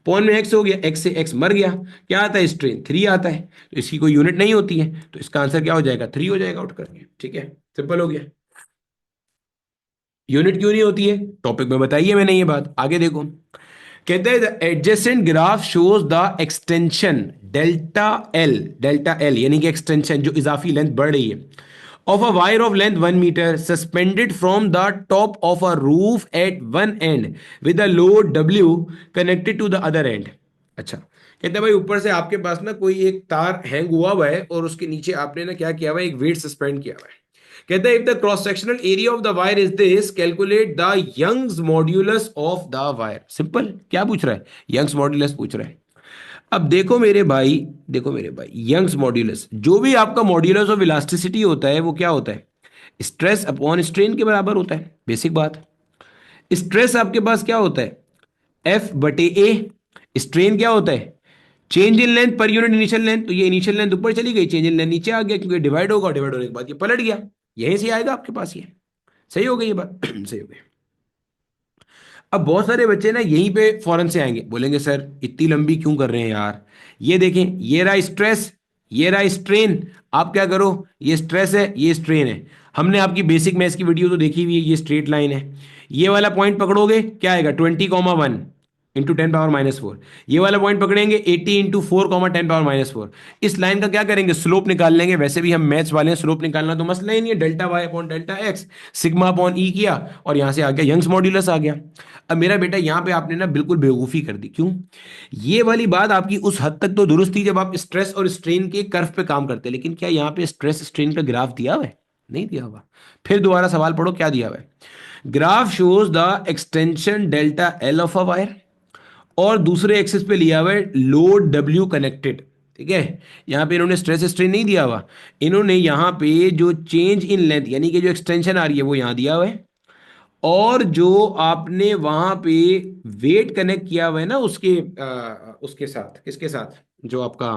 पॉन में x हो गया, x से x मर गया, क्या आता है स्ट्रेन 3 आता है, तो इसकी कोई यूनिट नहीं होती है, तो इसका आंसर क्या हो जाएगा 3 हो जाएगा आउट करके, ठीक है, सिंपल हो गया। यूनिट क्यों नहीं होती है, टॉपिक में बताइए मैंने ये बात, आगे देखो कहते हैं the adjacent graph shows the extension delta L यानी कि एक्सटेंशन जो इजाफी लेंथ बढ़ रही है of a wire of length 1 metre suspended from the top of a roof at one end with a load W connected to the other end. अच्छा कहते हैं भाई ऊपर से आपके पास ना कोई एक तार हैंग हुआ हुआ है और उसके नीचे आपने ना क्या किया हुआ है, एक वेट सस्पेंड किया हुआ है। कहते हैं if the cross sectional area of the wire is this calculate the Young's modulus of the wire. Simple, क्या पूछ रहा है, यंग्स मॉड्यूलस पूछ रहा है। अब देखो मेरे भाई, देखो मेरे भाई, यंग्स मॉड्यूलस, जो भी आपका मॉड्यूलस ऑफ इलास्टिसिटी होता है वो क्या होता है, स्ट्रेस अपॉन स्ट्रेन के बराबर होता है, बेसिक बात। स्ट्रेस आपके पास क्या होता है, F/A, स्ट्रेन क्या होता है, change in length per unit initial length, तो ये इनिशियल लेंथ ऊपर चली गई, चेंज इन लेंथ नीचे आ गया, क्योंकि डिवाइड होगा, डिवाइड होने के बाद ये पलट गया, यहीं से आएगा आपके पास ये, सही हो गई ये बात सही हो गई। अब बहुत सारे बच्चे ना यहीं पे फौरन से आएंगे, बोलेंगे सर इतनी लंबी क्यों कर रहे हैं यार, ये देखें ये रहा स्ट्रेस, ये रहा स्ट्रेन, आप क्या करो, ये स्ट्रेस है ये स्ट्रेन है, हमने आपकी बेसिक मैथ्स की वीडियो तो देखी हुई है, ये स्ट्रेट लाइन है, ये वाला पॉइंट पकड़ोगे क्या आएगा 20,1, इंटू 10⁻⁴। ये वाला पॉइंट पकड़ेंगे 80 इंटू 4, 10⁻⁴। इस लाइन का क्या करेंगे, स्लोप निकाल लेंगे। वैसे भी हम मैथ्स वाले हैं, स्लोप निकालना तो मसला ही नहीं है। Delta Y upon delta X, sigma upon E किया और यहां से आ गया यंग्स मॉड्यूलस आ गया। अब मेरा बेटा यहां पे आपने ना बिल्कुल बेवकूफी कर दी। क्यों? ये वाली बात आपकी उस हद तक तो दुरुस्त थी जब आप स्ट्रेस और स्ट्रेन के कर्व पे काम करते, लेकिन क्या यहाँ पे स्ट्रेस स्ट्रेन का ग्राफ दिया हुआ है? नहीं दिया हुआ। फिर दोबारा सवाल पढ़ो क्या दिया हुआ है। Graph shows the extension delta L of a wire, और दूसरे एक्सिस पे लिया हुआ है लोड डब्ल्यू कनेक्टेड। ठीक है, यहां पे इन्होंने स्ट्रेस स्ट्रेन नहीं दिया हुआ, इन्होंने यहां पे जो चेंज इन लेंथ यानी कि जो एक्सटेंशन आ रही है वो यहां दिया हुआ है, और जो आपने वहां पे वेट कनेक्ट किया हुआ है ना उसके साथ, किसके साथ, जो आपका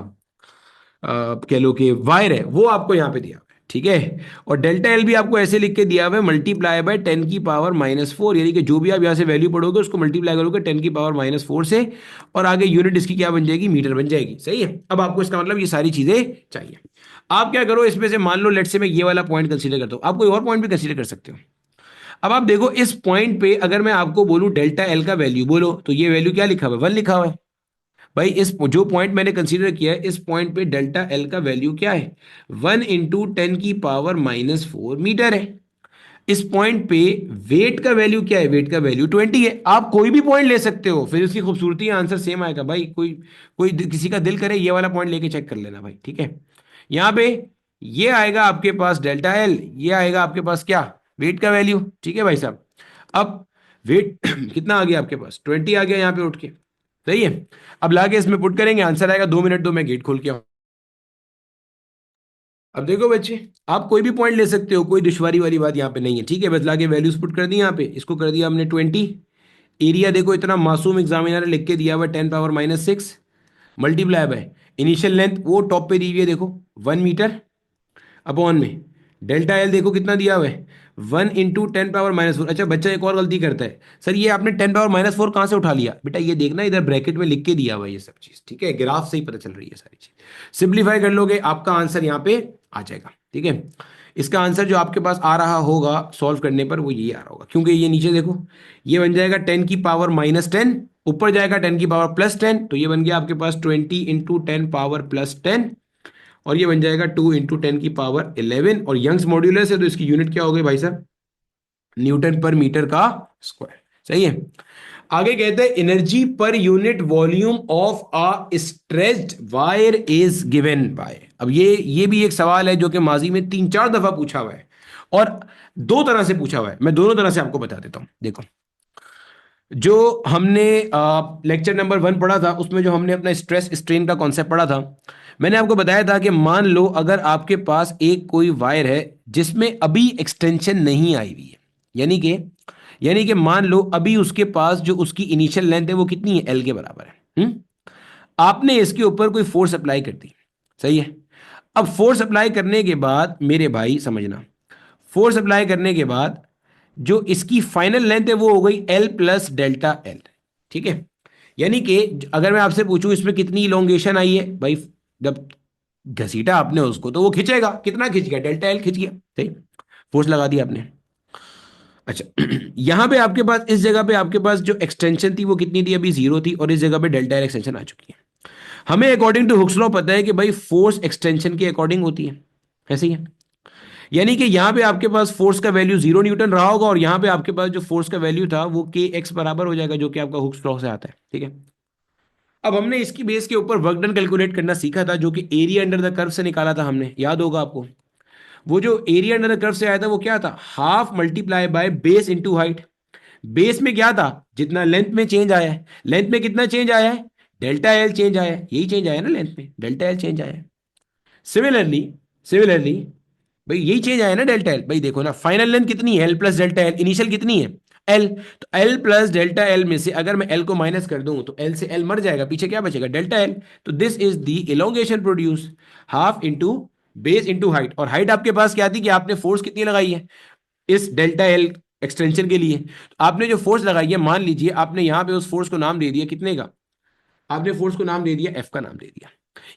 कह लो कि वायर है, वो आपको यहां पे दिया हुआ है। ठीक है, और डेल्टा एल भी आपको ऐसे लिख के दिया हुआ है, मल्टीप्लाई बाय 10⁻⁻⁴, यानी कि जो भी आप यहां से वैल्यू पढ़ोगे उसको मल्टीप्लाई करोगे 10⁻⁻⁴ से, और आगे यूनिट इसकी क्या बन जाएगी, मीटर बन जाएगी। सही है, अब आपको इसका मतलब ये सारी चीजें चाहिए। आप क्या करो, इसमें से मान लो लेट से मैं ये वाला पॉइंट कंसीडर करता हूं, आप कोई और पॉइंट भी कंसीडर कर सकते हो। अब आप देखो इस पॉइंट पे अगर मैं आपको बोलूं डेल्टा एल का वैल्यू बोलो, तो ये वैल्यू क्या लिखा हुआ है, 1 लिखा हुआ है। भाई इस जो पॉइंट मैंने कंसीडर किया है, इस पॉइंट पे डेल्टा एल का वैल्यू क्या है, 1 × 10⁻⁴ मीटर है। इस पॉइंट पे वेट का वैल्यू क्या है, वेट का वैल्यू 20 है। आप कोई भी पॉइंट ले सकते हो, फिर उसकी खूबसूरती आंसर सेम आएगा। भाई कोई कोई किसी का दिल करे ये वाला पॉइंट लेके चेक कर लेना भाई। ठीक है, यहां पे ये आएगा आपके पास डेल्टा एल, ये आएगा आपके पास क्या, वेट का वैल्यू। ठीक है भाई साहब, अब वेट कितना आ गया आपके पास, 20 आ गया यहाँ पे उठ के। सही है, अब लाके इसमें पुट करेंगे, आंसर आएगा। 2 मिनट दो, मैं गेट खोल के आऊं। अब देखो बच्चे, आप कोई भी पॉइंट ले सकते हो, कोई दुश्वारी वाली बात यहाँ पे नहीं है। ठीक है, बस लाके वैल्यूज पुट कर दी यहाँ पे, इसको कर दिया हमने 20। एरिया देखो इतना मासूम एग्जामिनर ने लिख के दिया हुआ 10⁻⁻⁶, मल्टीप्लाई बाय इनिशियल लेंथ वो टॉप पे दी हुई है देखो 1 मीटर, अपॉन में डेल्टा एल देखो कितना दिया हुआ है, 1 × 10⁻⁴। अच्छा बच्चा एक और गलती करता है, सर ये आपने 10⁻⁴ कहाँ से उठा लिया? बेटा ये देखना इधर ब्रैकेट में लिख के दिया हुआ है ये सब चीज। ठीक है, ग्राफ से ही पता चल रही है सारी चीज। सिंप्लीफाई कर लोगे आपका आंसर यहाँ पे आ जाएगा। ठीक है, इसका आंसर जो आपके पास आ रहा होगा सॉल्व करने पर वो ये आ रहा होगा, क्योंकि ये नीचे देखो ये बन जाएगा 10⁻⁻10, ऊपर जाएगा 10⁻+10, तो ये बन गया आपके पास 20 × 10⁻+10, और ये बन जाएगा 2 × 10⁻11, और यंग्स मॉड्यूलस है तो इसकी यूनिट क्या हो गई भाई साहब, न्यूटन पर मीटर का स्क्वायर। सही है, आगे कहते हैं energy per unit volume of a stretched wire is given by. अब ये भी एक सवाल है जो कि माजी में 3-4 दफा पूछा हुआ है, और दो तरह से पूछा हुआ है। मैं दोनों तरह से आपको बता देता हूं। देखो, जो हमने लेक्चर नंबर 1 पढ़ा था उसमें जो हमने अपना स्ट्रेस स्ट्रेन का कॉन्सेप्ट पढ़ा था, मैंने आपको बताया था कि मान लो अगर आपके पास एक कोई वायर है जिसमें अभी एक्सटेंशन नहीं आई हुई है, यानी कि मान लो अभी उसके पास जो उसकी इनिशियल लेंथ है वो कितनी है, एल के बराबर है। आपने इसके ऊपर कोई फोर्स अप्लाई कर दी। सही है, अब फोर्स अप्लाई करने के बाद मेरे भाई समझना, फोर्स अप्लाई करने के बाद जो इसकी फाइनल लेंथ है वो हो गई एल प्लस डेल्टा एल। ठीक है, यानी कि अगर मैं आपसे पूछूं इसमें कितनी इलोंगेशन आई है, भाई जब घसीटा आपने उसको तो वो खिंचेगा, कितना खिंच गया, डेल्टा एल खिंच गया। सही, फोर्स लगा दिया आपने। अच्छा यहां पे आपके पास इस जगह पे आपके पास जो एक्सटेंशन थी वो कितनी थी, अभी 0 थी, और इस जगह पे डेल्टा एल एक्सटेंशन आ चुकी है। हमें अकॉर्डिंग टू हुक्स लॉ पता है कि भाई फोर्स एक्सटेंशन के अकॉर्डिंग होती है। ऐसे ही है, यानी कि यहां पे आपके पास फोर्स का वैल्यू 0 न्यूटन रहा होगा, और यहां पे आपके पास जो फोर्स का वैल्यू था वो के एक्स बराबर हो जाएगा, जो कि आपका हुक्स लॉ से आता है। ठीक है, अब हमने इसकी बेस के ऊपर वर्क डन कैलकुलेट करना सीखा था, जो कि एरिया अंडर द कर्व से निकाला था हमने, याद होगा आपको। वो जो एरिया अंडर द कर्व से आया था वो क्या था, half multiply by base into height. Base में क्या था, जितना लेंथ में चेंज आया है, लेंथ में कितना चेंज आया है, डेल्टा एल चेंज आया है, यही चेंज आया ना लेंथ में, डेल्टा एल चेंज आया है। सिमिलरली भाई यही चेंज आया ना डेल्टा एल। भाई देखो ना फाइनल लेंथ कितनी है, L plus delta L, initial कितनी है एल, तो एल प्लस डेल्टा एल में से अगर मैं एल को माइनस कर दूं तो एल से एल मर जाएगा, पीछे क्या बचेगा, डेल्टा एल। तो this is the elongation produce, half into base into height. और हाइट आपके पास क्या थी कि आपने फोर्स कितनी लगाई है इस डेल्टा एल एक्सटेंशन के लिए, तो आपने जो फोर्स लगाई है, मान लीजिए आपने यहां पे उस फोर्स को नाम दे दिया कितने का, आपने फोर्स को नाम दे दिया एफ का नाम दे दिया।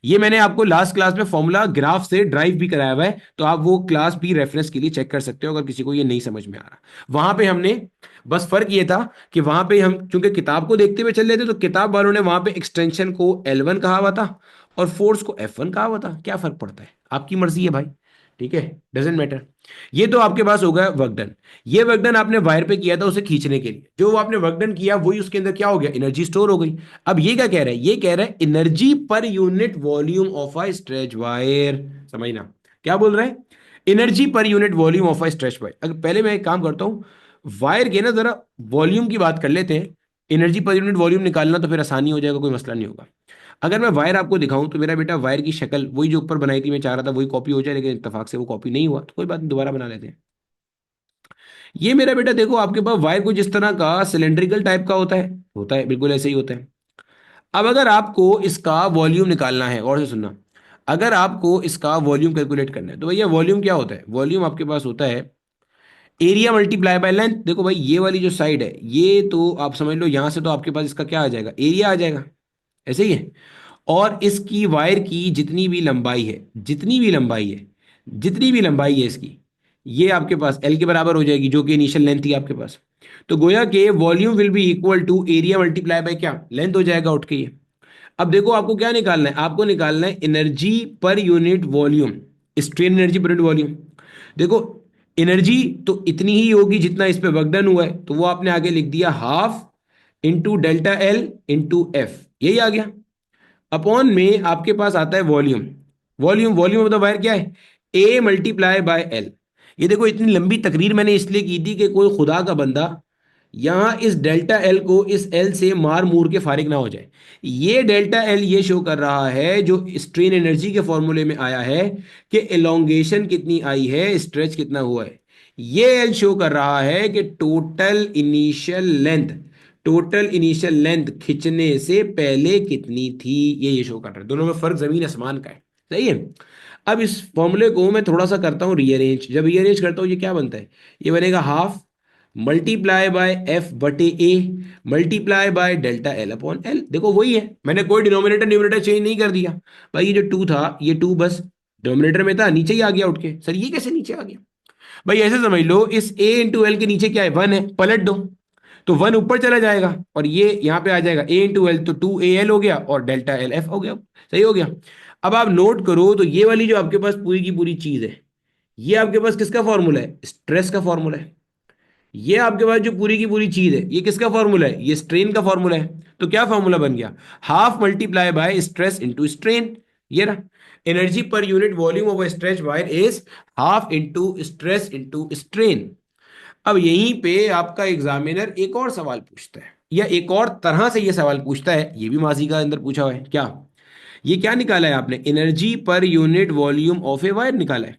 ये मैंने आपको लास्ट क्लास में फॉर्मूला ग्राफ से ड्राइव भी कराया हुआ है, तो आप वो क्लास भी रेफरेंस के लिए चेक कर सकते हो अगर किसी को ये नहीं समझ में आ रहा। वहां पे हमने बस फर्क ये था कि वहां पे हम चूंकि किताब को देखते हुए चल रहे थे, तो किताब वालों ने वहां पे एक्सटेंशन को L1 कहा हुआ था और फोर्स को F1 कहा हुआ था। क्या फर्क पड़ता है, आपकी मर्जी है भाई, ठीक है, डजेंट मैटर। ये तो आपके पास होगा वर्क डन। ये वर्क डन आपने वायर पे किया था उसे खींचने के लिए, जो आपने वर्क डन किया वही उसके अंदर क्या हो गया, एनर्जी स्टोर हो गई। अब ये क्या कह रहा है, ये कह रहा है energy per unit volume of a stretch wire. समझना क्या बोल रहा है, energy per unit volume of a stretch wire. अगर पहले मैं एक काम करता हूं, वायर के ना जरा वॉल्यूम की बात कर लेते हैं, एनर्जी पर यूनिट वॉल्यूम निकालना तो फिर आसानी हो जाएगा, कोई मसला नहीं होगा। अगर मैं वायर आपको दिखाऊं तो मेरा बेटा वायर की शक्ल वही जो ऊपर बनाई थी, मैं चाह रहा था वही कॉपी हो जाए, लेकिन इत्तेफाक से वो कॉपी नहीं हुआ, तो कोई बात नहीं, दोबारा बना लेते हैं। ये मेरा बेटा देखो, आपके पास वायर को जिस तरह का सिलेंड्रिकल टाइप का होता है बिल्कुल ऐसे ही होता है। अब अगर आपको इसका वॉल्यूम निकालना है, और से सुनना, अगर आपको इसका वॉल्यूम कैलकुलेट करना है तो भैया वॉल्यूम क्या होता है, वॉल्यूम आपके पास होता है एरिया मल्टीप्लाई बाय लेंथ। देखो भाई ये वाली जो साइड है, ये तो आप समझ लो यहां से तो आपके पास इसका क्या आ जाएगा, एरिया आ जाएगा, ऐसे ही है। और इसकी वायर की जितनी भी लंबाई है, जितनी भी लंबाई है इसकी, ये आपके पास एल के बराबर हो जाएगी, जो कि इनिशियल लेंथ थी आपके पास। तो गोया के volume will be equal to area multiply by क्या, लेंथ हो जाएगा उठ के ये। अब देखो आपको क्या निकालना है, आपको निकालना है energy per unit volume, strain energy per unit volume. देखो एनर्जी तो इतनी ही होगी जितना इस पे वर्क डन हुआ है, तो वो आपने आगे लिख दिया half into delta L into F, यही आ गया। अपॉन में आपके पास आता है volume, volume of the wire क्या है, ए मल्टीप्लाई बाय एल। ये देखो इतनी लंबी तकरीर मैंने इसलिए की थी कि कोई खुदा का बंदा यहां इस डेल्टा एल को इस एल से मार मूर के फारिग ना हो जाए। ये डेल्टा एल ये शो कर रहा है जो स्ट्रेन एनर्जी के फॉर्मूले में आया है कि एलोंगेशन कितनी आई है, स्ट्रेच कितना हुआ है। ये एल शो कर रहा है कि टोटल इनिशियल लेंथ खींचने से पहले कितनी थी, ये शो कर रहा है। दोनों में फर्क जमीन आसमान का है, सही है। अब इस फॉर्मूले को मैं थोड़ा सा करता हूँ रीअरेंज। जब रीअरेंज करता हूँ ये क्या बनता है, ये बनेगा हाफ मल्टीप्लाई बाय एफ बटे A multiply by delta L upon L. देखो वही है, मैंने कोई डिनोमिनेटर न्यूमरेटर चेंज नहीं कर दिया भाई। ये जो टू था, ये टू बस डिनोमिनेटर में था, नीचे ही आ गया उठ के। सर ये कैसे नीचे आ गया, भाई ऐसे समझ लो, इस ए इंटू एल के नीचे क्या है, वन है, पलट दो तो वन ऊपर चला जाएगा और ये यहाँ पे आ जाएगा ए इंटू एल, तो टू ए एल हो गया और डेल्टा एल एफ हो गया। सही हो गया। अब आप नोट करो तो ये वाली जो आपके पास पूरी की पूरी चीज है, ये आपके पास किसका फॉर्मूला है, स्ट्रेस का फॉर्मूला है। ये आपके पास जो पूरी की पूरी चीज है, ये किसका फॉर्मूला है, ये स्ट्रेन का फॉर्मूला है। तो क्या फॉर्मूला बन गया, half multiply bye stress into strain. ये रहा, energy per unit volume of stretch wire is half into stress into strain. अब यहीं पे आपका एग्जामिनर एक और सवाल पूछता है, या एक और तरह से ये सवाल पूछता है, ये भी माजी का अंदर पूछा हुआ है क्या, ये क्या निकाला है आपने, energy per unit volume of a wire निकाला है।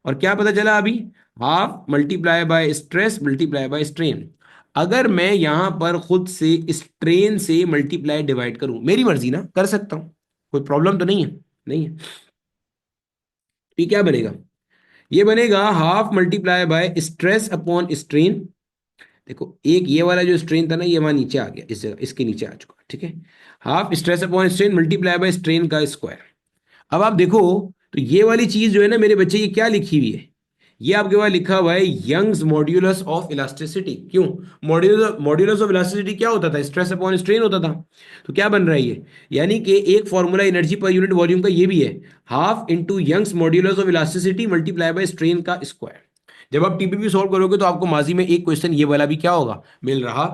और क्या पता चला अभी, half multiply bye stress multiply by strain. अगर मैं यहां पर खुद से स्ट्रेन से मल्टीप्लाई डिवाइड करूं, मेरी मर्जी ना, कर सकता हूं, कोई प्रॉब्लम तो नहीं है, नहीं है। ये क्या बनेगा, ये बनेगा half multiply bye stress upon strain. देखो एक ये वाला जो स्ट्रेन था ना, ये वहां नीचे आ गया, इस जगह इसके नीचे आ चुका, ठीक है। Half stress upon strain multiply by strain का स्क्वायर। अब आप देखो तो ये वाली चीज जो है ना मेरे बच्चे, ये क्या लिखी हुई है, ये आपके पास लिखा हुआ है यंग्स मॉड्यूलस ऑफ इलास्टिसिटी। क्यों, मॉड्यूलस ऑफ इलास्टिसिटी क्या होता था, स्ट्रेस अपॉन स्ट्रेन होता था। तो क्या बन रहा है ये, यानी कि एक formula energy per unit volume का ये भी है, half into Young's modulus of elasticity multiply by strain का स्क्वायर। जब आप टीपीपी सॉल्व करोगे तो आपको माजी में एक क्वेश्चन ये वाला भी क्या होगा, मिल रहा।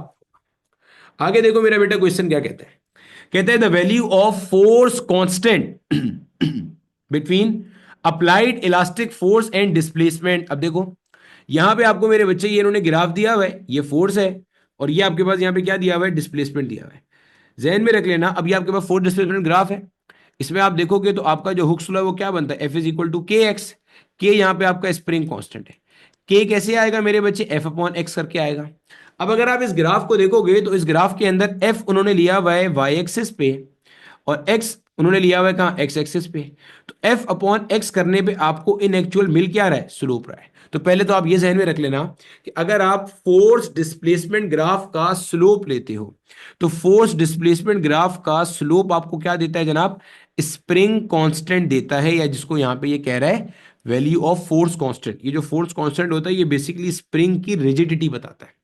आगे देखो मेरा बेटा क्वेश्चन क्या कहता है, कहता है the value of force constant between applied elastic force and displacement. अब देखो यहां पे आपको मेरे बच्चे ये इन्होंने ग्राफ दिया हुआ है, ये फोर्स है और ये आपके पास यहां पे क्या दिया हुआ है, डिस्प्लेसमेंट दिया हुआ है। जहन में रख लेना, अब ये आपके पास फोर्स डिस्प्लेसमेंट ग्राफ है। इसमें आप देखोगे तो आपका जो हुक्स लॉ है वो क्या बनता है, एफ इज इक्वल टू के एक्स। के यहाँ पे आपका स्प्रिंग कांस्टेंट है। के कैसे आएगा मेरे बच्चे, एफ अपॉन एक्स करके आएगा। अब अगर आप इस ग्राफ को देखोगे तो इस ग्राफ के अंदर एफ उन्होंने लिया हुआ है वाई एक्सिस पे और एक्स उन्होंने लिया हुआ है कहाँ, एक्स एक्सिस पे। तो एफ अपॉन एक्स करने पे आपको इन एक्चुअल मिल क्या रहा है, स्लोप रहा है। तो पहले तो आप ये जहन में रख लेना कि अगर आप फोर्स डिस्प्लेसमेंट ग्राफ का स्लोप लेते हो तो फोर्स डिस्प्लेसमेंट ग्राफ का स्लोप आपको क्या देता है जनाब, स्प्रिंग कांस्टेंट देता है, या जिसको यहां पे ये कह रहा है वैल्यू ऑफ फोर्स कांस्टेंट। ये जो फोर्स कांस्टेंट होता है ये बेसिकली स्प्रिंग की रिजिडिटी बताता है।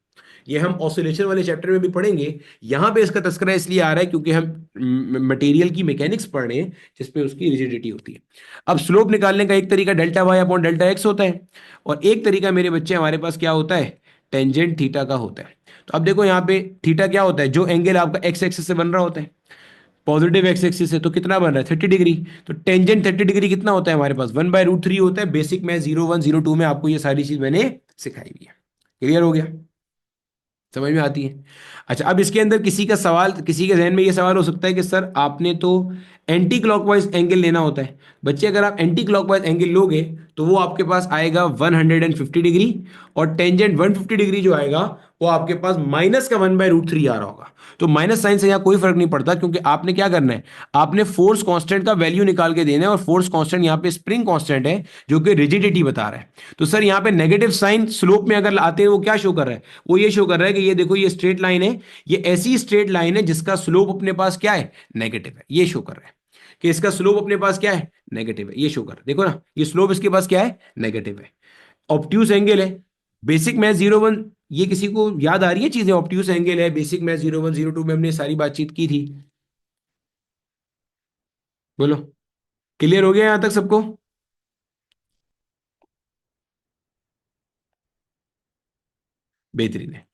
ये हम ऑसिलेशन वाले चैप्टर में भी पढ़ेंगे। यहां पे इसका तस्करा इसलिए आ रहा है क्योंकि हम मटेरियल की मैकेनिक्स पढ़ रहे हैं जिसमें उसकी रिजिडिटी होती है। अब स्लोप निकालने का एक तरीका delta Y upon delta X होता है, और एक तरीका मेरे बच्चे हमारे पास क्या होता है, टेंजेंट थीटा का होता है। तो अब देखो यहाँ पे थीटा क्या होता है, जो एंगल आपका एक्स एक्सिस से बन रहा होता है, पॉजिटिव एक्स एक्सिस से, तो कितना बन रहा है 30 डिग्री। तो टेंजेंट 30 डिग्री कितना होता है हमारे पास, 1/√3 होता है। बेसिक में 0102 में आपको ये सारी चीज मैंने सिखाई हुई है। क्लियर हो गया, समझ में आती है। अच्छा, अब इसके अंदर किसी का सवाल, किसी के जहन में ये सवाल हो सकता है कि सर आपने तो एंटी क्लॉकवाइज एंगल लेना होता है। बच्चे अगर आप एंटी क्लॉकवाइज एंगल लोगे तो वो आपके पास आएगा 150 डिग्री, और टेंजेंट 150 डिग्री जो आएगा वो आपके पास माइनस का 1/√3 आ रहा होगा। तो माइनस साइन से यहाँ कोई फर्क नहीं पड़ता, क्योंकि आपने क्या करना है, आपने फोर्स कांस्टेंट का वैल्यू निकाल के देना है, और फोर्स कांस्टेंट यहाँ पे स्प्रिंग कांस्टेंट है जो कि रिजिडिटी बता रहा है। तो सर यहाँ पे नेगेटिव साइन स्लोप में अगर आते हैं वो क्या शो कर रहा है, वो ये शो कर रहा है कि ये देखो ये स्ट्रेट लाइन है, ये ऐसी स्ट्रेट लाइन है जिसका स्लोप अपने पास क्या है, नेगेटिव है। ये शो कर रहा है कि इसका स्लोप अपने पास क्या है, नेगेटिव है। ये शो कर, देखो ना, ये स्लोप इसके पास क्या है, नेगेटिव है। ऑब्ट्यूस एंगल है, बेसिक मैथ 01, ये किसी को याद आ रही है चीजें, ऑब्ट्यूस एंगल है, बेसिक मैथ 0102 में हमने सारी बातचीत की थी। बोलो, क्लियर हो गया यहां तक सबको। बेहतरीन है।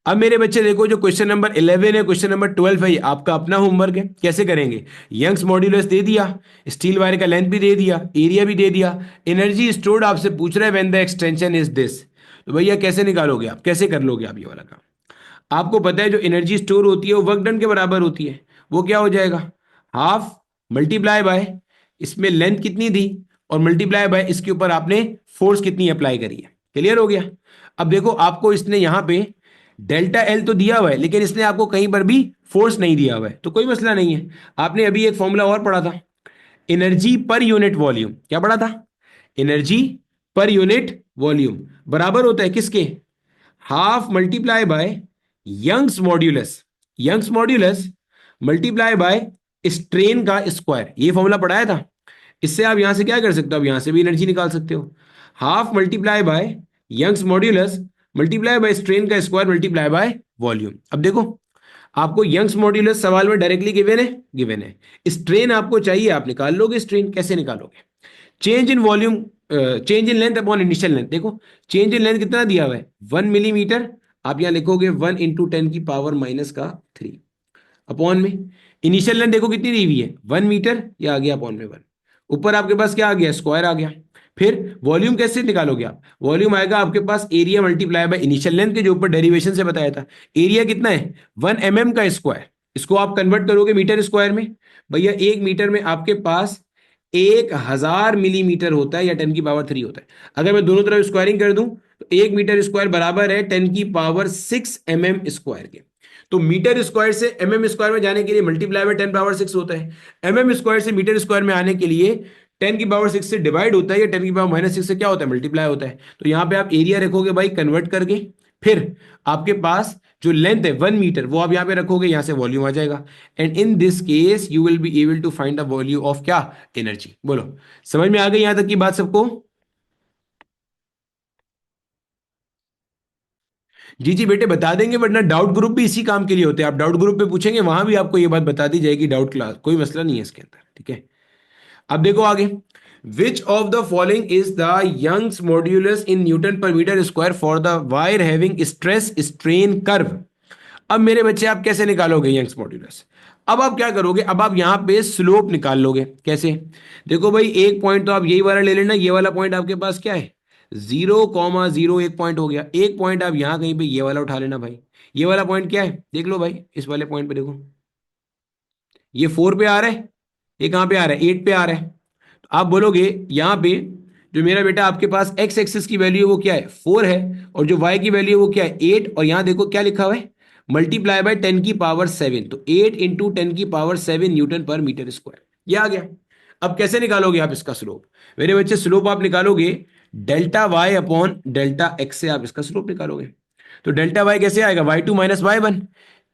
अब मेरे बच्चे देखो, जो क्वेश्चन नंबर 11 है, क्वेश्चन नंबर 12 है, ये आपका अपना होमवर्क है। कैसे करेंगे, यंग्स मॉड्यूलस दे दिया, स्टील वायर का लेंथ भी दे दिया, एरिया भी दे दिया, एनर्जी स्टोर्ड आपसे पूछ रहा है when the extension is this. तो भैया कैसे निकालोगे आप, कैसे कर लोगे आप ये वाला काम। आपको पता है जो एनर्जी स्टोर होती है वो वर्क डन के बराबर होती है। वो क्या हो जाएगा, हाफ मल्टीप्लाई बाय इसमें लेंथ कितनी दी, और मल्टीप्लाई बाय इसके ऊपर आपने फोर्स कितनी अप्लाई करी है। क्लियर हो गया। अब देखो आपको इसने यहां पे डेल्टा एल तो दिया हुआ है, लेकिन इसने आपको कहीं पर भी फोर्स नहीं दिया हुआ है, तो कोई मसला नहीं है। आपने अभी एक फॉर्मूला और पढ़ा था, एनर्जी पर यूनिट वॉल्यूम। क्या पढ़ा था, एनर्जी पर यूनिट वॉल्यूम बराबर होता है किसके, half multiply by Young's modulus, Young's modulus multiply by strain का स्क्वायर। ये फॉर्मूला पढ़ाया था। इससे आप यहां से क्या कर सकते हो, आप यहां से भी एनर्जी निकाल सकते हो। Half multiply by Young's modulus multiply by strain का स्क्वायर मल्टीप्लाई बाय वॉल्यूम। अब देखो आपको यंग्स मॉड्यूलस सवाल में डायरेक्टली गिवन है, गिवन है। स्ट्रेन आपको चाहिए, आप निकाल लोगे स्ट्रेन। कैसे निकालोगे, change in volume, change in length upon initial length. देखो चेंज इन लेंथ कितना दिया हुआ है, 1 मिलीमीटर। आप यहां लिखोगे 1 × 10⁻³ अपॉन में इनिशियल लेंथ देखो कितनी दी हुई है, 1 मीटर, ये आ गया अपॉन में 1। ऊपर आपके पास क्या आ गया, स्क्वायर आ गया। फिर वॉल्यूम कैसे निकालोगे आप, वॉल्यूम आएगा आपके पास area multiply by initial length के जो ऊपर डेरिवेशन से बताया था। एरिया कितना है, 1 mm का स्क्वायर। इसको आप कन्वर्ट करोगे मीटर स्क्वायर में, भैया 1 मीटर में आपके पास 1000 मिलीमीटर होता है, या 10⁻³ होता है। अगर मैं दोनों तरफ स्क्वायरिंग कर दूं तो 1 मीटर स्क्वायर बराबर है 10⁻6 mm स्क्वायर के। तो मीटर स्क्वायर से mm स्क्वायर में जाने के लिए मल्टीप्लाई बाय 10⁻6 होता है, mm स्क्वायर से मीटर स्क्वायर में आने के लिए 10⁻6 से डिवाइड होता है, या 10⁻⁻6 से क्या होता है, मल्टीप्लाई होता है। तो यहां पे आप एरिया रखोगे भाई कन्वर्ट करके, फिर आपके पास जो लेंथ है 1 मीटर वो आप यहां पे रखोगे, यहां से वॉल्यूम आ जाएगा। And in this case you will be able to find the value of क्या, एनर्जी। बोलो, समझ में आ गई यहां तक की बात सबको। जी जी बेटे बता देंगे, वरना डाउट ग्रुप भी इसी काम के लिए होते हैं। आप डाउट ग्रुप पे पूछेंगे, वहां भी आपको ये बात बता दी जाएगी, डाउट क्लास, कोई मसला नहीं है इसके अंदर, ठीक है। अब देखो आगे, which of the following is the Young's modulus in newton per metre square for the wire having stress strain curve. अब मेरे बच्चे आप कैसे निकालोगे यंग्स मॉड्यूलस, अब आप क्या करोगे, अब आप यहां पे स्लोप निकाल लोगे। कैसे, देखो भाई एक पॉइंट तो आप यही वाला ले लेना, ये वाला पॉइंट आपके पास क्या है, 0,0 एक पॉइंट हो गया। एक पॉइंट आप यहां कहीं पे ये वाला उठा लेना भाई। ये वाला पॉइंट क्या है, देख लो भाई, इस वाले पॉइंट पे देखो, ये 4 पे आ रहा है, ये कहां पे आ रहा है, 8 पे आ रहा है। तो आप बोलोगे यहां पे जो मेरा बेटा आपके पास एक्स एक्सिस की वैल्यू है वो क्या है, 4 है, और जो वाई की वैल्यू है वो क्या है, 8। और यहां देखो क्या लिखा हुआ है, मल्टीप्लाई बाय 10⁻7, तो 8 × 10⁻7 न्यूटन पर मीटर स्क्वायर, ये आ गया। अब कैसे निकालोगे आप इसका स्लोप, मेरे बच्चे स्लोप आप निकालोगे delta Y upon delta X से, आप इसका स्लोप निकालोगे। तो डेल्टा वाई कैसे आएगा, y2 - y1,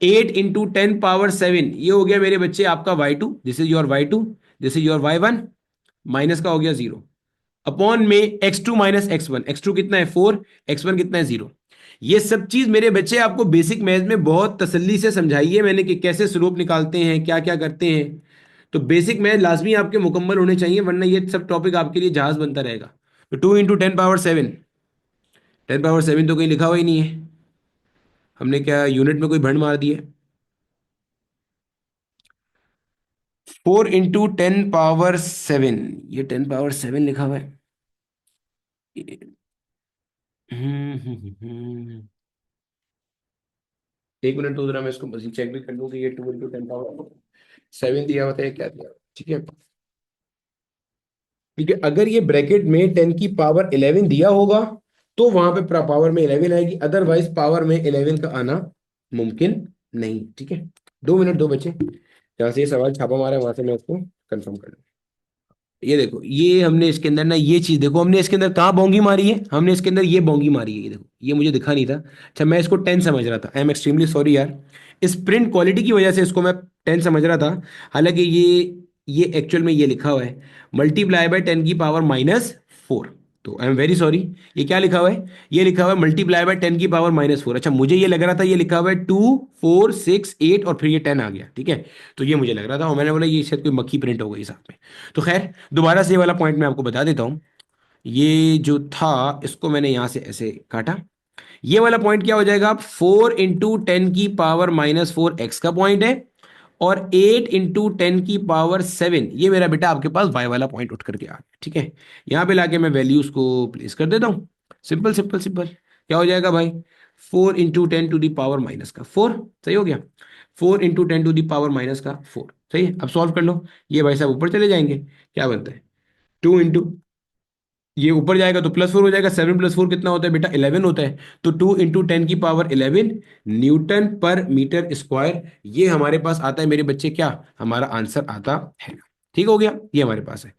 8 × 10⁻7, ये हो गया मेरे बच्चे आपका y2, this is your y2, जैसे योर y1 माइनस का हो गया 0 अपॉन में x2 माइनस x1, x2 कितना है 4, x1 कितना है 0। ये सब चीज मेरे बच्चे आपको बेसिक मैथ में बहुत तसल्ली से समझाई है मैंने कि कैसे स्लोप निकालते हैं, क्या क्या करते हैं। तो बेसिक मैथ लाजमी आपके मुकम्मल होने चाहिए, वरना ये सब टॉपिक आपके लिए जहाज बनता रहेगा। तो 2 × 10⁻7, 10⁻7 तो कहीं लिखा हुआ ही नहीं है, हमने क्या यूनिट में कोई भंड मार दी है। 4 × 10⁻7, ये 10⁻7 लिखा हुआ है। एक मिनट तो जरा मैं इसको मजीद चेक भी कर लूँ कि ये 2 × 10⁻7 दिया होता है क्या दिया हुआ है। ठीक है, क्योंकि अगर ये ब्रैकेट में 10⁻11 दिया होगा तो वहां पे पावर में 11 आएगी, अदरवाइज पावर में 11 का आना मुमकिन नहीं। ठीक है, 2 मिनट दो बच्चे, जहां से ये सवाल छापा मारा है वहां से मैं उसको कंफर्म कर लूँ। ये देखो, ये हमने इसके अंदर ना ये चीज देखो, हमने इसके अंदर कहाँ बोंगी मारी है, हमने इसके अंदर ये बोंगी मारी है, ये देखो ये मुझे दिखा नहीं था। अच्छा मैं इसको 10 समझ रहा था, आई एम एक्सट्रीमली सॉरी यार, इस प्रिंट क्वालिटी की वजह से इसको मैं 10 समझ रहा था। हालांकि ये एक्चुअल में ये लिखा हुआ है मल्टीप्लाई बाय 10⁻⁻4। तो आई एम वेरी सॉरी, ये क्या लिखा हुआ है, ये लिखा हुआ है मल्टीप्लाई बाय 10⁻⁻4। अच्छा मुझे ये लग रहा था ये लिखा हुआ है 2 4 6 8 और फिर ये 10 आ गया। ठीक है, तो ये मुझे लग रहा था और मैंने बोला ये शायद कोई मक्खी प्रिंट हो गई साथ में। तो खैर दोबारा से ये वाला पॉइंट मैं आपको बता देता हूँ। ये जो था इसको मैंने यहां से ऐसे काटा, ये वाला पॉइंट क्या हो जाएगा, 4 × 10⁻⁴ एक्स का पॉइंट है, और 8 × 10⁻7 ये मेरा बेटा आपके पास वाई वाला पॉइंट उठ करके आ गया। ठीक है, यहां पे लाके मैं वैल्यूज को प्लेस कर देता हूं। सिंपल सिंपल सिंपल क्या हो जाएगा भाई, 4 × 10⁻⁻4 सही हो गया, 4 × 10⁻⁻4 सही है। अब सॉल्व कर लो, ये भाई साहब ऊपर चले जाएंगे, क्या बनता है 2 ये ऊपर जाएगा तो +4 हो जाएगा, 7 + 4 कितना होता है बेटा 11 होता है। तो 2 × 10⁻11 न्यूटन पर मीटर स्क्वायर, ये हमारे पास आता है मेरे बच्चे, क्या हमारा आंसर आता है। ठीक हो गया, ये हमारे पास है।